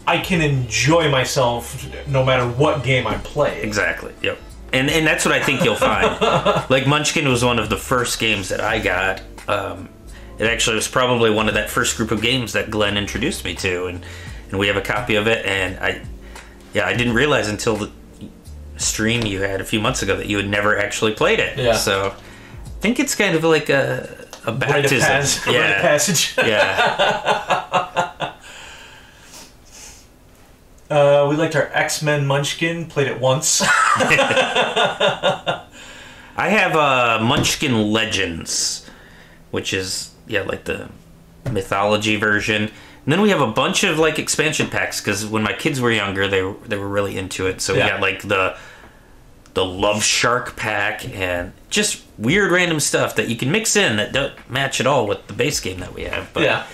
[SPEAKER 2] I can enjoy myself no matter what game I play.
[SPEAKER 1] Exactly, yep. And that's what I think you'll find. Like, Munchkin was one of the first games that I got. It actually was probably one of that first group of games that Glenn introduced me to, and we have a copy of it. And I didn't realize until the stream you had a few months ago that you had never actually played it.
[SPEAKER 2] Yeah.
[SPEAKER 1] So I think it's kind of like a baptism.
[SPEAKER 2] Rite of passage.
[SPEAKER 1] Yeah.
[SPEAKER 2] We liked our X-Men Munchkin. Played it once.
[SPEAKER 1] I have Munchkin Legends, which is like the mythology version. And then we have a bunch of like expansion packs because when my kids were younger, they were really into it. So we got like the Love Shark pack and just weird random stuff that you can mix in that don't match at all with the base game that we have. But,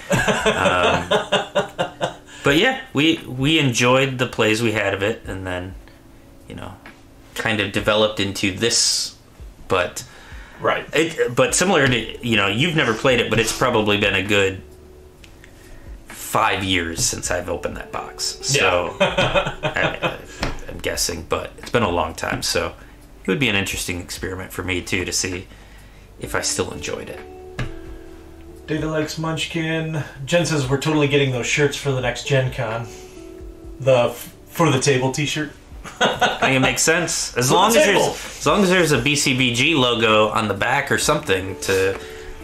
[SPEAKER 1] but yeah, we enjoyed the plays we had of it, and then kind of developed into this. But but similar to you've never played it, but it's probably been a good 5 years since I've opened that box. So I'm guessing, but it's been a long time. So it would be an interesting experiment for me too to see if I still enjoyed it.
[SPEAKER 2] Data likes Munchkin. Jen says we're totally getting those shirts for the next Gen Con. The For the Table t-shirt.
[SPEAKER 1] I think it makes sense. As long as there's a BCBG logo on the back or something to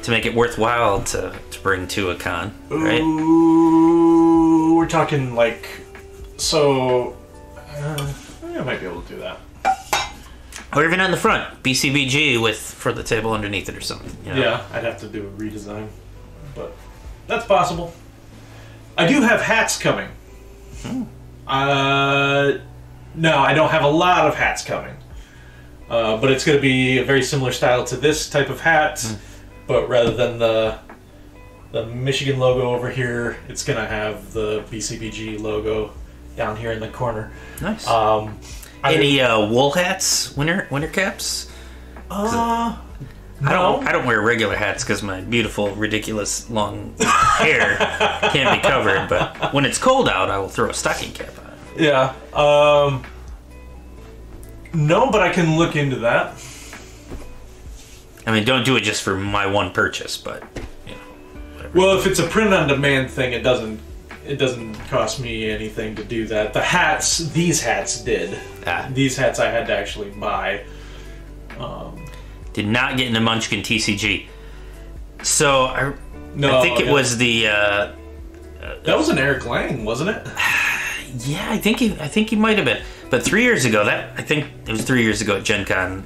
[SPEAKER 1] make it worthwhile to bring to a con, right?
[SPEAKER 2] Ooh, we're talking like, so I might be able to do that.
[SPEAKER 1] Or even on the front, BCBG with For the Table underneath it or something.
[SPEAKER 2] Yeah, I'd have to do a redesign, but that's possible. I do have hats coming. No, I don't have a lot of hats coming, but it's going to be a very similar style to this type of hat. But rather than the Michigan logo over here, it's going to have the BCBG logo down here in the corner.
[SPEAKER 1] Nice. Any wool hats, winter caps?
[SPEAKER 2] No.
[SPEAKER 1] I don't wear regular hats because my beautiful, ridiculous long hair can't be covered. But when it's cold out, I will throw a stocking cap on.
[SPEAKER 2] Yeah. No, but I can look into that.
[SPEAKER 1] I mean, don't do it just for my one purchase, but whatever.
[SPEAKER 2] Well, if it's a print-on-demand thing, it doesn't cost me anything to do that. The hats, these hats did. These hats I had to actually buy.
[SPEAKER 1] Did not get into Munchkin TCG. So I think it was the.
[SPEAKER 2] That was an Eric Lang, wasn't it?
[SPEAKER 1] Yeah, I think he might have been. But 3 years ago, I think it was 3 years ago at Gen Con,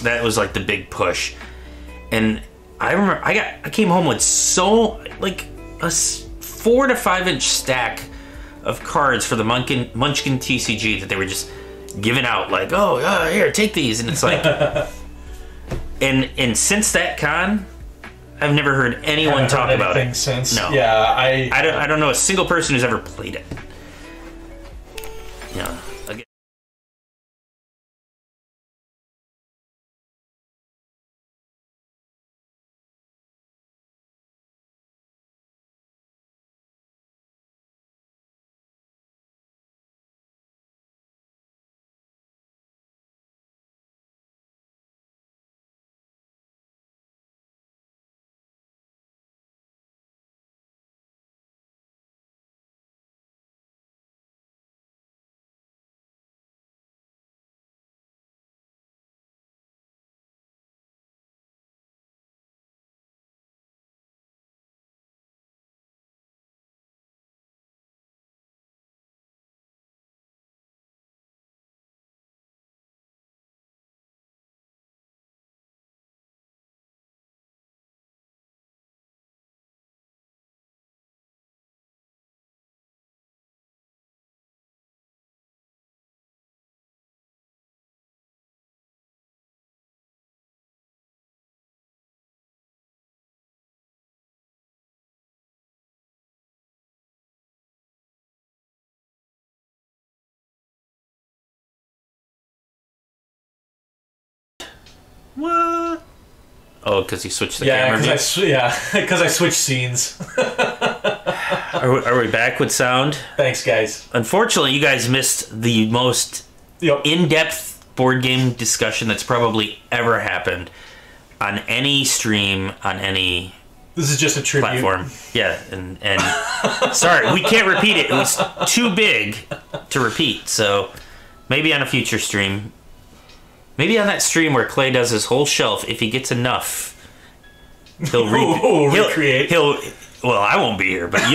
[SPEAKER 1] that was like the big push. And I remember I came home with a 4 to 5 inch stack of cards for the Munchkin TCG that they were just giving out, like, oh here, take these. And it's like and since that con, I've never heard anyone talk about it
[SPEAKER 2] since.
[SPEAKER 1] No.
[SPEAKER 2] Yeah,
[SPEAKER 1] I don't know a single person who's ever played it. Again. What? Oh, because you switched the camera view?
[SPEAKER 2] Because I switched scenes.
[SPEAKER 1] Are we back with sound?
[SPEAKER 2] Thanks, guys.
[SPEAKER 1] Unfortunately, you guys missed the most in-depth board game discussion that's probably ever happened on any stream, on any
[SPEAKER 2] This is just a tribute.
[SPEAKER 1] platform. Yeah, and sorry, we can't repeat it. It was too big to repeat. So maybe on a future stream, maybe on that stream where Clay does his whole shelf, if he gets enough, he'll recreate. Well, I won't be here, but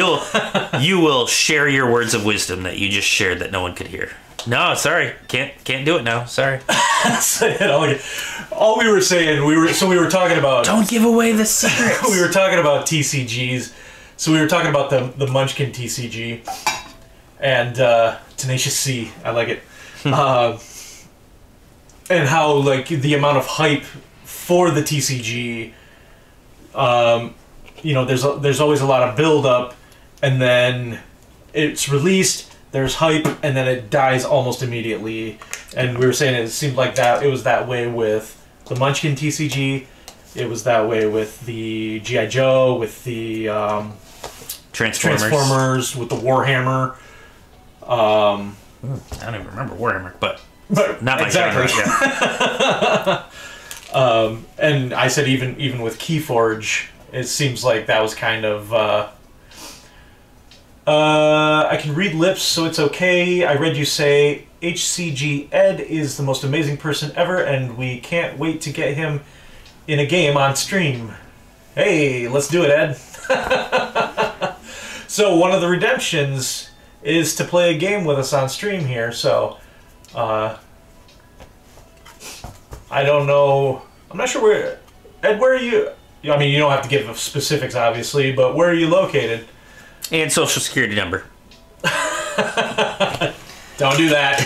[SPEAKER 1] you will share your words of wisdom that you just shared that no one could hear. No, sorry, can't do it now. Sorry.
[SPEAKER 2] All we were saying, we were talking about.
[SPEAKER 1] Don't give away the secrets.
[SPEAKER 2] We were talking about TCGs, so we were talking about the Munchkin TCG, and Tenacious C. I like it, and how like the amount of hype for the TCG. There's always a lot of build up, and then it's released. There's hype, and then it dies almost immediately. And we were saying it seemed like that. It was that way with the Munchkin TCG. It was that way with the G.I. Joe, with the Transformers, with the Warhammer.
[SPEAKER 1] I don't even remember Warhammer, but not my
[SPEAKER 2] exactly.
[SPEAKER 1] genre.
[SPEAKER 2] Yeah. And I said even with Keyforge, it seems like that was kind of. I can read lips, so it's okay. I read you say HCG Ed is the most amazing person ever, and we can't wait to get him in a game on stream. Hey, let's do it, Ed. So one of the redemptions is to play a game with us on stream here, so I don't know. I'm not sure where... Ed, where are you? I mean, you don't have to give specifics, obviously, but where are you located?
[SPEAKER 1] And social security number.
[SPEAKER 2] Don't do that.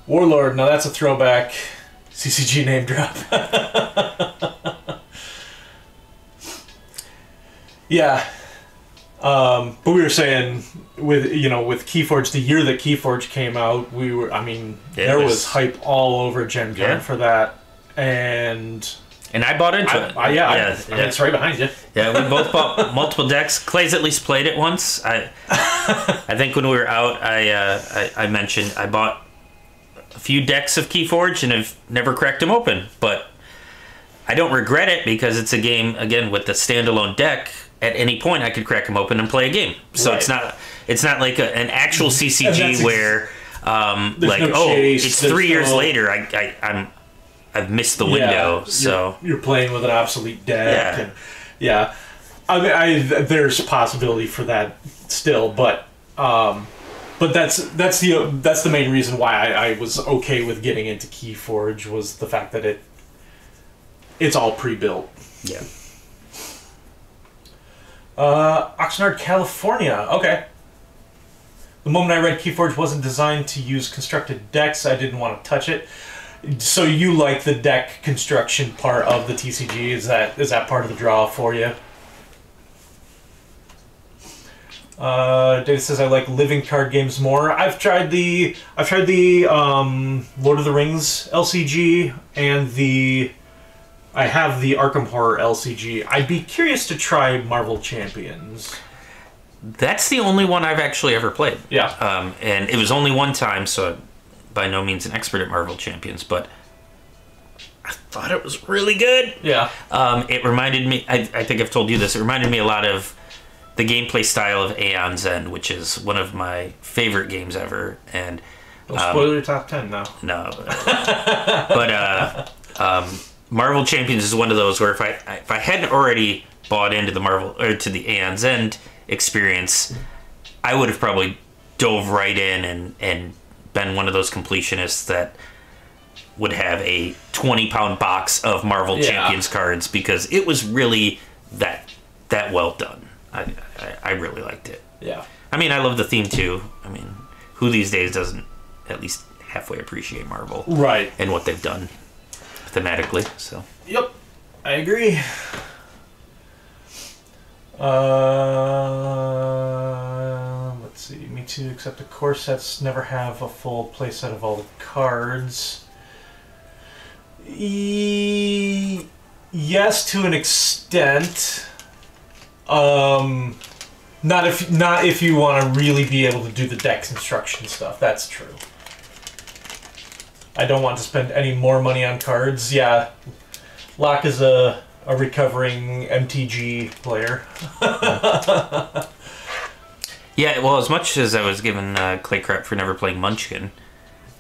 [SPEAKER 2] Warlord, now that's a throwback CCG name drop. Yeah. But we were saying with Keyforge, the year that Keyforge came out, there was hype all over Gen Con for that. And
[SPEAKER 1] I bought into it.
[SPEAKER 2] It's right behind you.
[SPEAKER 1] Yeah, we both bought multiple decks. Clay's at least played it once. I think when we were out, I mentioned I bought a few decks of Keyforge and have never cracked them open. But I don't regret it because it's a game, again, with the standalone deck. At any point, I could crack them open and play a game. So right. It's not like an actual CCG where it's 3 years later. I've missed the window, so
[SPEAKER 2] you're playing with an obsolete deck. Yeah. I mean, there's possibility for that still, but that's the main reason why I was okay with getting into Keyforge was the fact that it's all pre-built.
[SPEAKER 1] Yeah.
[SPEAKER 2] Oxnard, California. Okay. The moment I read Keyforge wasn't designed to use constructed decks, I didn't want to touch it. So you like the deck construction part of the TCG? Is that part of the draw for you? David says I like living card games more. I've tried the Lord of the Rings LCG and I have the Arkham Horror LCG. I'd be curious to try Marvel Champions.
[SPEAKER 1] That's the only one I've actually ever played.
[SPEAKER 2] Yeah.
[SPEAKER 1] And it was only one time, so by no means an expert at Marvel Champions, but I thought it was really good.
[SPEAKER 2] Yeah.
[SPEAKER 1] It reminded me, I think I've told you this, it reminded me a lot of the gameplay style of Aeon's End, which is one of my favorite games ever. And
[SPEAKER 2] don't spoil your top 10 now.
[SPEAKER 1] No. But Marvel Champions is one of those where if I hadn't already bought into the the Aeon's End experience, I would have probably dove right in and been one of those completionists that would have a 20-pound box of Marvel Champions cards because it was really that well done. I really liked it.
[SPEAKER 2] Yeah.
[SPEAKER 1] I mean, I love the theme too. I mean, who these days doesn't at least halfway appreciate Marvel?
[SPEAKER 2] Right.
[SPEAKER 1] And what they've done thematically, so.
[SPEAKER 2] Yep. I agree. Let's see. Me too, except the core sets never have a full playset of all the cards. Yes, to an extent. Not if you want to really be able to do the deck construction stuff. That's true. I don't want to spend any more money on cards. Yeah, Locke is a recovering MTG player.
[SPEAKER 1] Yeah, well, as much as I was given clay crap for never playing Munchkin,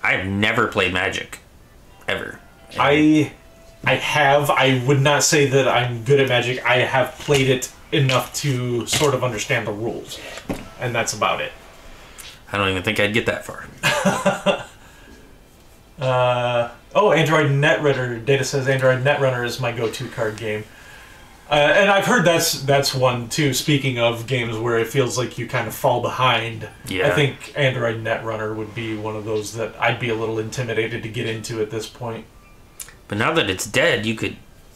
[SPEAKER 1] I've never played Magic. Ever.
[SPEAKER 2] I have. I would not say that I'm good at Magic. I have played it enough to sort of understand the rules. And that's about it.
[SPEAKER 1] I don't even think I'd get that far.
[SPEAKER 2] Android Netrunner. Data says Android Netrunner is my go-to card game. And I've heard that's one, too. Speaking of games where it feels like you kind of fall behind, I think Android Netrunner would be one of those that I'd be a little intimidated to get into at this point.
[SPEAKER 1] But now that it's dead, you could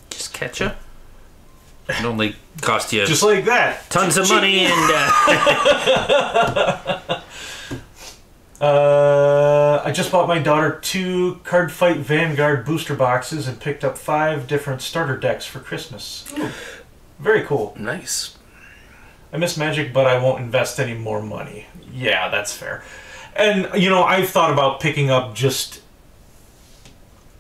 [SPEAKER 1] just catch up. It only cost you
[SPEAKER 2] just like that.
[SPEAKER 1] Tons of money and.
[SPEAKER 2] I just bought my daughter 2 Card Fight Vanguard booster boxes and picked up 5 different starter decks for Christmas. Ooh. Very cool.
[SPEAKER 1] Nice.
[SPEAKER 2] I miss Magic, but I won't invest any more money. Yeah, that's fair. And I've thought about picking up just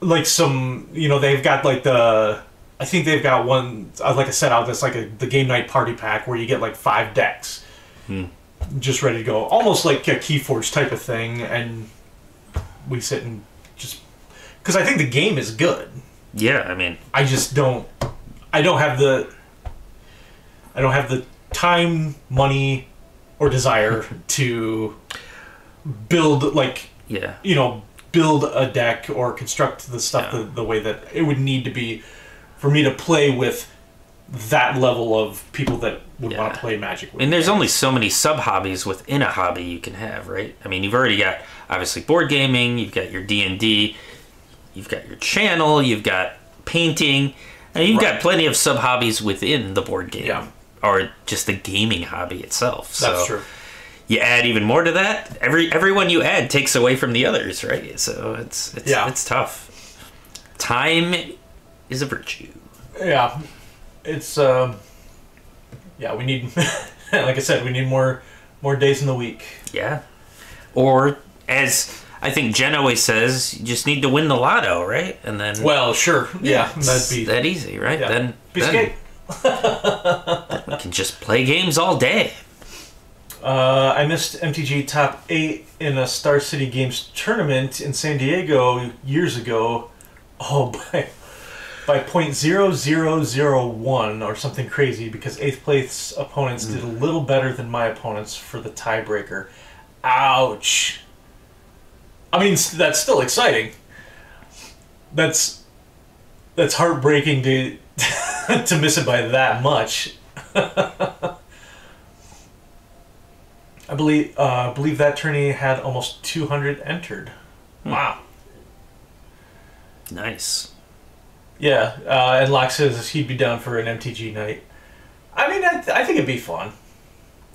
[SPEAKER 2] like some. They've got like I think they've got one, like a set out that's like the game night party pack where you get like 5 decks. Just ready to go. Almost like a Keyforge type of thing, and we sit and just... Because I think the game is good.
[SPEAKER 1] Yeah, I mean...
[SPEAKER 2] I just don't... I don't have the time, money, or desire to build, like...
[SPEAKER 1] Yeah.
[SPEAKER 2] Build a deck or construct the stuff the way that it would need to be for me to play with that level of people that would want to play Magic with.
[SPEAKER 1] And there's only so many sub-hobbies within a hobby you can have, right? I mean, you've already got, obviously, board gaming, you've got your D&D, you've got your channel, you've got painting, and you've got plenty of sub-hobbies within the board game. Yeah. Or just the gaming hobby itself.
[SPEAKER 2] That's true.
[SPEAKER 1] You add even more to that, everyone you add takes away from the others, right? So it's tough. Time is a virtue.
[SPEAKER 2] Yeah. It's we need like I said, we need more days in the week.
[SPEAKER 1] Yeah. Or as I think Jen always says, you just need to win the lotto, right? And then
[SPEAKER 2] well, sure. Yeah, that'd be
[SPEAKER 1] that easy, right?
[SPEAKER 2] Yeah.
[SPEAKER 1] Then we can just play games all day.
[SPEAKER 2] I missed MTG Top 8 in a Star City Games tournament in San Diego years ago. Oh, by 0.0001 or something crazy, because 8th place opponents did a little better than my opponents for the tiebreaker. Ouch. I mean, that's still exciting. That's heartbreaking to to miss it by that much. I believe that tourney had almost 200 entered. Wow.
[SPEAKER 1] Nice.
[SPEAKER 2] Yeah, and Locke says he'd be down for an MTG night. I mean, I think it'd be fun.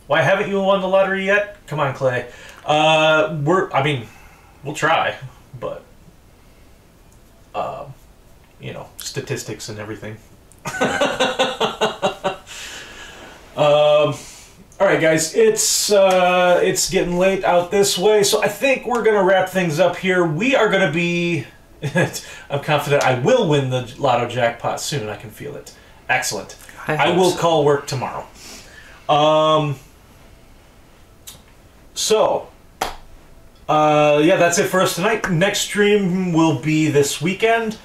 [SPEAKER 2] Why haven't you won the lottery yet? Come on, Clay. We'll try, but statistics and everything. All right, guys, it's getting late out this way, so I think we're gonna wrap things up here. We are gonna be. I'm confident I will win the lotto jackpot soon. I can feel it. Excellent. I will call work tomorrow. That's it for us tonight. Next stream will be this weekend.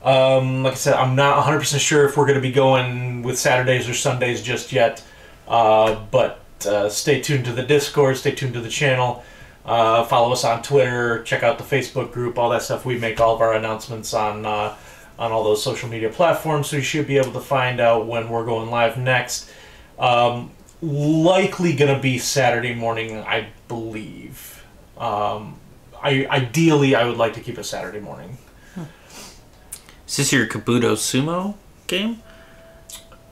[SPEAKER 2] Like I said, I'm not 100% sure if we're going to be going with Saturdays or Sundays just yet. But stay tuned to the Discord, stay tuned to the channel. Follow us on Twitter, check out the Facebook group, all that stuff. We make all of our announcements on all those social media platforms, so you should be able to find out when we're going live next. Likely going to be Saturday morning, I believe. Ideally, I would like to keep it Saturday morning.
[SPEAKER 1] Is this your Kabuto Sumo game?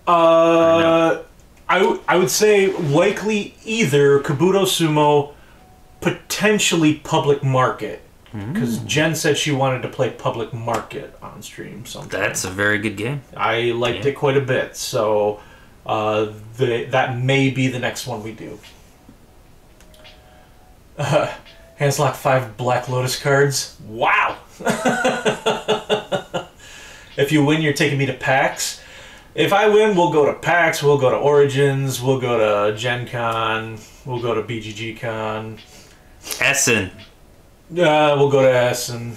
[SPEAKER 2] No? I would say likely either Kabuto Sumo, potentially Public Market, because Jen said she wanted to play Public Market on stream sometime.
[SPEAKER 1] That's a very good game.
[SPEAKER 2] I liked it quite a bit, so that may be the next one we do. Hands lock 5 Black Lotus cards. Wow! If you win, you're taking me to PAX. If I win, we'll go to PAX, we'll go to Origins, we'll go to Gen Con, we'll go to BGG Con.
[SPEAKER 1] Essen.
[SPEAKER 2] We'll go to Essen.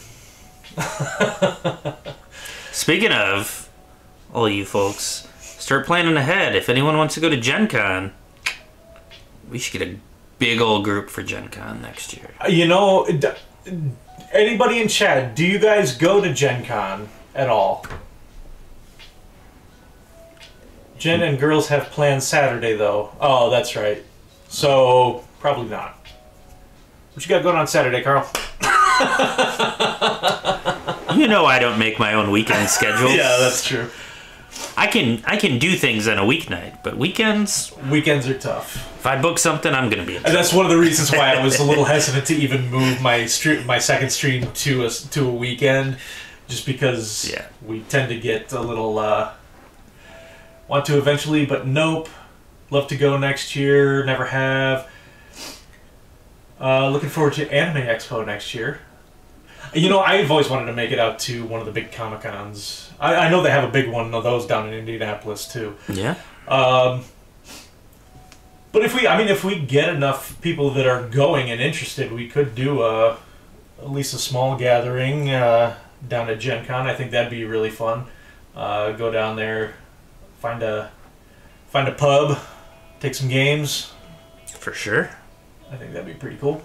[SPEAKER 1] Speaking of all you folks, start planning ahead. If anyone wants to go to Gen Con, we should get a big old group for Gen Con next year.
[SPEAKER 2] You know, anybody in chat, do you guys go to Gen Con at all? Jen and girls have plans Saturday, though. Oh, that's right. So, probably not. What you got going on Saturday, Carl?
[SPEAKER 1] You know I don't make my own weekend schedule.
[SPEAKER 2] Yeah, that's true.
[SPEAKER 1] I can do things on a weeknight, but weekends
[SPEAKER 2] are tough.
[SPEAKER 1] If I book something, I'm gonna be in trouble.
[SPEAKER 2] And that's one of the reasons why I was a little hesitant to even move my second stream to a weekend, just because we tend to get a little want to eventually, but nope. Love to go next year. Never have. Looking forward to Anime Expo next year. You know, I've always wanted to make it out to one of the big Comic-Cons. I know they have a big one of those down in Indianapolis too.
[SPEAKER 1] Yeah.
[SPEAKER 2] But if we get enough people that are going and interested, we could do at least a small gathering down at Gen Con. I think that'd be really fun. Go down there, find a pub, take some games.
[SPEAKER 1] For sure.
[SPEAKER 2] I think that'd be pretty cool.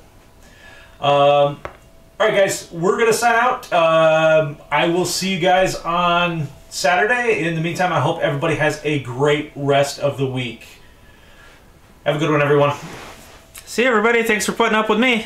[SPEAKER 2] All right, guys, we're going to sign out. I will see you guys on Saturday. In the meantime, I hope everybody has a great rest of the week. Have a good one, everyone.
[SPEAKER 1] See you, everybody. Thanks for putting up with me.